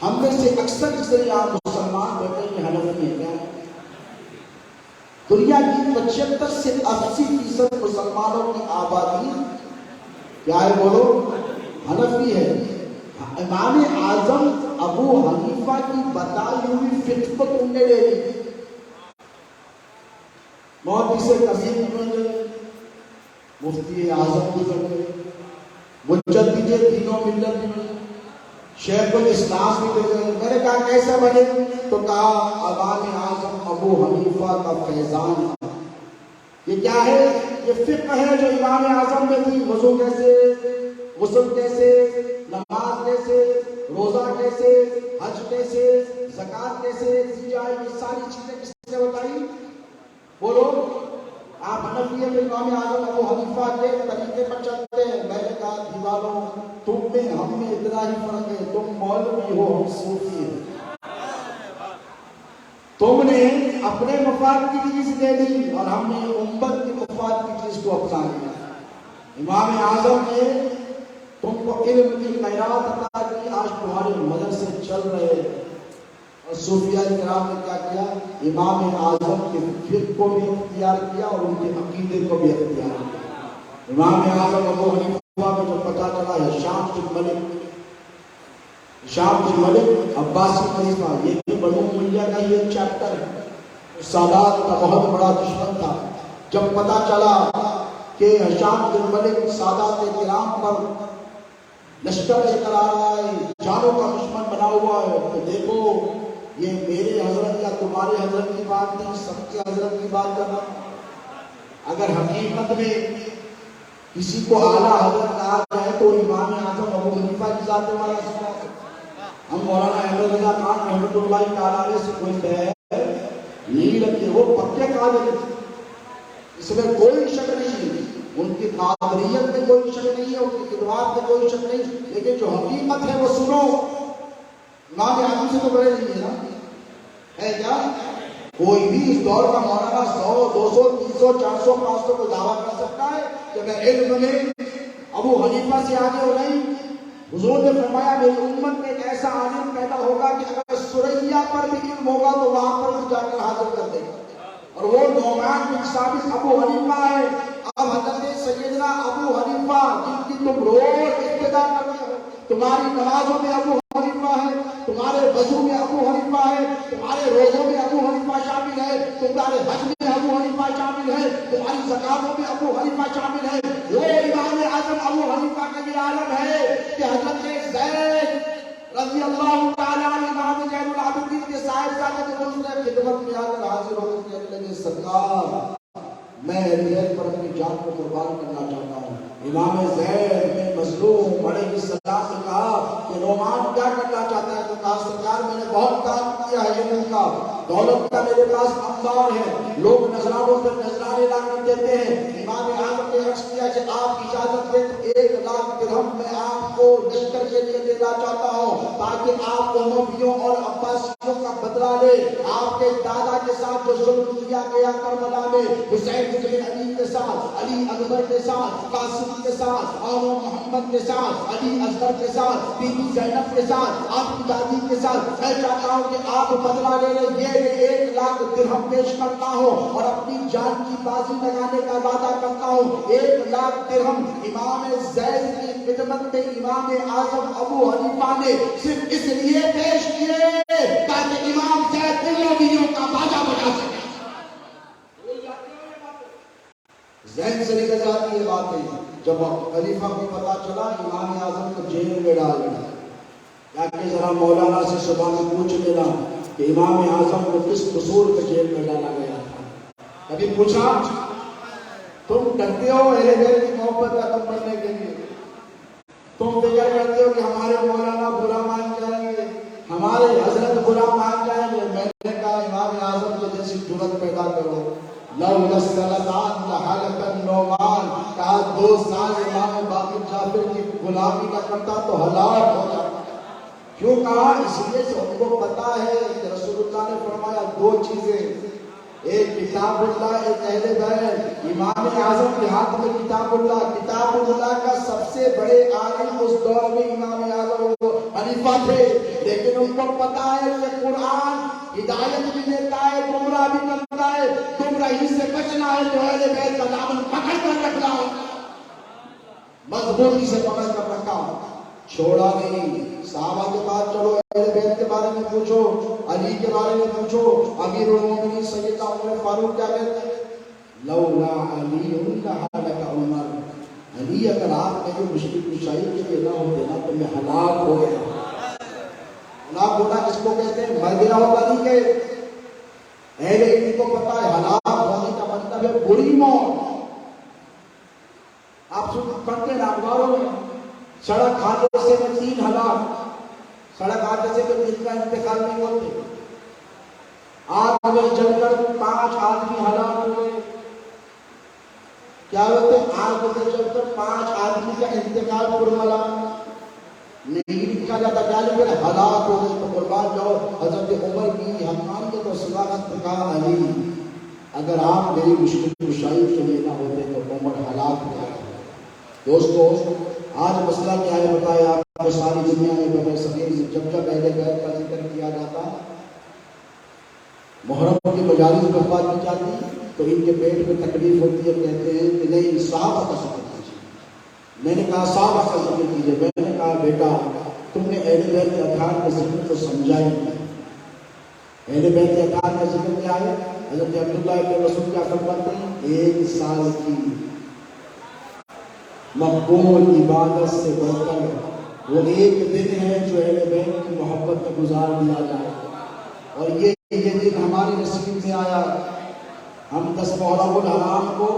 ہم میں سے اکثر اس طرح آپ مسلمان بیٹھے ہیں حنفی ہیں، کیا دنیا کی 75 سے 80% مسلمانوں کی آبادی کیا ہے بولو؟ حنفی ہے۔ امام اعظم ابو حنیفہ کی بتائی ہوئی فقہ کو تم نے لے لی، محدث کثیر گزر گئے، مفتی اعظم گزر گئے، مجدد دین و ملت بھی، شیخ الاسلام بھی گزر گئے۔ میں نے کہا کیسے بنے؟ تو کہا امام اعظم ابو حنیفہ کا فیضان۔ یہ کیا ہے؟ یہ فقہ ہے جو امام اعظم میں تھی۔ وضو کیسے، غسل کیسے، نماز کیسے، روزہ کیسے، حج کیسے، زکات کیسے دی جائے، یہ ساری چیزیں کس نے بتائی؟ بولو۔ آپ حنفی ہیں تو امام اعظم ابو حنیفہ کے طریقے پر چلتے ہیں۔ میں نے کہا دیوانوں، تم میں ہم میں اتنا ہی فرق ہے، تم مولوی ہو، ہم صوفی ہیں۔ تم نے اپنے مفاد کی چیز لے لی اور ہم نے امت کے مفاد کی چیز کو اپنا لیا۔ امام اعظم نے تم کو علم کی خیرات عطا کی، آج تمہارے مدرسے چل رہے ہیں۔ اور صوفیاء کرام نے کیا کیا؟ امام اعظم کے فقہ کو بھی اختیار کیا اور ان کے عقیدے کو بھی اختیار کیا۔ امام اعظم ابو حنیفہ کو جب پتہ چلا ہے شام بن ملک عباسی خلیفہ، یہ بھی بنو امیہ کا ہی ایک چیپٹر ہے، سادات کا بہت بڑا دشمن تھا۔ جب پتہ چلا کہ ہشام بن ملک سادات کرام پر لشکر لے کر آ رہا ہے، جانوں کا دشمن بنا ہوا ہے، تو دیکھو یہ میرے حضرت یا تمہارے حضرت کی بات نہیں، سب کے حضرت کی بات کرنا۔ اگر حقیقت میں کسی کو اعلیٰ حضرت کہا جائے تو امام اعظم ابو حنیفہ کی ذات والا سنا ہے۔ ہم مولانا احمد رضا خان رحمۃ اللہ تعالیٰ علیہ سے کوئی خیر نہیں رکھتے، وہ پکے قادری، اس میں کوئی شک نہیں، ان کی قادریت میں کوئی شک نہیں ہے، ان کی خدمات میں کوئی شک نہیں، لیکن جو حقیقت ہے وہ سنو۔ امام اعظم سے تو بڑے نہیں ہے نا، ہے کیا؟ کوئی بھی اس دور کا مولانا 100 200 300 400 500 کو دعویٰ کر سکتا ہے کہ میں علم میں ابو حنیفہ سے آگے ہو نہیں۔ حضور نے فرمایا میری امت میں ایک ایسا عالم پیدا ہوگا کہ اگر سریا پر بھی علم ہوگا تو وہاں پر بھی جا کر حاضر کر دے گا، اور وہ نعمان بن ثابت ابو حنیفہ ہے۔ اب حضرت سیدنا ابو حنیفہ جن کی تم روز ابتدا کرتے ہو، تمہاری نمازوں میں ابو حنیفہ ہے، تمہارے وضو میں ابو حنیفہ ہے، تمہارے روزوں میں ابو حنیفہ شامل ہے، تمہارے حج میں ابو حنیفہ شامل ہے، تمہاری زکاتوں میں ابو حنیفہ شامل ہے۔ وہ امام اعظم ابو حنیفہ کا یہ عالم ہے کہ حضرت زید رضی اللہ تعالیٰ عنہ امام زین العابدین کے صاحبزادے کے دوسرے خدمت میں آ کر حاضر ہو کر کہنے لگے سرکار میں زید پر اپنی جان کو قربان کرنا چاہتا ہوں۔ امام زید میں مظلوم علیہ السلام نے کہا کہ نعمان کیا کرنا چاہتا ہے؟ تو کہا سرکار میں نے بہت کام کیا ہے علم کا، دولت کا میرے پاس انبار ہے، لوگ نذرانوں پر نذرانے لا کر دیتے ہیں۔ امام اعظم نے عرض کیا کہ آپ اجازت دیں تو 1 لاکھ درہم میں آپ کو لشکر کے لیے دینا چاہتا ہوں تاکہ آپ امویوں اور عباسیوں کا بدلہ لے۔ آپ کے دادا کے ساتھ جو ظلم کیا گیا کربلا میں، حسین بن علی کے ساتھ، علی اکبر کے ساتھ، قاسم کے ساتھ، اور محمد کے ساتھ، علی اصغر کے ساتھ، بی بی زینب کے ساتھ، آپ کی دادی کے ساتھ، میں چاہتا ہوں کہ آپ بدلہ لے لیں۔ یہ 1 لاکھ درہم پیش کرتا ہوں اور اپنی جان کی بازی لگانے کا وعدہ کرتا ہوں۔ 1 لاکھ درہم امام زید کی خدمت میں امام اعظم ابو حنیفہ نے صرف اس لیے پیش کیے تاکہ امام زید امویوں کا باجا بجا سکے۔ ذہن سے نکل جاتی ہے باتیں۔ جب خلیفہ کو پتا چلا امام اعظم کو جیل میں ڈال دیا، جا کے ذرا مولانا سے صبح میں پوچھ لینا کہ امام اعظم کو کس قصور پہ جیل میں ڈالا گیا تھا۔ کبھی پوچھا؟ تم ڈرتے ہو اہل بیت کی محبت کا تم بننے کے لیے، تم فکر کرتے ہو کہ ہمارے مولانا برا مان جائیں گے، ہمارے حضرت برا مان جائیں گے۔ میں نے کہا امام اعظم کو جیسی جرأت پیدا کرو، لو لسلطان لحلق النعمان، کہا 2 سال امام باقر جعفر کی غلامی کا کرتا تو ہلاک ہو جاتا۔ کیوں کہا؟ اس لیے سے ان کو پتا ہے کہ رسول اللہ نے فرمایا 2 چیزیں، ایک کتاب اللہ، ایک اہل بیت۔ امام اعظم کے ہاتھ میں کتاب اللہ، کتاب اللہ کا سب سے بڑے عالم اس دور میں امام اعظم حنیفہ تھے، لیکن لیکن ان کو پتا ہے کہ قرآن ہدایت بھی دیتا ہے، گمراہ بھی کرتا ہے، گمراہی سے بچنا ہے تو اہل بیت کا دامن پکڑ کر رکھنا ہے، مضبوطی سے پکڑ کر رکھا، چھوڑا نہیں۔ صحابہ کے بعد چلو اہل بیت کے بارے میں پوچھو، علی کے بارے میں پوچھو، امیر المومنین سیدنا عمر فاروق کیا کہتے ہیں؟ لولا علی لہلک عمر، علی اگر آپ میری مشکل کشائی کے لیے نہ ہوتے نا تو میں ہلاک ہو گیا۔ ہلاک ہونا کس کو کہتے ہیں؟ مر گیا ہوگا نہیں کہ اہل علم کو پتا ہے ہلاک ہونے کا مطلب ہے بری موت۔ آپ پڑھتے ہیں اخباروں میں سڑک حادثے میں 3 ہلاک، سڑک حادثے میں 3 کا انتقال نہیں ہوتے، آگ میں جل کر 5 آدمی ہلاک ہوئے۔ کیا ہوتے ہیں؟ آگ میں جل کر 5 آدمی کا انتقال پرملا نہیں لکھا جاتا، کیا لکھا ہے؟ ہلاک ہو گئے۔ تو قربان جاؤ حضرت عمر کی حقانیت اور صداقت کا علی اگر آپ میری مشکل کشائی کے لیے نہ ہوتے تو عمر ہلاک ہو گئے۔ دوستو آج مسئلہ کیا ہے بتائے آپ کو؟ ساری دنیا میں بڑے صغیر میں جب جب اہل بیت کا ذکر کیا جاتا، محرم کی مجالس برپا کی جاتی تو ان کے پیٹ میں تکلیف ہوتی ہے، کہتے ہیں کہ نہیں صحابہ کا ذکر کیجیے۔ میں نے کہا صحابہ کا ذکر کیجیے، میں نے کہا بیٹا تم نے اہل بیت کے اطہار کا ذکر تو سمجھا ہی نہیں۔ اہل بیت کے اطہار کا ذکر کیا ہے؟ حضرت عبداللہ ابن مسعود کیا فرماتے ہیں؟ 1 سال کی مقبول عبادت سے بڑھ کر وہ 1 دن ہے جو اہل بیت کی محبت میں گزار دیا جائے، اور یہ دن ہمارے نصیب میں آیا۔ ہم 10 محرم الحرام کو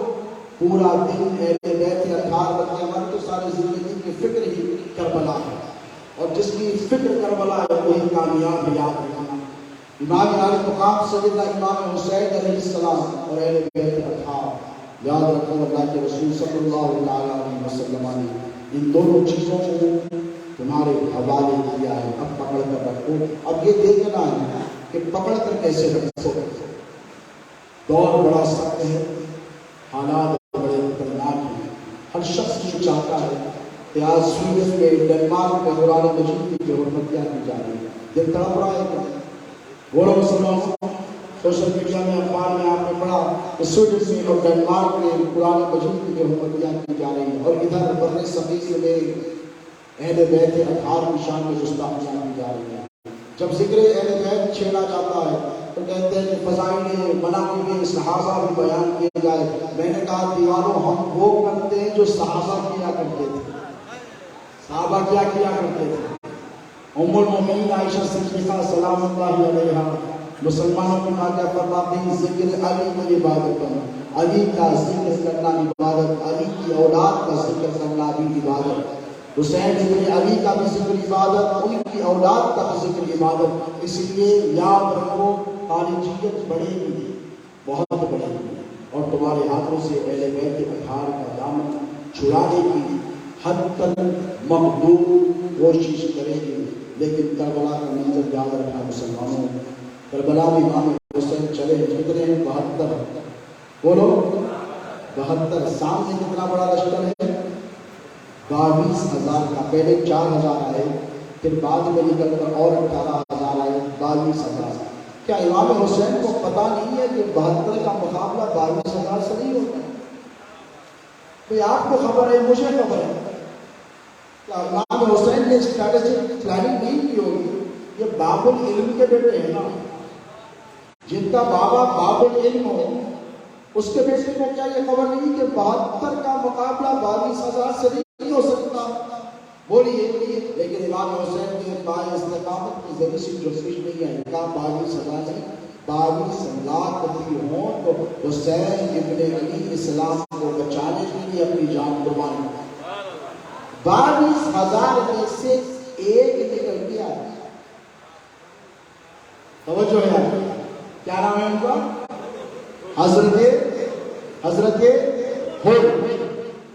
پورا دن اہل بیت کے اطہار بنتے، ہماری تو ساری زندگی کی فکر ہی کربلا ہے، اور جس کی فکر کربلا ہے وہی کامیاب یاد رکھنا۔ امام عالی مقام سیدنا امام حسین علیہ السلام اور اہل بیت کے اطہار یاد رکھو۔ اللہ کے رسول صلی اللہ علیہ وسلم نے ان دونوں چیزوں کو تمہارے حوالے کیا ہے، اب پکڑ کر رکھو۔ اب یہ دیکھنا ہے کہ پکڑ کر کیسے رکھو۔ دور بڑا سخت ہے، حالات بڑے خطرناک ہیں۔ ہر شخص یہ چاہتا ہے کہ آج سویڈن میں ڈنمارک میں قرآن مجید کی حرمت کیا کی جا رہی ہے، دل تڑپ رہا ہے۔ بولو مسلمانوں، سوشل میڈیا میں اخبار میں آپ نے پڑھا کہ سویڈن میں اور ڈنمارک میں قرآن مجید کی حرمتیاں کی جا رہی ہیں، اور ادھر بر صغیر میں اہل بیت کے اطہار کی شان میں گستاخیاں کی جا رہی ہیں۔ جب ذکر اہل بیت چھیڑا جاتا ہے تو کہتے ہیں کہ فضائل مناقب صحابہ بھی بیان کیے جائے۔ میں نے کہا دیوانوں، ہم وہ کرتے ہیں جو صحابہ کیا کرتے تھے۔ صحابہ کیا کیا کرتے تھے؟ ام المومنین عائشہ صدیقہ سلام اللہ علیہا مسلمانوں کی ماں کیا فرماتی ہیں؟ ذکر علی کو عبادت ہے، علی کا ذکر کرنا عبادت، علی کی اولاد کا ذکر کرنا بھی عبادت، حسین ابن علی کا بھی ذکر عبادت، ان کی اولاد کا بھی ذکر عبادت۔ اس لیے یاد رکھو خارجیت بڑھے گی، بہت بڑھے گی، اور تمہارے ہاتھوں سے اہل بیت کے اطہار کا دامن چھڑانے کی حد تک مقدور کوشش کرے گی۔ لیکن کربلا کا منظر یاد رکھنا مسلمانوں، کربلا میں امام حسین چلے، کتنے ہیں؟ 72۔ بولو 72۔ سامنے کتنا بڑا لشکر ہے؟ 22,000 کا۔ پہلے 4,000 آئے، پھر بعد میں نکل کر اور 18,000 آئے، 22,000۔ کیا امام حسین کو پتا نہیں ہے کہ 72 کا مقابلہ 22,000 سے نہیں ہوتا؟ بھئی آپ کو خبر ہے، مجھے خبر ہے۔ امام حسین نے اسٹریٹجک پلاننگ نہیں کی ہوگی؟ یہ باب العلم کے بیٹے ہیں نا، جن کا بابا باب العلم ہو، اس کے بیٹے کو کیا یہ خبر نہیں کہ 72 کا مقابلہ 22,000 سے نہیں ہو سکتا؟ بولیے۔ لیکن امام حسین کے بائے استقامت کی ذریعے سے جو کچھ نہیں ہے، کہا 22,000 نہیں، 22,00,000 بھی ہوں تو حسین ابن علی اسلام کو بچانے کے لیے اپنی جان قربان کر۔ 22,000 میں سے ایک نکل گیا۔ توجہ ہے، کیا نام ہے ان کا؟ حضرت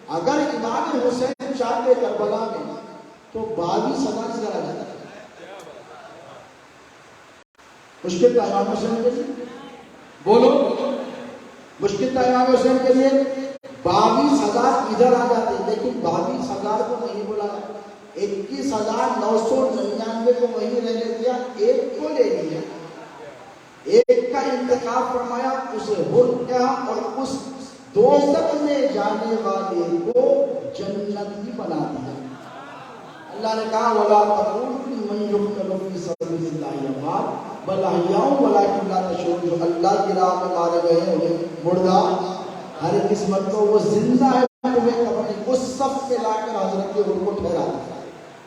اگر امام حسین چاہتے کربلا میں تو 22,000 سے آ جاتا۔ مشکل تھا امام حسین کے لیے؟ بولو، مشکل تھا امام حسین کے لیے؟ 22,000 ادھر آ جاتے، لیکن 22,000 کو نہیں بلایا، 21,999 99 کو وہیں رہنے دیا، ایک کو لے لیا، ایک کا انتخاب فرمایا، اسے حر کیا اور اس دوزخ میں جانے والے کو جنتی بنا دیا۔ اللہ نے کہا وَلَا تَقُولُوا لِمَن يُقْتَلُ فِي سَبِيلِ اللَّهِ أَمْوَاتٌ بَلْ أَحْيَاءٌ وَلَٰكِن لَّا تَشْعُرُونَ۔ جو اللہ کی راہ میں مارے گئے ہیں انہیں مردہ ہر قسمت کو، وہ زندہ ہے، تمہیں اپنی اس صف میں لا کر حضرت ان کو ٹھہرا دیا۔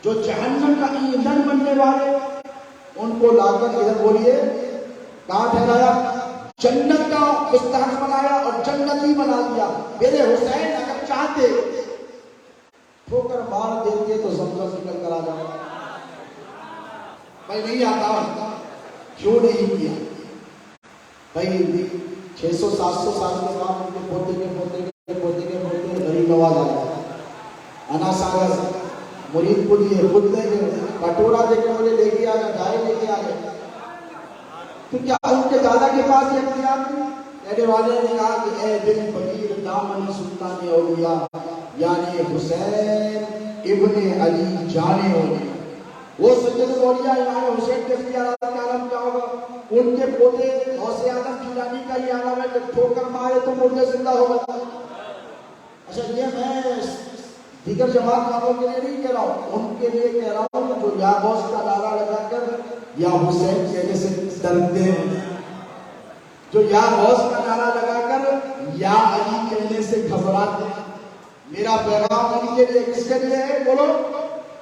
جو جہنم کا ایندھن بننے والے ان کو لا کر ادھر بولیے کہاں ٹھہرایا؟ جنت کا مستحق بنایا اور جنتی بنا دیا۔ میرے حسین اگر چاہتے ٹھوکر مار دیتے تو زمزم نکل کر آ جاتا، بھائی نہیں آتا، کیوں نہیں کیا؟ بھائی 600-700 سال کے بعد ان کے پوتے کے غریب نواز آیا، انا ساگر مرید کو دیے، خود لے گئے، کٹورا دے کے انہیں لے کے آگا، ڈھائی لے کے آگے۔ تو کیا ان کے دادا کے پاس یہ اختیار نہیں؟ کہنے والے نے کہا کہ اے دل فقیر دامن سلطان اولیاء، یعنی حسین ابن علی جانے ہوگی، وہ سید الاولیاء امام حسین کے اختیارات کا عالم کیا ہوگا؟ ان کے پوتے غوث اعظم جیلانی کا یہ عالم ہے کہ ٹھوکر مارے تو مردے زندہ ہوگا۔ اچھا یہ میں دیگر جماعت والوں کے لیے نہیں کہہ رہا ہوں، ان کے لیے کہہ رہا ہوں جو یا غوث کا نعرہ لگا کر یا حسین کہنے سے ڈرتے ہیں، جو یا غوث کا نعرہ لگا کر یا علی کہنے سے گھبراتے ہیں۔ میرا پیغام ان کے لیے کس کے لیے ہے؟ بولو،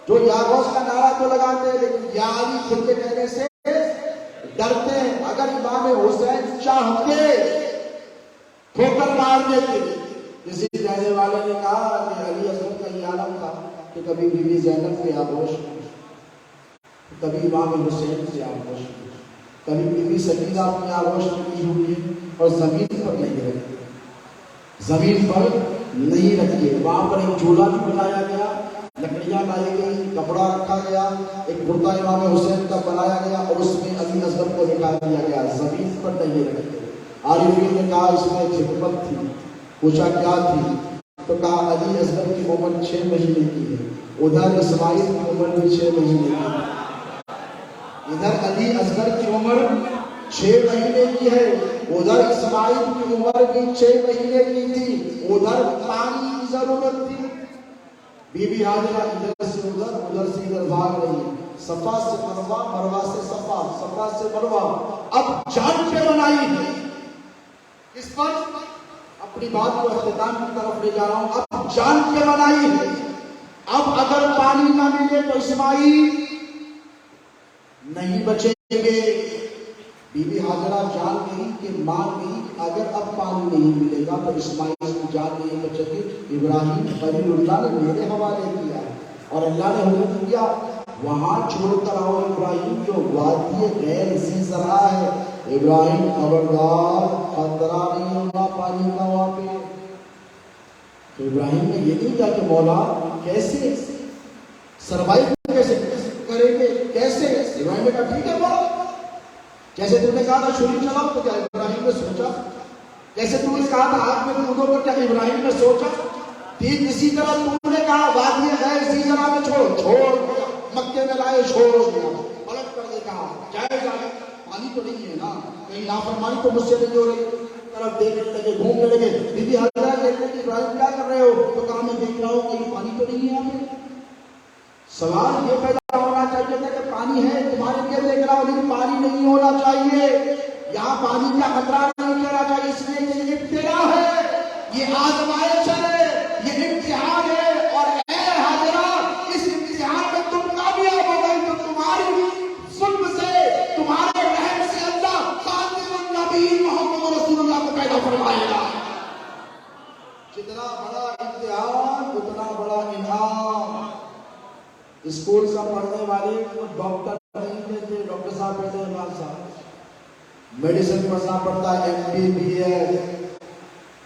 جو یا غوث کا نعرہ تو لگاتے ہیں لیکن یا علی خود کے کہنے سے ڈرتے ہیں۔ اگر امام حسین چاہتے ٹھوکر مار دیتے۔ کسی کہنے والے نے کہا کہ علی اصغر کا یہ عالم تھا کہ کبھی بی بی زینب سے آغوش کی، کبھی امام حسین سے آغوش کی، کبھی بی بی سکینہ اپنی آغوش کی ہوئی اور زمین پر نہیں رکھی، زمین پر نہیں رکھی۔ وہاں پر ایک جھولا بھی بنایا گیا، لکڑیاں لائی گئی، کپڑا رکھا گیا، ایک کرتا امام حسین کا بنایا گیا اور اس میں علی اصغر کو لٹا دیا گیا، زمین پر نہیں رکھی۔ عارفین نے کہا اس میں ایک حکمت تھی، پوچھا کیا تھی؟ تو کہا علی اصغر کی عمر 6 مہینے کی ہے، ادھر اسماعیل کی عمر بھی 6 مہینے کی ہے۔ ادھر علی اصغر کی عمر 6 مہینے کی ہے، ادھر اسماعیل کی عمر بھی 6 مہینے کی تھی، ادھر پانی کی ضرورت تھی۔ بی بی حاجرہ ادھر سے ادھر، ادھر سے ادھر بھاگ رہی ہے، صفا سے مروہ، مروہ سے صفا، صفا سے مروہ۔ اب جان پہ بنائی ہے اس پر، اپنی بات کو اختتام کی طرف لے جا رہا ہوں، اب جان پہ بنائی ہے۔ اب اگر پانی نہ ملے تو اسماعیل نہیں بچیں گے۔ بی بی حاجرہ جان گئی کہ مان گئی کہ اگر اب پانی نہیں ملے گا تو اسماعیل کی جان نہیں بچے گی۔ ابراہیم خلیل اللہ نے میرے حوالے کیا اور اللہ نے حکم کیا وہاں چھوڑ کر آؤ ابراہیم جو وادی غیر ذی زرع ہے۔ ابراہیم خبردار، خطرہ نہیں ہوگا پانی کا وہاں پہ۔ تو ابراہیم نے یہ نہیں کہا کہ مولا کیسے سروائیو کیسے کریں گے، کیسے؟ ابراہیم نے کہا ٹھیک ہے مولا، جیسے تم نے کہا تھا چھری چلاؤ تو کیا ابراہیم نے سوچا؟ جیسے تم نے کہا تھا آگ میں کودو تو کیا ابراہیم نے سوچا؟ ٹھیک اسی طرح تم نے کہا وادی غیر ذی زرع میں چھوڑ مکے میں لائے، چھوڑ دیا، پلٹ کر کے کہا جائے جائے، پانی تو نہیں ہے نا، کہیں نافرمانی تو مجھ سے نہیں ہو رہی۔ طرف دیکھنے لگے، گھومنے لگے، بی بی حاجرہ دیکھنے کہ ابراہیم کیا کر رہے ہو؟ تو کہا میں دیکھ رہا ہوں کہیں پانی تو نہیں ہے یہاں پہ۔ سوال یہ پیدا ہونا چاہیے تھا کہ پانی ہے تمہارے لیے دیکھ رہا ہوں لیکن پانی نہیں ہونا چاہیے، یہاں پانی کا خطرہ نہیں کرنا چاہیے، اس لیے یہ ابتلا ہے، یہ آزمائش ہے، یہ امتحان ہے۔ اور اے حاجرہ اس امتحان میں تم کامیاب ہو گئی تو تمہاری ظلم سے، تمہارے رحم سے اللہ خاتم النبی محمد رسول اللہ کو پیدا فرمائے گا۔ جتنا بڑا امتحان اتنا بڑا انعام۔ اسکول کا پڑھنے والے کو ڈاکٹر نہیں کہتے، ڈاکٹر صاحب کہتے ہیں امام صاحب۔ میڈیسن پڑھنا پڑتا ہے، MBBS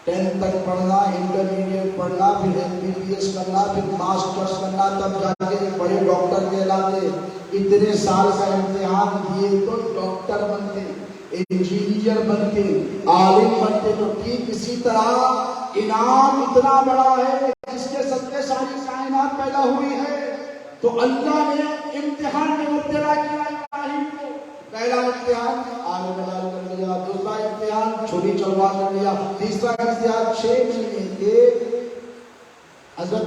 10 تک پڑھنا، انٹرمیڈیٹ پڑھنا، پھر MBBS کرنا، پھر ماسٹرز کرنا، تب جا کے بڑے ڈاکٹر کہلاتے۔ اتنے سال کا امتحان دیے تو ڈاکٹر بنتے، انجینئر بنتے، عالم بنتے۔ تو ٹھیک اسی طرح انعام اتنا بڑا ہے کہ جس کے صدقے ساری کائنات پیدا ہوئی ہے۔ تو اللہ نے امتحان میں مبتلا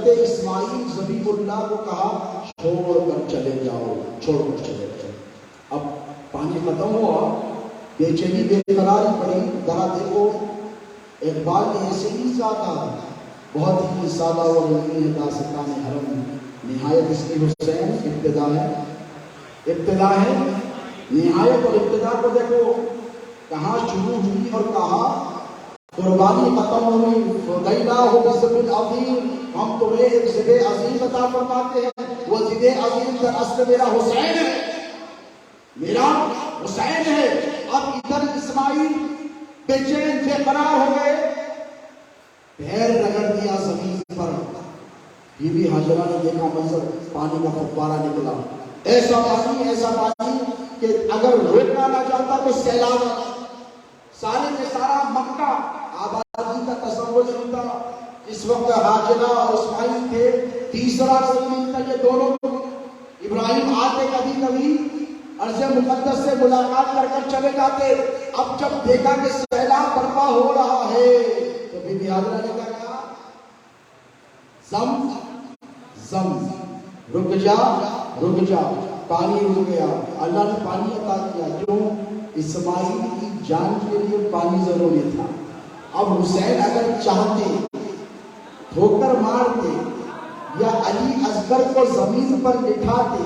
حضرت اسماعیل ذبیح اللہ کو کہا چھوڑ کر چلے جاؤ، چھوڑ کر چلے جاؤ۔ اب پانی ختم ہوا، بے چینی بے قراری پڑی، ذرا دیکھو اقبال نے ایسے ہی سادہ، بہت ہی سادہ اور رنگین ہے داستان حرم، نہایت اس کی حسین ابتدا ہے، نہایت اور ابتدا کو دیکھو کہاں شروع ہوئی اور کہاں قربانی ختم ہوئی۔ فدیناہ بذبح عظیم، ہم تمہیں ایک ذبح عظیم عطا فرماتے ہیں، وہ ذبح عظیم در اصل میرا حسین ہے، میرا حسین ہے۔ اب ادھر اسماعیل بے چین بے قرار ہو گئے، پیر رگڑ دیا زمین پر، بی بی ہاجرہ نے دیکھا منظر، پانی کا فوارہ نکلا، ایسا پانی کہ اگر روکنا نہ چاہتا تو سیلاب سارے کے سارا مکہ آبادی کا تصور نہیں تھا۔ اس وقت ہاجرہ اور اسماعیل تھے، تیسرا زمین تھا، یہ دونوں ابراہیم آتے کبھی ارض مقدس سے ملاقات کر کر چلے جاتے۔ اب جب دیکھا کہ سیلاب برپا ہو رہا ہے تو بی بی ہاجرہ نے کہا زم رک جا، پانی رک گیا، اللہ نے پانی عطا کیا۔ کیوں؟ اسماعیل کی جان کے لیے پانی ضروری تھا۔ اب حسین اگر چاہتے ٹھوکر مارتے یا علی اصغر کو زمین پر بٹھاتے،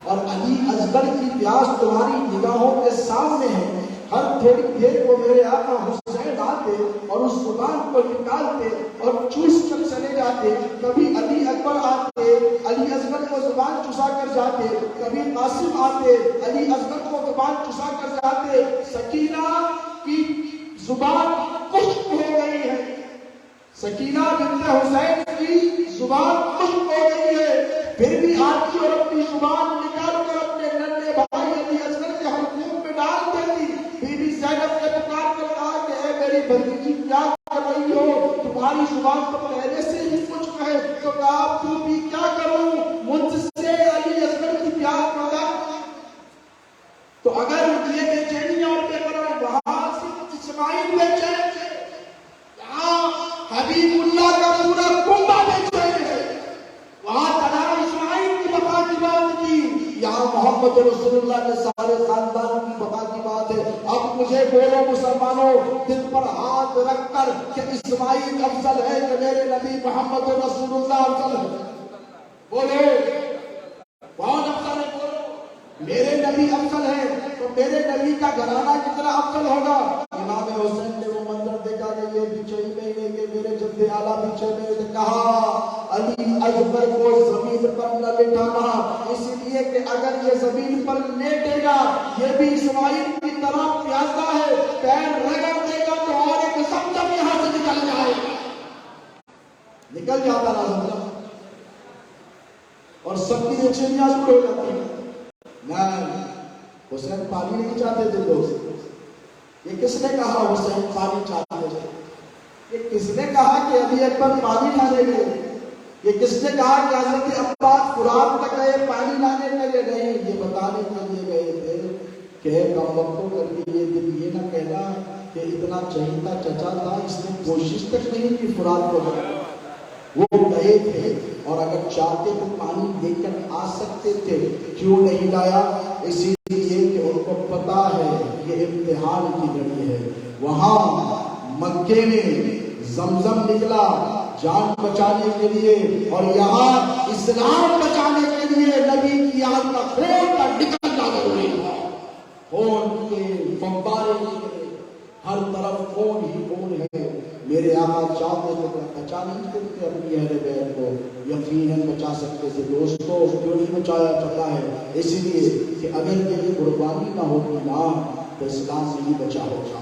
اور علی اصغر کی پیاس تمہاری نگاہوں کے سامنے ہے، ہر تھوڑی دیر کو میرے آقا حسین آتے اور اس زبان کو نکالتے اور چوس کر چلے جاتے۔ کبھی علی اکبر آتے، علی اصغر کو زبان چسا کر جاتے، کبھی قاسم آتے، علی اصغر کو زبان چسا کر جاتے۔ سکینہ کی زبان خشک ہو گئی ہے، سکینہ بنت حسین کی زبان خشک ہو گئی ہے، پھر بھی آتی اور اپنی زبان نکال کر اپنے ننھے بھائی علی اصغر کے حلقوم میں ڈال دیتی۔ بی بی زینب نے پکار کر کہا کہ اے میری بھتیجی کیا کر رہی ہو، تمہاری زبان تو پہلے سے ہی خشک ہے۔ تو کہا تو بھی کیا کروں، مجھ سے علی اصغر کی پیار پیدا۔ تو اگر یہ بے چینی اور بے قرار وہاں صرف اسماعیل بے چین تھے، یہاں حبیب اللہ کا پورا کنبہ بے چین ہے، وہاں تنہا اسماعیل کی بقا کی بات کی، یہاں محمد رسول اللہ کے سارے خاندان کی بقا کی بات ہے۔ اب مجھے بولو مسلمانوں، دل پر ہاتھ رکھ کر کہ اسماعیل افضل ہے کہ میرے نبی محمد رسول اللہ افضل ہے؟ بولو کون افضل ہے؟ بولو میرے نبی افضل ہے تو میرے نبی کا گھرانہ کتنا افضل ہوگا؟ امام حسین نے وہ منظر دیکھا کہ یہ بچھئی میں گے میرے جد اعلیٰ بچھئی میں، کہا علی اصغر کو زمین پر نہ لٹانا، اس لیے کہ اگر یہ زمین پر لیٹے گا یہ بھی اسماعیل کی طرح پیاسا ہے، پیر رگڑ دے گا تو اور ایک زمزم یہاں سے نکل جائے گا، نکل جاتا نا زمزم، اور سب کی بےچینیاں دور ہو جاتی ہیں۔ نہیں، حسین پانی نہیں چاہتے تھے دوست۔ یہ کس نے کہا حسین پانی چاہتے تھے؟ یہ کس نے کہا کہ علی اکبر پانی لانے گئے؟ یہ کس نے کہا کہ حضرت عباس فرات تک گئے پانی لانے کے لیے؟ نہیں، یہ بتانے کے لیے گئے تھے کہ کم وقتوں کر کے یہ دل یہ نہ کہنا کہ اتنا چہیتا چچا تھا، اس نے کوشش تک نہیں کی فرات کو لانے۔ وہ گئے تھے اور اگر چاہتے تو پانی لے کر آ سکتے تھے، کیوں نہیں لایا؟ اسی لیے کہ ان کو پتا ہے یہ امتحان کی گھڑی ہے۔ وہاں مکے میں زمزم نکلا جان بچانے کے لیے، اور یہاں اسلام بچانے کے لیے نبی کی یاد کا خون کا نکلنا ضروری ہے۔ خون کے فوارے نکلے، ہر طرف خون ہی خون ہے۔ میرے آقا چاہتے تو بچا نہیں سکتے اپنی اہل بیت کو، یقیناً بچا سکتے تھے۔ دوستوں کیوں نہیں بچایا؟ پتا ہے اسی لیے کہ اگر یہ قربانی نہ ہوتی نا تو اسلام نہیں بچا ہوتا۔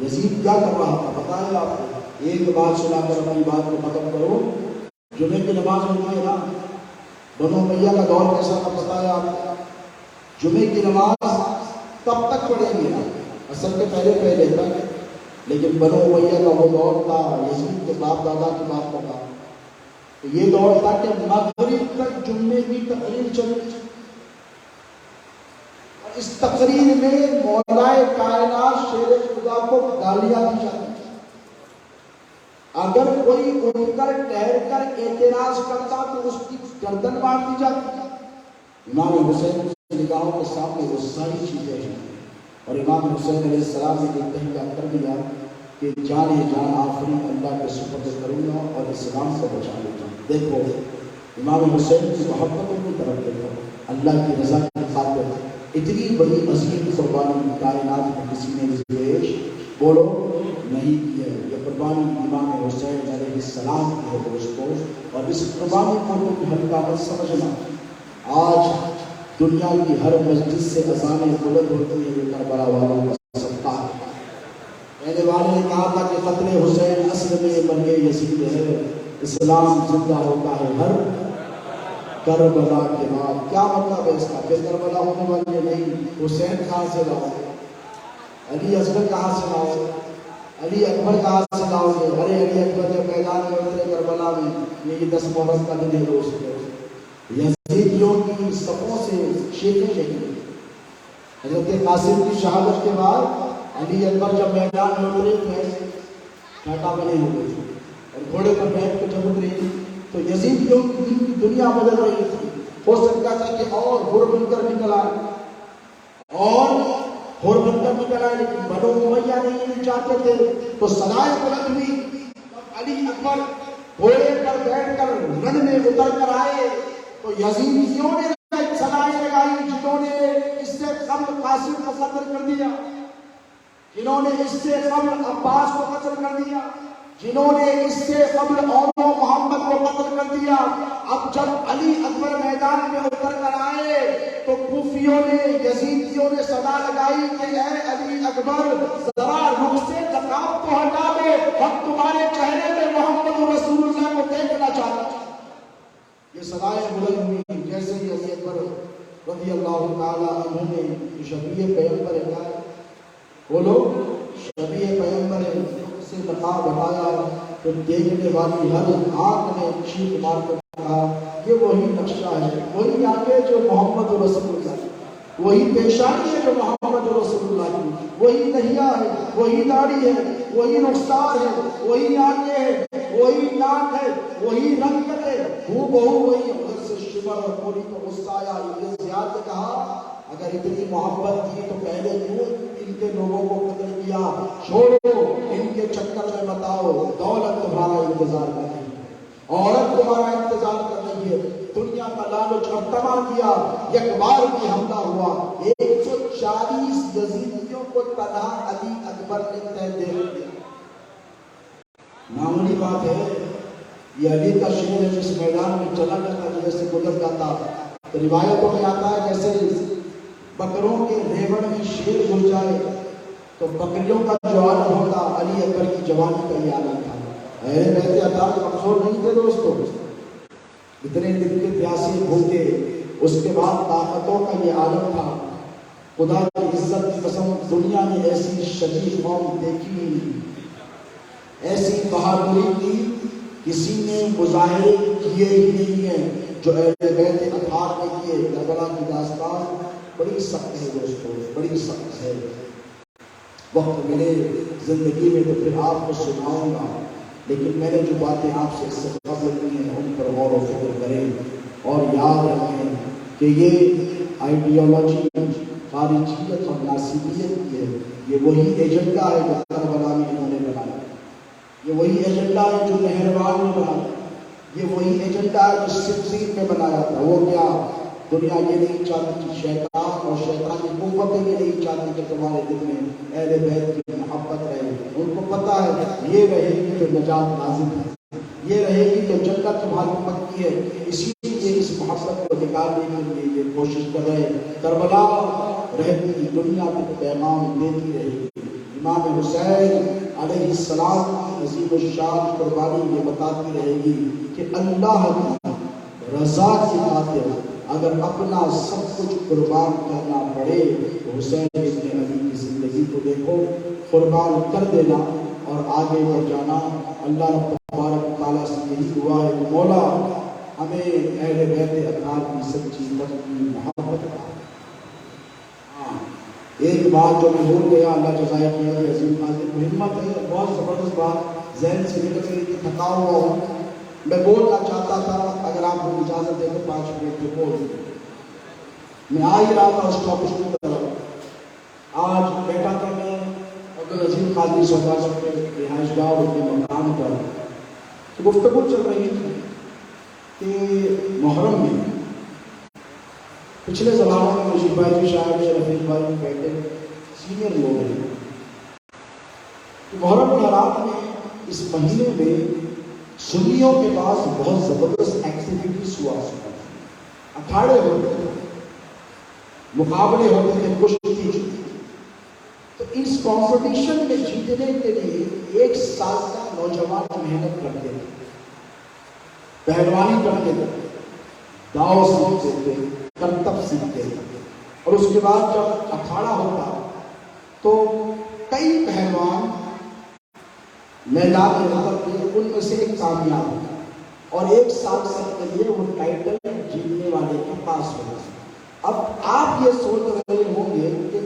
یزید کیا کر رہا تھا پتا ہے آپ کو؟ ایک بات سنا کر اپنی بات کو ختم کرو۔ جمعے کی نماز ہوتی ہے نا، بنو امیہ کا دور کیسا تھا پتا ہے آپ کو؟ جمعے کی نماز تب تک پڑھیں گے اصل کے پہلے تک، لیکن بنو امیہ کا وہ دور تھا، یزید کے باپ دادا کے باپ کا تھا، تو یہ دور تھا کہ مغرب تک جمعے کی تقریر چلی، اور اس تقریر میں مولا کائنات شیر خدا کو گالیاں دی جاتی۔ اگر کوئی اٹھ کر ٹہر کر اعتراض کرتا تو اس کی گردن مار دی جاتی. امام حسین کی نگاہوں کے سامنے وہ ساری چیزیں ہیں، اور امام حسین علیہ السلام نے یہ تحریہ کر دیا کہ جان آفری اللہ کے سپرد کروں گا اور اسلام کو بچا لوں گا. دیکھو امام حسین کی محبتوں کی طرف دیکھو، اللہ کی رضا کی خاطر اتنی بڑی عظیم قربانی کائنات میں کسی نے پیش بولو نہیں کی ہے. یہ قربانی امام حسین علیہ السلام کی ہے دوستو، اور اس قربانی کو تم ہلکا مت سمجھنا. آج دنیا کی ہر مسجد سے اذانیں بلند ہوتی ہیں، یہ کربلا والوں کا صدقہ ہے. میرے والد نے کہا تھا کہ قتل حسین اصل میں مرگ یزید ہے، اسلام زندہ ہوتا ہے ہر کربلا کے بعد. کیا مطلب ہے اس کا؟ کہ کربلا ہونے والے نہیں، حسین کہاں سے لاؤ گے، علی اصغر کہاں سے لاؤ گے، علی اکبر کہاں سے لاؤ گے؟ ارے علی اکبر جب میدان میں اترے کربلا میں، یہ 10 محرم کا دن ہے دوست. یزیدیوں کی صفوں سے شیخیں شیخیں. حضرت قاسم کی شہادت کے بعد علی اکبر جب میدان میں اترے تو ایسے کھاٹا بنے ہوئے اور گھوڑے پر بیٹھ کے جب اترے تو یزیدیوں کی دنیا بدل رہی تھی. ہو سکتا تھا کہ اور ہور بن کر نکل آئے اور ہور بن کر نکل آئے، لیکن بنو امیہ نہیں چاہتے تھے. تو سدائے بلند ہوئی. علی اکبر گھوڑے پر بیٹھ کر رن میں اتر کر آئے تو یزیدیوں نے سدائے لگائی، جنہوں نے اس سے قبل قاسم کو قتل کر دیا، جنہوں نے اس سے قبل عباس کو قتل کر دیا، جنہوں نے اس سے قبل اور محمد کو قتل کر دیا. اب جب علی اکبر میدان میں اتر کر آئے تو کوفیوں نے یزیدیوں نے صدا لگائی کہ اے علی اکبر ذرا رخ سے نقاب کو ہٹا دے، ہم تمہارے چہرے میں محمد رسول اللہ کو دیکھنا چاہتے ہیں. یہ صدائے بلند ہوئی جیسے ہی علی اکبر رضی اللہ تعالیٰ عنہ نے شفیع پیغمبر ہے، بولو شفیع پیغمبر سے نقاب ہٹایا تو دیکھنے والی ہر آنکھ نے چیخ مار کر کہا یہ وہی نقشہ ہے، وہی آنکھیں جو محمد رسول اللہ، وہی پیشانی ہے جو محمد رسول اللہ کی، وہی لحیہ ہے، وہی داڑھی ہے، وہی رخسار ہے، وہی آنکھیں ہیں، وہی ناک ہے، وہی رنگت ہے، ہو بہو وہی. ادھر سے شمر اور پوری کو غصہ آیا. ابن زیاد نے کہا اگر اتنی محبت تھی تو پہلے کیوں ان کے لوگوں کو قتل کیا؟ چھوڑو ان کے چکر میں بتاؤ، دولت تمہارا انتظار کر رہی ہے، عورت تمہارا انتظار کر رہی ہے، دنیا کا لالچ اور تما کیا. یک بار بھی حملہ ہوا، 140 یزیدیوں کو تنہا علی اکبر نے تحت دے دیا. معمولی بات ہے، یہ علی کا شیر ہے جس میدان میں چلا جاتا جیسے گزر جاتا. تو روایتوں میں آتا ہے جیسے بکروں کے ریوڑ میں شیر گھل جائے تو بکریوں کا جو عالم ہوتا، علی اکبر کی جوانی کا یہ عالم تھا. اہل بیت اطہار کمزور نہیں تھے دوستو، اتنے دن کے پیاسے بھوکے، اس کے بعد طاقتوں کا یہ عالم تھا. خدا کی عزت کی قسم دنیا نے ایسی شدید قوم دیکھی نہیں، ایسی بہادری کی کسی نے مظاہرے کیے ہی نہیں ہیں جو اہل بیت اطہار نے کیے. کربلا کی داستان بڑی سخت ہے دوستو، بڑی سخت ہے. وقت ملے زندگی میں تو پھر آپ کو سناؤں گا، لیکن میں نے جو باتیں آپ سے اس سے قبل کی ہیں ان پر غور و فکر کریں اور یاد رکھیں کہ یہ آئیڈیالوجی خارجیت اور ناسبیت کی ہے. یہ وہی ایجنڈا ہے جو کربلا میں انہوں نے بنایا، یہ وہی ایجنڈا ہے جو مہربان نے بنایا، یہ وہی ایجنڈا ہے جو صفین میں بنایا تھا. وہ کیا؟ دنیا یہ نہیں چاہتی کہ شیطان اور شیطانی قوتیں یہ نہیں چاہتی کہ تمہارے دل میں اہل بیت کی محبت رہے. ان کو پتا ہے یہ رہے گی تو نجات نازل ہے، یہ رہے گی تو جنت تمہاری پکی ہے. اسی لیے اس محبت کو نکالنے کے لیے یہ کوشش کر رہے. کربلا رہتی دنیا کو پیغام دیتی رہے گی. امام حسین علیہ السلام کی عظیم الشان قربانی یہ بتاتی رہے گی کہ اللہ کی رضا کی خاطر اگر اپنا سب کچھ قربان کرنا پڑے تو حسین ابن علی کی زندگی کو دیکھو، قربان کر دینا اور آگے بڑھ جانا. اللہ رب تبارک تعالیٰ سے یہی دعا ہے کہ مولا ہمیں اہل بیت اطہار کی سچی پکی محبت کا. ایک بات جو میں بھول گیا، اللہ جزائے خیر عظیم حاضر ہمت ہے، بہت زبردست بات ذہن سے نکل گئی تھی، تھکا ہوا ہوں، میں بولنا چاہتا تھا، اگر آپ کو اجازت دیں تو 5 منٹ میں بول دوں۔ میں آ ہی رہا تھا اس ٹاپک کی طرف، آج بیٹھا تھا میں عبدالعزیز قادری صاحب کے رہائش گاہ ان کے مکان پر، تو گفتگو چل رہی تھی کہ محرم میں پچھلے زمانوں میں مجید بھائی شاعر رفیق بھائی بیٹے سینئر لوگ ہیں، محرم الحرام میں اس مہینے میں سنیوں کے پاس بہت زبردست ایکٹیویٹیز ہوا کرتی تھی، اکھاڑے ہوتے تھے، مقابلے ہوتے تھے، کشتی، تو اس کمپٹیشن میں جیتنے کے لیے 1 سال کا نوجوان محنت کرتے تھے، پہلوانی کرتے تھے، داؤ سیکھتے تھے، کرتب سیکھتے تھے، اور اس کے بعد جب اکھاڑا ہوتا تو کئی پہلوان میدان میں اترتے، ان میں سے ایک کامیاب ہوتا اور 1 سال تک کے لیے وہ ٹائٹل جیتنے والے کے پاس ہوتا۔ اب آپ یہ سوچ رہے ہوں گے کہ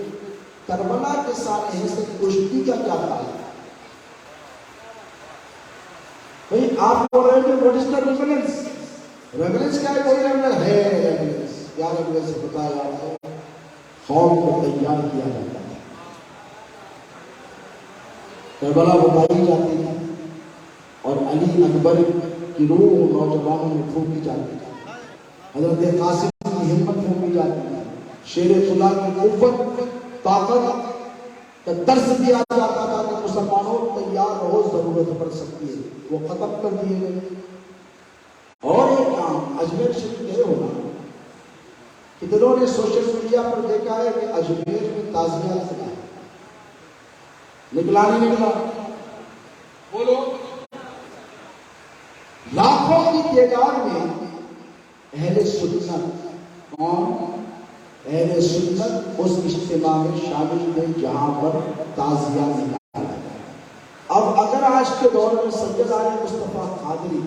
کربلا کے ساتھ سے کشتی کا کیا تعلق؟ بھئی آپ بول رہے ہیں کہ what is the reference? Reference کیا ہے؟ کوئی ریفرنس ہے؟ ریفرنس کیا ریفرنس بتایا آپ کو؟ قوم کو تیار کیا جاتا ہے، کربلا بتائی جاتی ہے اور علی اکبر کی روح نوجوانوں میں پھونکی جاتی ہے، حضرت قاسم کی ہمت پھونکی جاتی ہے، شیر خدا کی قوت طاقت کا درس دیا جاتا تھا کہ مسلمانوں تیار رہو، ضرورت پڑ سکتی ہے، وہ ختم کر دیے گئے۔ اور ایک کام اجمیر شریف گئے ہونا، کتنوں نے سوشل میڈیا پر دیکھا ہے کہ اجمیر میں تعزیہ نکلا، نکلا نہیں نکلا؟ بولو۔ لاکھوں کی تعداد میں اہل سنت، کون؟ اہل سنت اس اجتماع میں شامل تھے جہاں پر تعزیہ نکالا۔ اب اگر آج کے دور میں سید عالم مصطفیٰ قادری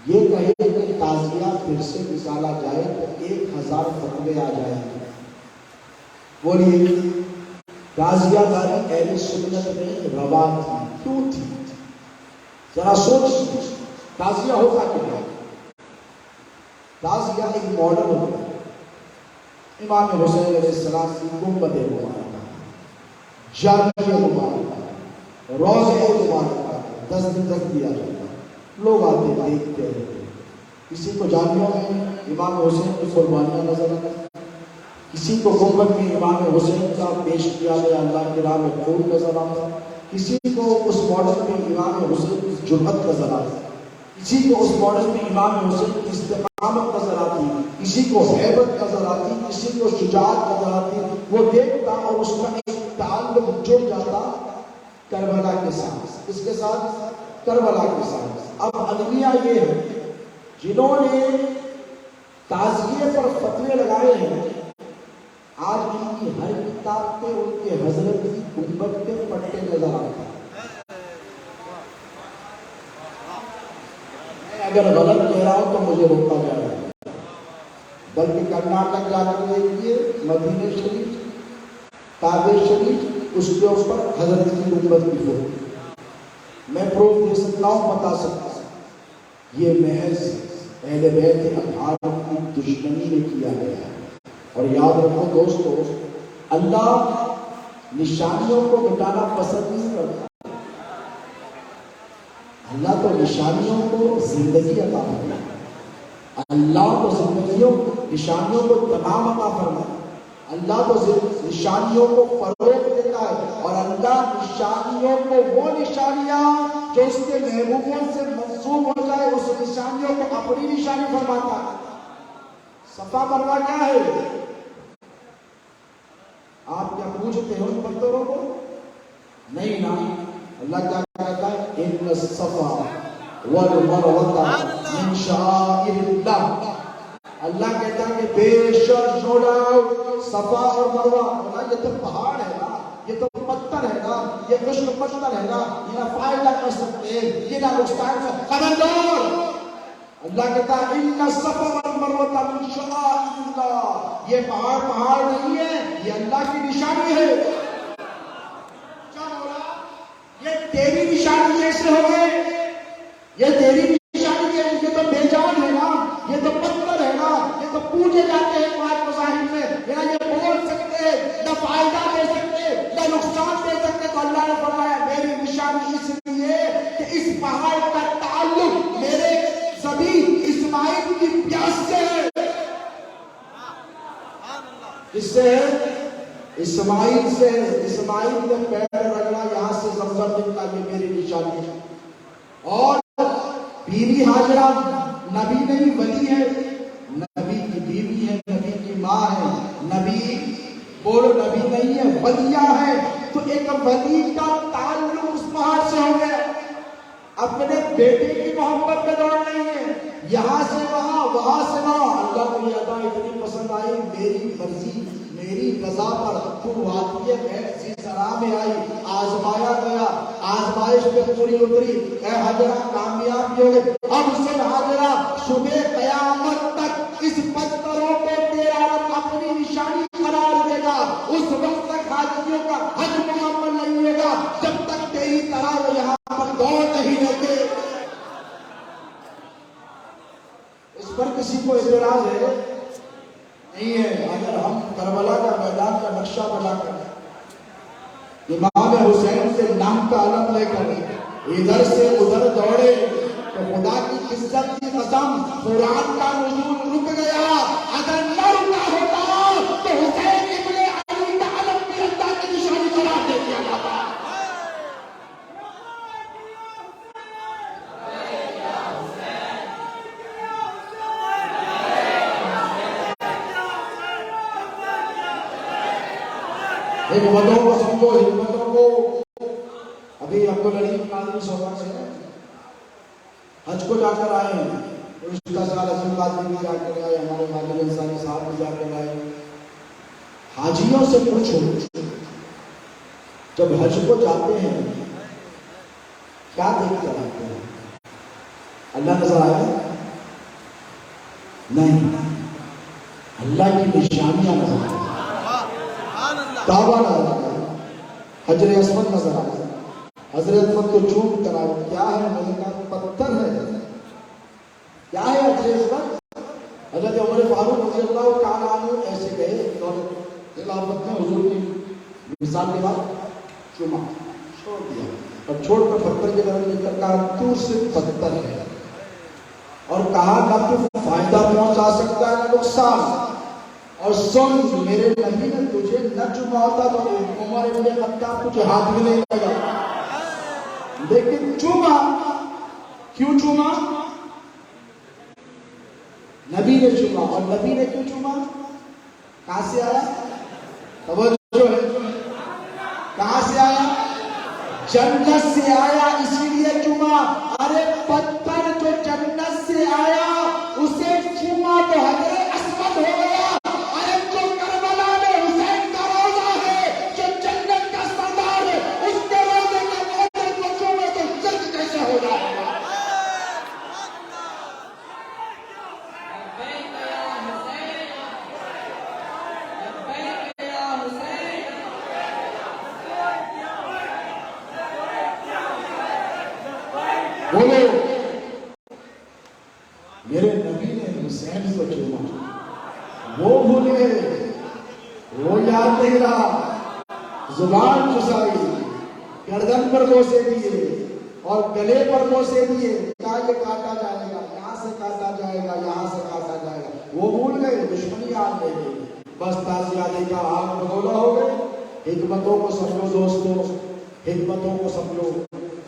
یہ کہے کہ تعزیہ پھر سے نکالا جائے تو 1000 فتوے آ جائیں گے۔ بولیے، تعزیہ داری اہل سنت میں روا تھی، کیوں تھی؟ ذرا سوچ، تعزیہ ہوتا کیا؟ تعزیہ ایک ماڈل ہوتا ہے۔ امام حسین علیہ السلام کی گنبد مبارکہ، جامع مبارکہ، روضہ مبارکہ 10 دن تک دیا جاتا، لوگ آتے دیکھتے رہتے، کسی کو جامعوں میں امام حسین کی قربانیاں نظر آتی، کسی کو گنبد میں امام حسین کا پیش کیا گیا اللہ کی راہ میں خون نظر آتا، کسی کو اس ماڈل میں امام حسین کی جرأت نظر آتی، کسی کو اس ماڈل میں امام حسین کی استقامت نظر آتی، کسی کو ہیبت نظر آتی، کسی کو شجاعت نظر آتی، وہ دیکھتا اور اس کا ایک تعلق جڑ جاتا کربلا کے ساتھ۔ کس کے ساتھ؟ کربلا کے ساتھ۔ اب المیہ یہ ہے جنہوں نے تعزیے پر فتوے لگائے ہیں، آج ان کی ہر کتاب پہ ان کے حضرت کی گنبد پہ پٹے نظر آتے ہیں۔ اگر غلط کہہ رہا ہوں تو مجھے روکا جا رہا ہے، بلکہ کرناٹک جا کر دیکھیے، مدینہ شریف، کعبہ شریف، اس کے اوپر حضرت کی گنبد کی فوٹو، میں پروف دے سکتا ہوں، بتا سکتا ہوں، یہ محض اہل بیت اطہار کی دشمنی میں کیا گیا ہے۔ اور یاد رکھو دوستو، اللہ نشانیوں کو مٹانا پسند نہیں کرتا، اللہ تو نشانیوں کو زندگی عطا فرماتا ہے، اللہ تو زندگیوں نشانیوں کو تمام عطا فرماتا ہے، اللہ تو نشانیوں کو فروغ دیتا ہے، اور اللہ نشانیوں کو، وہ نشانیاں جو اس کے محبوبوں سے منسوب ہو جائے، اس نشانیوں کو اپنی نشانی فرماتا ہے۔ صفا مروا کیا ہے؟ آپ کیا پوچھتے ہو ان پتھروں کو؟ نہیں نا، اللہ کیا کہتا ہے؟ ان الصفا والمروہ من شعائر اللہ۔ اللہ کہتا ہے کہ بے شک نو ڈاؤٹ صفا اور مروہ، یہ تو پہاڑ ہے نا، یہ تو پتھر ہے نا، یہ خشک پتھر ہے نا، یہ نہ فائدہ کر سکتے ہیں، یہ نہ نقصان کر سکتے۔ خبردار، اللہ کہتا ہے ان الصفا والمروہ من شعائر اللہ، یہ پہاڑ نہیں ہے، یہ اللہ کی نشانی ہے۔ یہ تیری نشانی ہے کیسے ہو گئے؟ یہ تیری نشانی ہے، یہ تو بے جان ہے نا، یہ تو پتھر ہے نا، یہ تو پوجے جاتے ہیں پانچ مذاہب میں، یہ بول سکتے نہ فائدہ دے سکتے نہ نقصان دے سکتے۔ تو اللہ نے فرمایا میری نشانی اس لیے کہ اس پہاڑ کا تعلق میرے ذبیح اسماعیل کی پیاس سے ہے۔ کس سے ہے؟ اسماعیل سے۔ اسماعیل نے پیر رگڑا، یہاں سے زمزم نکلا، یہ میری نشانی ہے۔ اور بیوی ہاجرہ نبی نہیں ولی ہے، نبی کی بیوی ہے، نبی کی ماں ہے، نبی بولو نبی نہیں ہے، ولیہ ہے۔ تو ایک ولی کا تعلق اس پہاڑ سے ہو گیا۔ اپنے بیٹے کی محبت میں دوڑ نہیں ہے، یہاں سے وہاں، وہاں سے وہاں۔ اللہ کو یہ ادا اتنی پسند آئی، میری مرضی میری رضا پر تو وادی سیسرا میں آئی، آزمایا گیا، آزمائش پہ پوری اتری، اے حاجرہ کامیاب بھی ہو گئے۔ اب سن حاجرہ، صبح قیامت تک اس پتھروں کو تیرا رب اپنی نشانی قرار دے گا۔ اس وقت تک حاجیوں کا حج مکمل نہیں ہوگا جب تک تیری طرح وہ یہاں پر دوڑ نہیں رہتے۔ اس پر کسی کو اعتراض ہے؟ نہیں ہے۔ اگر ہم کربلا کا میدان کا نقشہ بنا کر امام حسین سے نام کا علم لے کر ادھر سے ادھر دوڑے تو خدا کی عزت کی قسم قرآن کا نزول رک گیا۔ اگر نہ رکا ہوتا تو حسین ابن علی کا علم بھی اللہ کی نشانی قرار دے دیا جاتا۔ حکمتوں کو سمجھو، حکمتوں کو۔ ابھی عبدالعلیم قادری صوبہ سے حج کو جا کر آئے ہیں، گزشتہ سال عظیم قادری بھی جا کر آئے، ہمارے ماجد انصاری صاحب بھی جا کر آئے۔ حاجیوں سے پوچھو جب حج کو جاتے ہیں کیا دیکھ کر آتے ہیں؟ اللہ نظر آیا؟ نہیں، اللہ کی نشانیاں نظر آئی، کعبہ نظر آیا، حجر اسود نظر آیا، حضرت اسود کو چوم کر آیا، کیا ہے؟ میں نے کہا پتھر ہے۔ کیا ہے حجر اسود؟ حضرت عمر فاروق رضی اللہ تعالیٰ عنہ ایسے گئے اور خلافت میں حضور کی مثال کے بعد چوما، چھوڑ دیا، اور چھوڑ کر پتھر کی طرف لے کر کہا تو صرف پتھر ہے، اور کہا نہ تو فائدہ پہنچا سکتا ہے نہ نقصان۔ اور سن، میرے نبی نے تجھے نہ چوما ہوتا تو عمر ابن خطاب تجھے ہاتھ بھی نہیں لگا، لیکن چوما۔ کیوں چوما؟ نبی نے چوما۔ اور نبی نے کیوں چوما؟ کہاں سے آیا؟ توجہ ہے، کہاں سے آیا؟ جنت سے آیا، اسی لیے چوما۔ ارے پتھر جو جنت سے آیا اسے چوما تو حجر اسود ہو گیا۔ بولو، میرے نبی نے حسین کو چوما، وہ بھول گئے، وہ یاد نہیں رہا، زبان چسائی، گردن پر بوسے دیے اور گلے پر بوسے دیے، کہا یہ کاٹا جائے گا، یہاں سے کاٹا جائے گا، یہاں سے کاٹا جائے گا۔ وہ بھول گئے، دشمنی یاد لے گئی، بس تازیادی کا آگ بگولا ہو گئے۔ حکمتوں کو سمجھو دوستو، حکمتوں کو سمجھو۔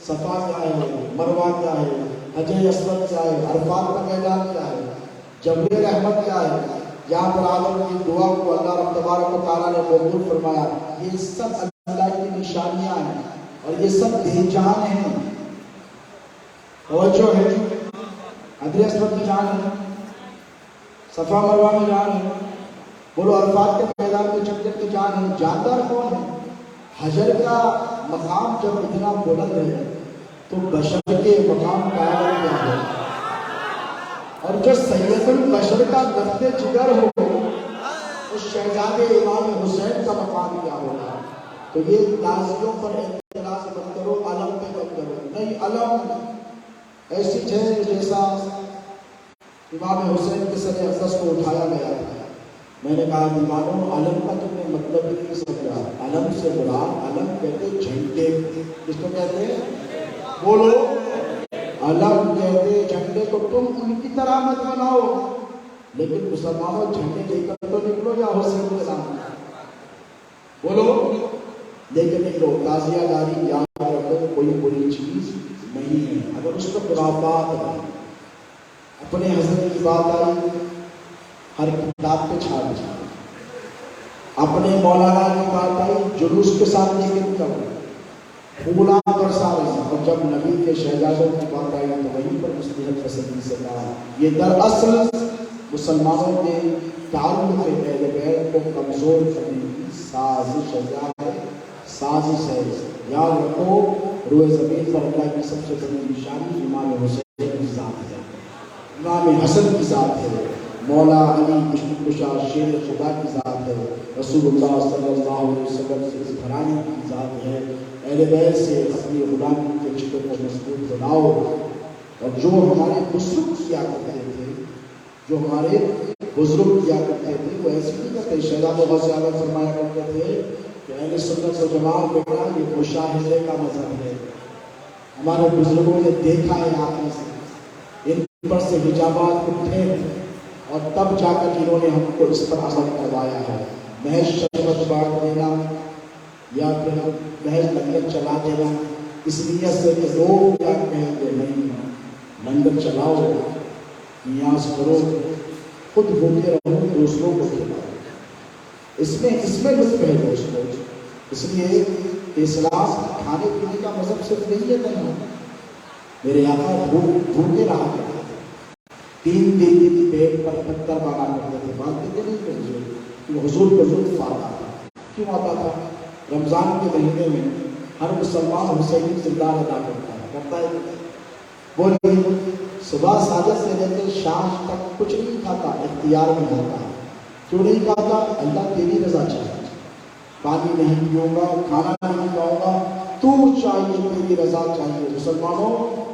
صفا کیا ہے، مروہ کیا ہے، حجر اسود کیا ہے، عرفات کا میدان کیا ہے، جبل رحمت کیا ہے، جہاں پر آدم کی دعا کو اللہ رب تبارک و تعالیٰ نے قبول فرمایا۔ یہ سب اللہ کی نشانیاں ہیں اور یہ سب بے جان ہیں۔ اور جو ہے حجر اسود میں جان ہے، صفا مروہ میں جان ہے، بولو عرفات کے میدان میں چکر میں جان ہے۔ جاندار کون ہے؟ حجر کا مقام جب اتنا بلند ہے تو بشر کے مقام کا کیا ہے؟ اور جو سید البشر کا نفس جگر ہو اس شہزادے امام حسین کا مقام کیا ہوگا؟ تو یہ نازیوں پر اعتراض مت کرو، علم پہ مت کرو، نہیں علم ایسی ہے جیسا امام حسین کے سر اقدس کو اٹھایا گیا تھا. میں نے کہا دیوانوں علم کا تم نے مطلب ہی نہیں سمجھا. علم سے مراد علم کہتے جھنڈے. کس کو کہتے ہیں؟ بولو. علم کہتے جھنڈے کو. تم ان کی طرح مت بناؤ لیکن مسلمانوں جھنڈے لے کر تو نکلو یا حسین کے نام بولو لیکن نکلو. تازیہ داری یاد رکھو کوئی بری چیز نہیں ہے. اگر اس کو خرافات ہے اپنے حضرت کی بات آئی ہر کتاب پہ چھاپ جائے. اپنے مولانا کی بات آئی جلوس کے ساتھ لے کے نکل پھولا برسا رہے ہیں. اور جب نبی کے شہزادوں کی بات آئی تو وہیں پر مصلحت پسندی سے کہا یہ دراصل مسلمانوں کے تعلق اہل بیت کو کمزور کرنے کی سازش ہے. سازش ہے. یاد رکھو روئے زمین پر اللہ کی سب سے بڑی نشانی امام حسین کی ذات ہے. امام حسن کی ذات ہے. مولا علی مشکل کشا شیر خدا کی ذات ہے. رسول اللہ صلی اللہ علیہ وسلم سے اس گھرانے کی ذات ہے. اہل بیت سے اپنی غلامی کے رشتوں کو مضبوط بناؤ. اور جو ہمارے بزرگ کیا کرتے تھے جو ہمارے بزرگ کیا کرتے تھے وہ ایسے نہیں کرتے. شہزاد غوث اعظم فرمایا کرتے تھے کہ اہل سنت و جماعت بیٹا یہ مشاہدے کا مذہب ہے. ہمارے بزرگوں نے دیکھا ہے آنکھوں سے ان پر سے حجابات اٹھے اور تب جا کر انہوں نے ہم کو اس پر عمل کروایا ہے. محض شربت بانٹ دینا یا پھر محض لنگر چلا دینا اس نیت سے کہ لوگ کیا کہیں گے نہیں. لنگر چلاؤ نیاز کرو خود بھوکے رہو دوسروں کو کھلاؤ. اس میں لطف ہے دوستوں. اس لیے اسلام کھانے پینے کا مذہب صرف نہیں ہے. میرے آقا بھوکے رہا کرتے تھے 3 دن پیٹ پر پتھر بانا کرتے تھے. بات کہتے نہیں کہ حضور کو لطف آتا تھا. کیوں آتا تھا؟ رمضان کے مہینے میں ہر مسلمان حسینی کردار ادا کرتا ہے. بولیے صبح ساجد سے لے کر شام تک کچھ نہیں کھاتا اختیار میں ہوتا. کیوں نہیں کھاتا؟ اللہ تیری رضا چاہتا. پانی نہیں پیوں گا کھانا نہیں کھاؤں گا تو چاہیے تیری رضا چاہیے. مسلمانوں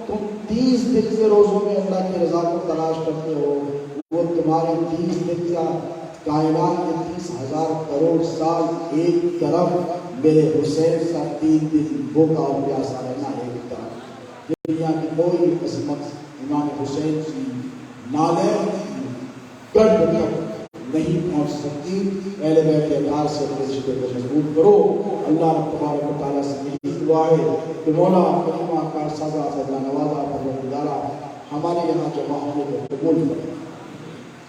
تم 30 دن کے روزوں میں اللہ کی رضا کو تلاش کرتے ہو. وہ تمہارے 30 دن کا کائنات کے 30,000 کروڑ سال ایک طرف میرے حسین کا 3 دن بھوکا اور پیاسا رہنا ایک طرف. دنیا کی کوئی عظمت امام حسین کی نالے گڑھ تک نہیں پہنچ سکتی. اہل بیت کے اطہار سے اپنے رشتے کو مضبوط کرو. اللہ تبارک و تعالیٰ سے یہی دعا ہے کہ مولا کریمہ کا سزا فضا نوازا پروردگارا ہمارے یہاں جمع ہونے کو قبول کرے.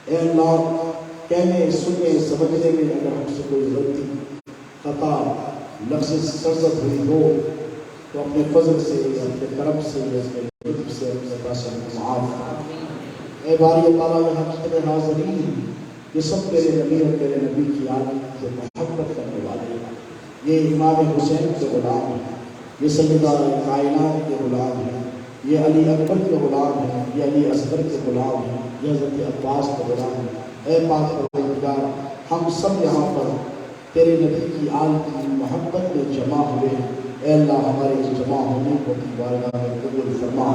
اے اللہ کہنے سننے سمجھنے میں اگر ہم سے کوئی غلطی خطا لفظ سرزد ہوئی ہو تو اپنے فضل سے اپنے کرم سے اپنے لطف سے اپنے عطا سے معاف کر. اے باری تعالیٰ یہاں جتنے حاضرین یہ سب تیرے نبی اور تیرے نبی کی عادت سے محبت کرنے والے ہیں. یہ امام حسین کے غلام ہیں. یہ سیدہ کائنات کے غلام ہیں. یہ علی اکبر کے غلام ہیں. یہ علی اصغر کے غلام ہیں. یہ حضرت عباس کے غلام ہیں. اے پاک پروردگار ہم سب یہاں پر تیرے نبی کی آل کی محبت میں جمع ہوئے ہیں. اے اللہ ہمارے اس جمع ہونے کو اپنی بارگاہ میں قبول فرما.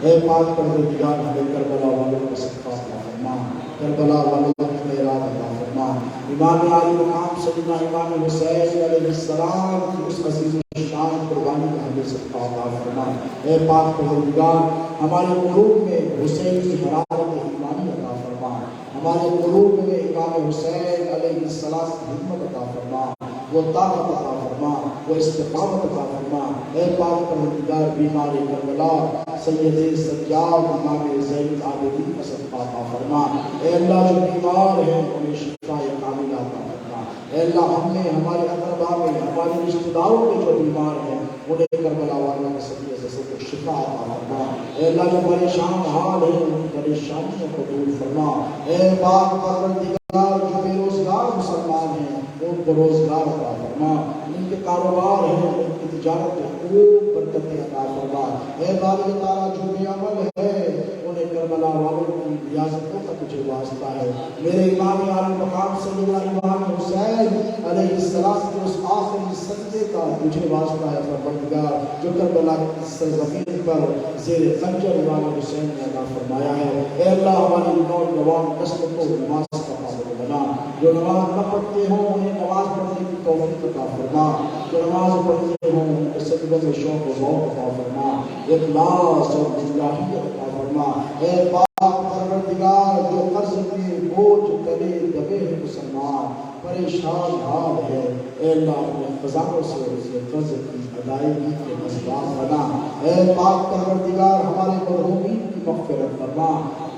اے پاک پروردگار ہمیں کربلا والوں کا صدقہ عطا فرما. کربلا والوں کی خیرات عطا فرما. امام علی مقام سیدنا امام حسین علیہ السلام کی اس عزیز شان قربانی کا ہمیں صدقہ عطا فرما. اے پاک پروردگار ہمارے قلوب میں حسین کی حرارت ایمانی عطا فرما. ہمارے قلوب میں امام حسین علیہ السلام کی ہمت عطا فرما. وہ طاقت عطا فرما. وہ استقامت عطا فرما. اے پاک پروردگار بیمار کربلا سید سجاد امام زین العابدین کا صدقہ عطا فرما. اے اللہ جو بیمار ہیں انہیں شفا کاملہ عطا فرما. اے اللہ ہم نے ہمارے اقربا میں ہمارے رشتہ داروں کے جو بیمار ہیں انہیں کربلا والوں کے صدقے سے سب کو شفا عطا فرما. اے اللہ جو پریشان حال ہیں ان کی پریشانیوں کو دور فرما. اے پاک پروردگار جو بے روزگار مسلمان ہیں ان کو روزگار عطا فرما. ان کے کاروبار ہیں ان کی تجارت میں خوب برکتیں عطا فرما. اے باری تعالیٰ جو بے عمل ہے انہیں کربلا والوں کی ریاستوں کا تجھے واسطہ ہے. میرے امام عالی مقام سیدنا امام حسین علیہ السلام کے اس آخری سجدے کا کا تجھے واسطہ ہے پروردگار جو کربلا کی سرزمین پر زیر خنجر امام حسین نے عطا فرمایا ہے۔ اے اللہ ہماری نوجوان نسل کو نماز کا پابند بنا، جو نماز نہ پڑھتے ہوں انہیں نماز پڑھنے کی توفیق عطا فرما، جو نماز پڑھتے ہوں ان کے سجدوں میں شوق و ذوق عطا فرما، اخلاص اور الہیت عطا فرما۔ اے پاک پروردگار جو قرض کے بوجھ تلے دبے ہیں مسلمان، پریشان حال ہے، اے اللہ اپنے خزانوں سے اس قرض کی ادائیگی کے اسباب بنا۔ اے پاک پروردگار ہمارے مرحومین کی مغفرت فرما،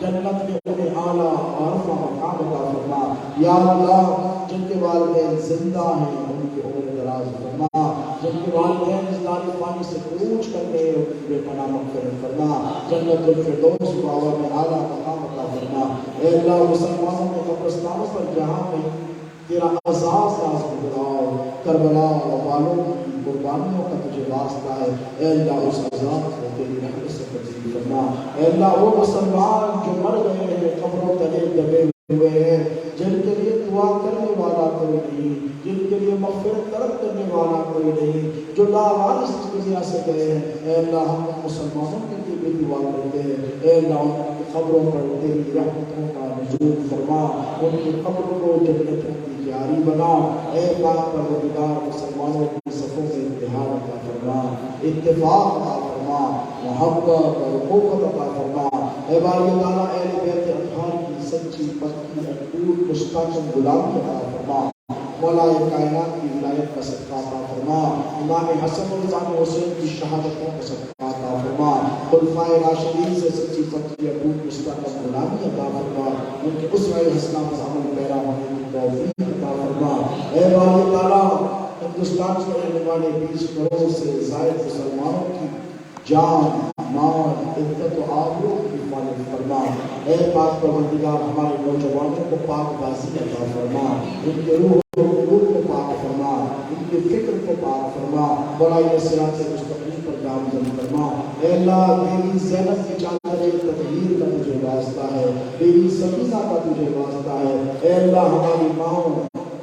جنت میں انہیں اعلیٰ اور رفع مقام عطا فرما۔ یا اللہ جن کے والدین زندہ ہیں ان کی عمر دراز فرما، جن کے والدین اس دار پانی سے کوچ کرتے ہیں ان کی بے پناہ مغفرت فرما، جنت الفردوس باور میں اعلیٰ مقام عطا فرما۔ اے اللہ مسلمانوں کے قبرستانوں پر جہاں میں تیرا عزاز نازل ہو، کربلا والوں کی قربانیوں کا تجھے واسطہ ہے، اے اللہ اس عذاب کو تیری رحمت سے تبدیل فرما۔ اے اللہ وہ مسلمان جو مر گئے ہیں قبروں تلے دبے ہوئے ہیں، جن کے لیے دعا کرنے والا کوئی نہیں، جن کے لیے مغفرت طلب کرنے والا کوئی نہیں، جو لاوارث اس دنیا سے گئے ہیں، اے اللہ ہم مسلمانوں کے لیے بھی دعا کرتے ہیں، اے اللہ ان کی قبروں پر تیری رحمتوں کا نزول فرما، ان کی قبروں کو جنتوں کی جاری بنا۔ اے پاک پروردگار مسلمانوں کی صفوں میں اتحاد عطا فرما، اتفاق عطا فرما، محبت اور قوت عطا فرما۔ اے باری تعالیٰ اہل بیت اطہار کی سچی پکی اٹوٹ مستقیم غلامی عطا فرما، مولا کائنات کی ولایت کا صدقہ عطا فرما، امام حسن اور امام حسین کی شہادتوں کا صدقہ عطا فرما، خلفائے راشدین سے سچی پکی اٹوٹ مستقیم غلامی عطا فرما، ان کے اسوہ حسنہ پر عمل پیرا ہونے کی توفیق عطا فرما۔ اے باری تعالیٰ ہندوستان میں رہنے والے 20 کروڑ سے زائد مسلمانوں کی جان، مال، عزت و آبرو کی حفاظت فرما۔ اے پاک پروردگار ہمارے نوجوانوں کو پاک بازی عطا فرما، ان کے روح و قلوب کو پاک فرما، ان کی فکر کو پاک فرما، مولا صراط مستقیم پر گامزن فرما۔ اے اللہ بیوی زینب کی چادر تطہیر کا تجھے واسطہ ہے، بیوی سکینہ کا تجھے واسطہ ہے، اے اللہ ہماری ماؤں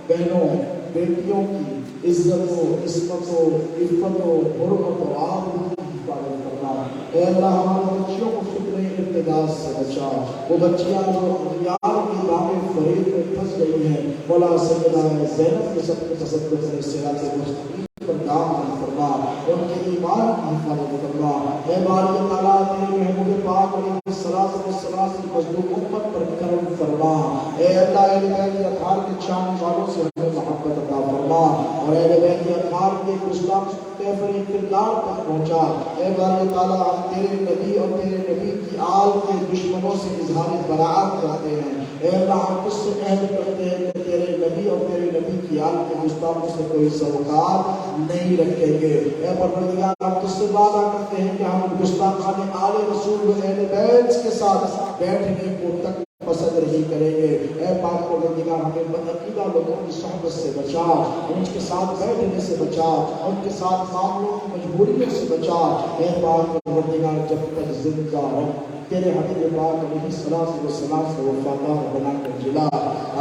بہنوں بیٹیوں کی عزت و عصمت و عفت و حرمت و آبرو کی حفاظت فرما۔ اے اللہ ہمارے بچیوں کو فکر ارتداد سے بچا، وہ بچیاں جو اغیار کی دام فریب میں پھنس گئی ہیں، مولا سیدہ زینب کے سب کے تصدق سے صراط مستقیم پر گامزن فرما، ان کے ایمان کی حفاظت فرما۔ اے باری تعالیٰ تیرے محبوب پاک علیہ الصلوۃ والسلام کی مظلوم امت پر کرم فرما۔ اے اللہ اہل بیت اطہار کے چاہنے والوں سے ہمیں محبت عطا فرما، اور اہل بیت اطہار کے اسلام کیفر کردار تک پہنچا۔ اے باری تعالیٰ ہم تیرے نبی اور تیرے نبی کی آل کے دشمنوں سے اظہار براءت کرتے ہیں، اے اللہ ہم اس سے عہد کرتے ہیں کہ تیرے نبی اور تیرے نبی کی آل کے گستاخوں سے کوئی سروکار نہیں رکھیں گے۔ اے پروردگار ہم تجھ سے وعدہ کرتے ہیں کہ ہم گستاخان آل رسول و اہل بیت کے ساتھ بیٹھنے کو تک پسند نہیں کریں گے۔ اے پاک پروردگار ہمیں بدعقیدہ لوگوں کی صحبت سے بچا، ان کے ساتھ بیٹھنے سے بچا، ان کے ساتھ معاملوں کی مجبوریوں سے بچا۔ اے پاک پروردگار جب تک زندہ ہوں تیرے حبیب پاک علیہ الصلوۃ والسلام سے وفادار بنا کر جلا۔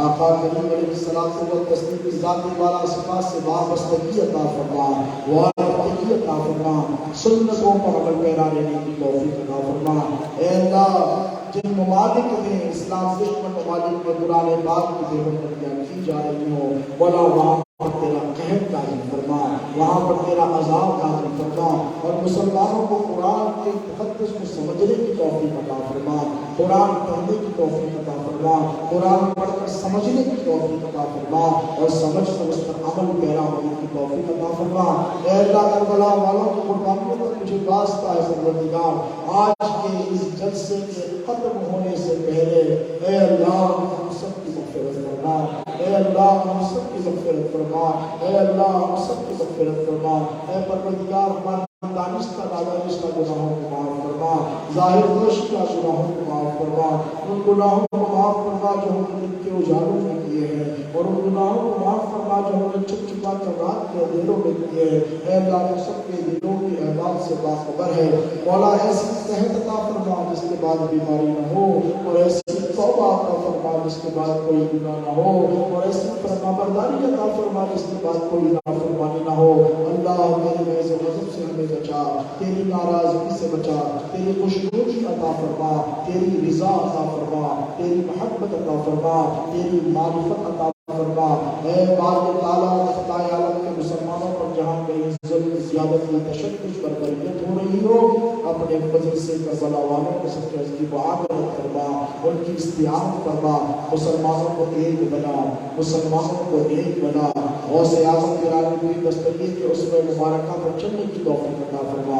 آقا کریم علیہ الصلوۃ والتسلیم کی ذات والا صفات سے وابستگی عطا فرما، وابستگی عطا فرما، سنتوں پر عمل پیرا رہنے کی توفیق عطا فرما۔ اے اللہ جن ممالک میں اسلام دشمن ممالک میں قرآن پاک کی بے حرمتیاں کی جا رہی ہوں، مولا وہاں پر تیرا قہر نازل فرما، وہاں پر تیرا عذاب نازل فرما، اور مسلمانوں کو قرآن کے مقدس کو سمجھنے کی توفیق عطا فرما، قرآن پڑھنے کی توفیق عطا فرما، قرآن پڑھ کر سمجھنے کی توفیق عطا فرما، اور سمجھ کر اس پر عمل پیرا ہونے کی توفیق عطا فرما۔ اے اللہ کربلا والوں کی قربانیوں پر تجھے واسطہ ہے پروردگار، آج کے اس جلسے کے ختم ہونے سے پہلے اے اللہ ہم سب کی مغفرت فرما، اے اللہ ہم سب کی مغفرت فرما، اے اللہ ہم سب کی مغفرت فرما۔ اے پروردگار ہمارے دانستہ نادانستہ گناہوں کو معاف فرما، ظاہر دوشیدہ گناہوں کو معاف فرما، ان گناہوں کو معاف فرما جو ہم نے دن کے اجالوں میں کیے ہیں، اور ان گناہوں کو معاف فرما جو ہم نے چھپ چھپا کر رات کے اندھیروں میں کیے ہیں۔ اے اللہ ہم سب کے دلوں کی احوال سے باخبر ہے، مولا ایسی صحت عطا فرما جس کے بعد بیماری نہ ہو، اور ایسی توبہ عطا فرما جس کے بعد کوئی گناہ نہ ہو، اور ایسی فرمانبرداری عطا فرما جس کے بعد کوئی نافرمانی نہ ہو۔ اللہ اللہ تیرے محض غضب سے ہمیں بچا، تیری ناراضگی سے بچا، تیری خوشنودی عطا فرما، تیری رضا عطا فرما، تیری محبت عطا فرما، تیری معرفت عطا فرما۔ اے بار تعالیٰ خدائے عالم کے مسلمانوں پر جہاں کہیں ظلم، زیادتی، تشدد، بربریت ہو رہی ہو، اپنے فضل سے کربلا والوں کو سب کے عزیز و عاقبت فرما، ان کی استعانت فرما، مسلمانوں کو ایک بنا، مسلمانوں کو ایک بنا، غوث اعظم کی رانگی دستگیر کے اس میں مبارکہ پر چلنے کی توفیق عطا فرما،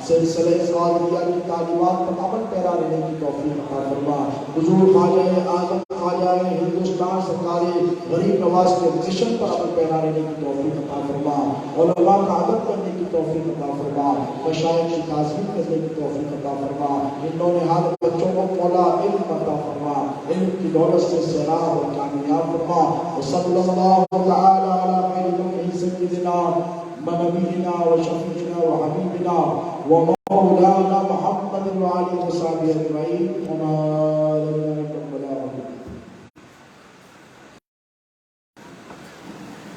سلسلہ قادریہ کی تعلیمات پر عمل پیرا رہنے کی توفیق عطا فرما۔ حضور خواجہ اعظم خواجہ ہندوستان سرکار غریب نواز کے مشن پر عمل پیرا رہنے کی توفیق عطا فرما، علماء کا ادب کرنے کی توفیق عطا فرما، مشائخ کی تعظیم کرنے کی توفیق عطا فرما، انہوں نے حال بچوں کو مولا علم عطا فرما، علم کی دولت سے سیراب اور کامیاب فرما۔ وصلی اللہ تعالی علی خیر خلقہ سیدنا ونبینا وشفیعنا وحبیبنا ومولانا محمد وعلى وصحبه اجمعین۔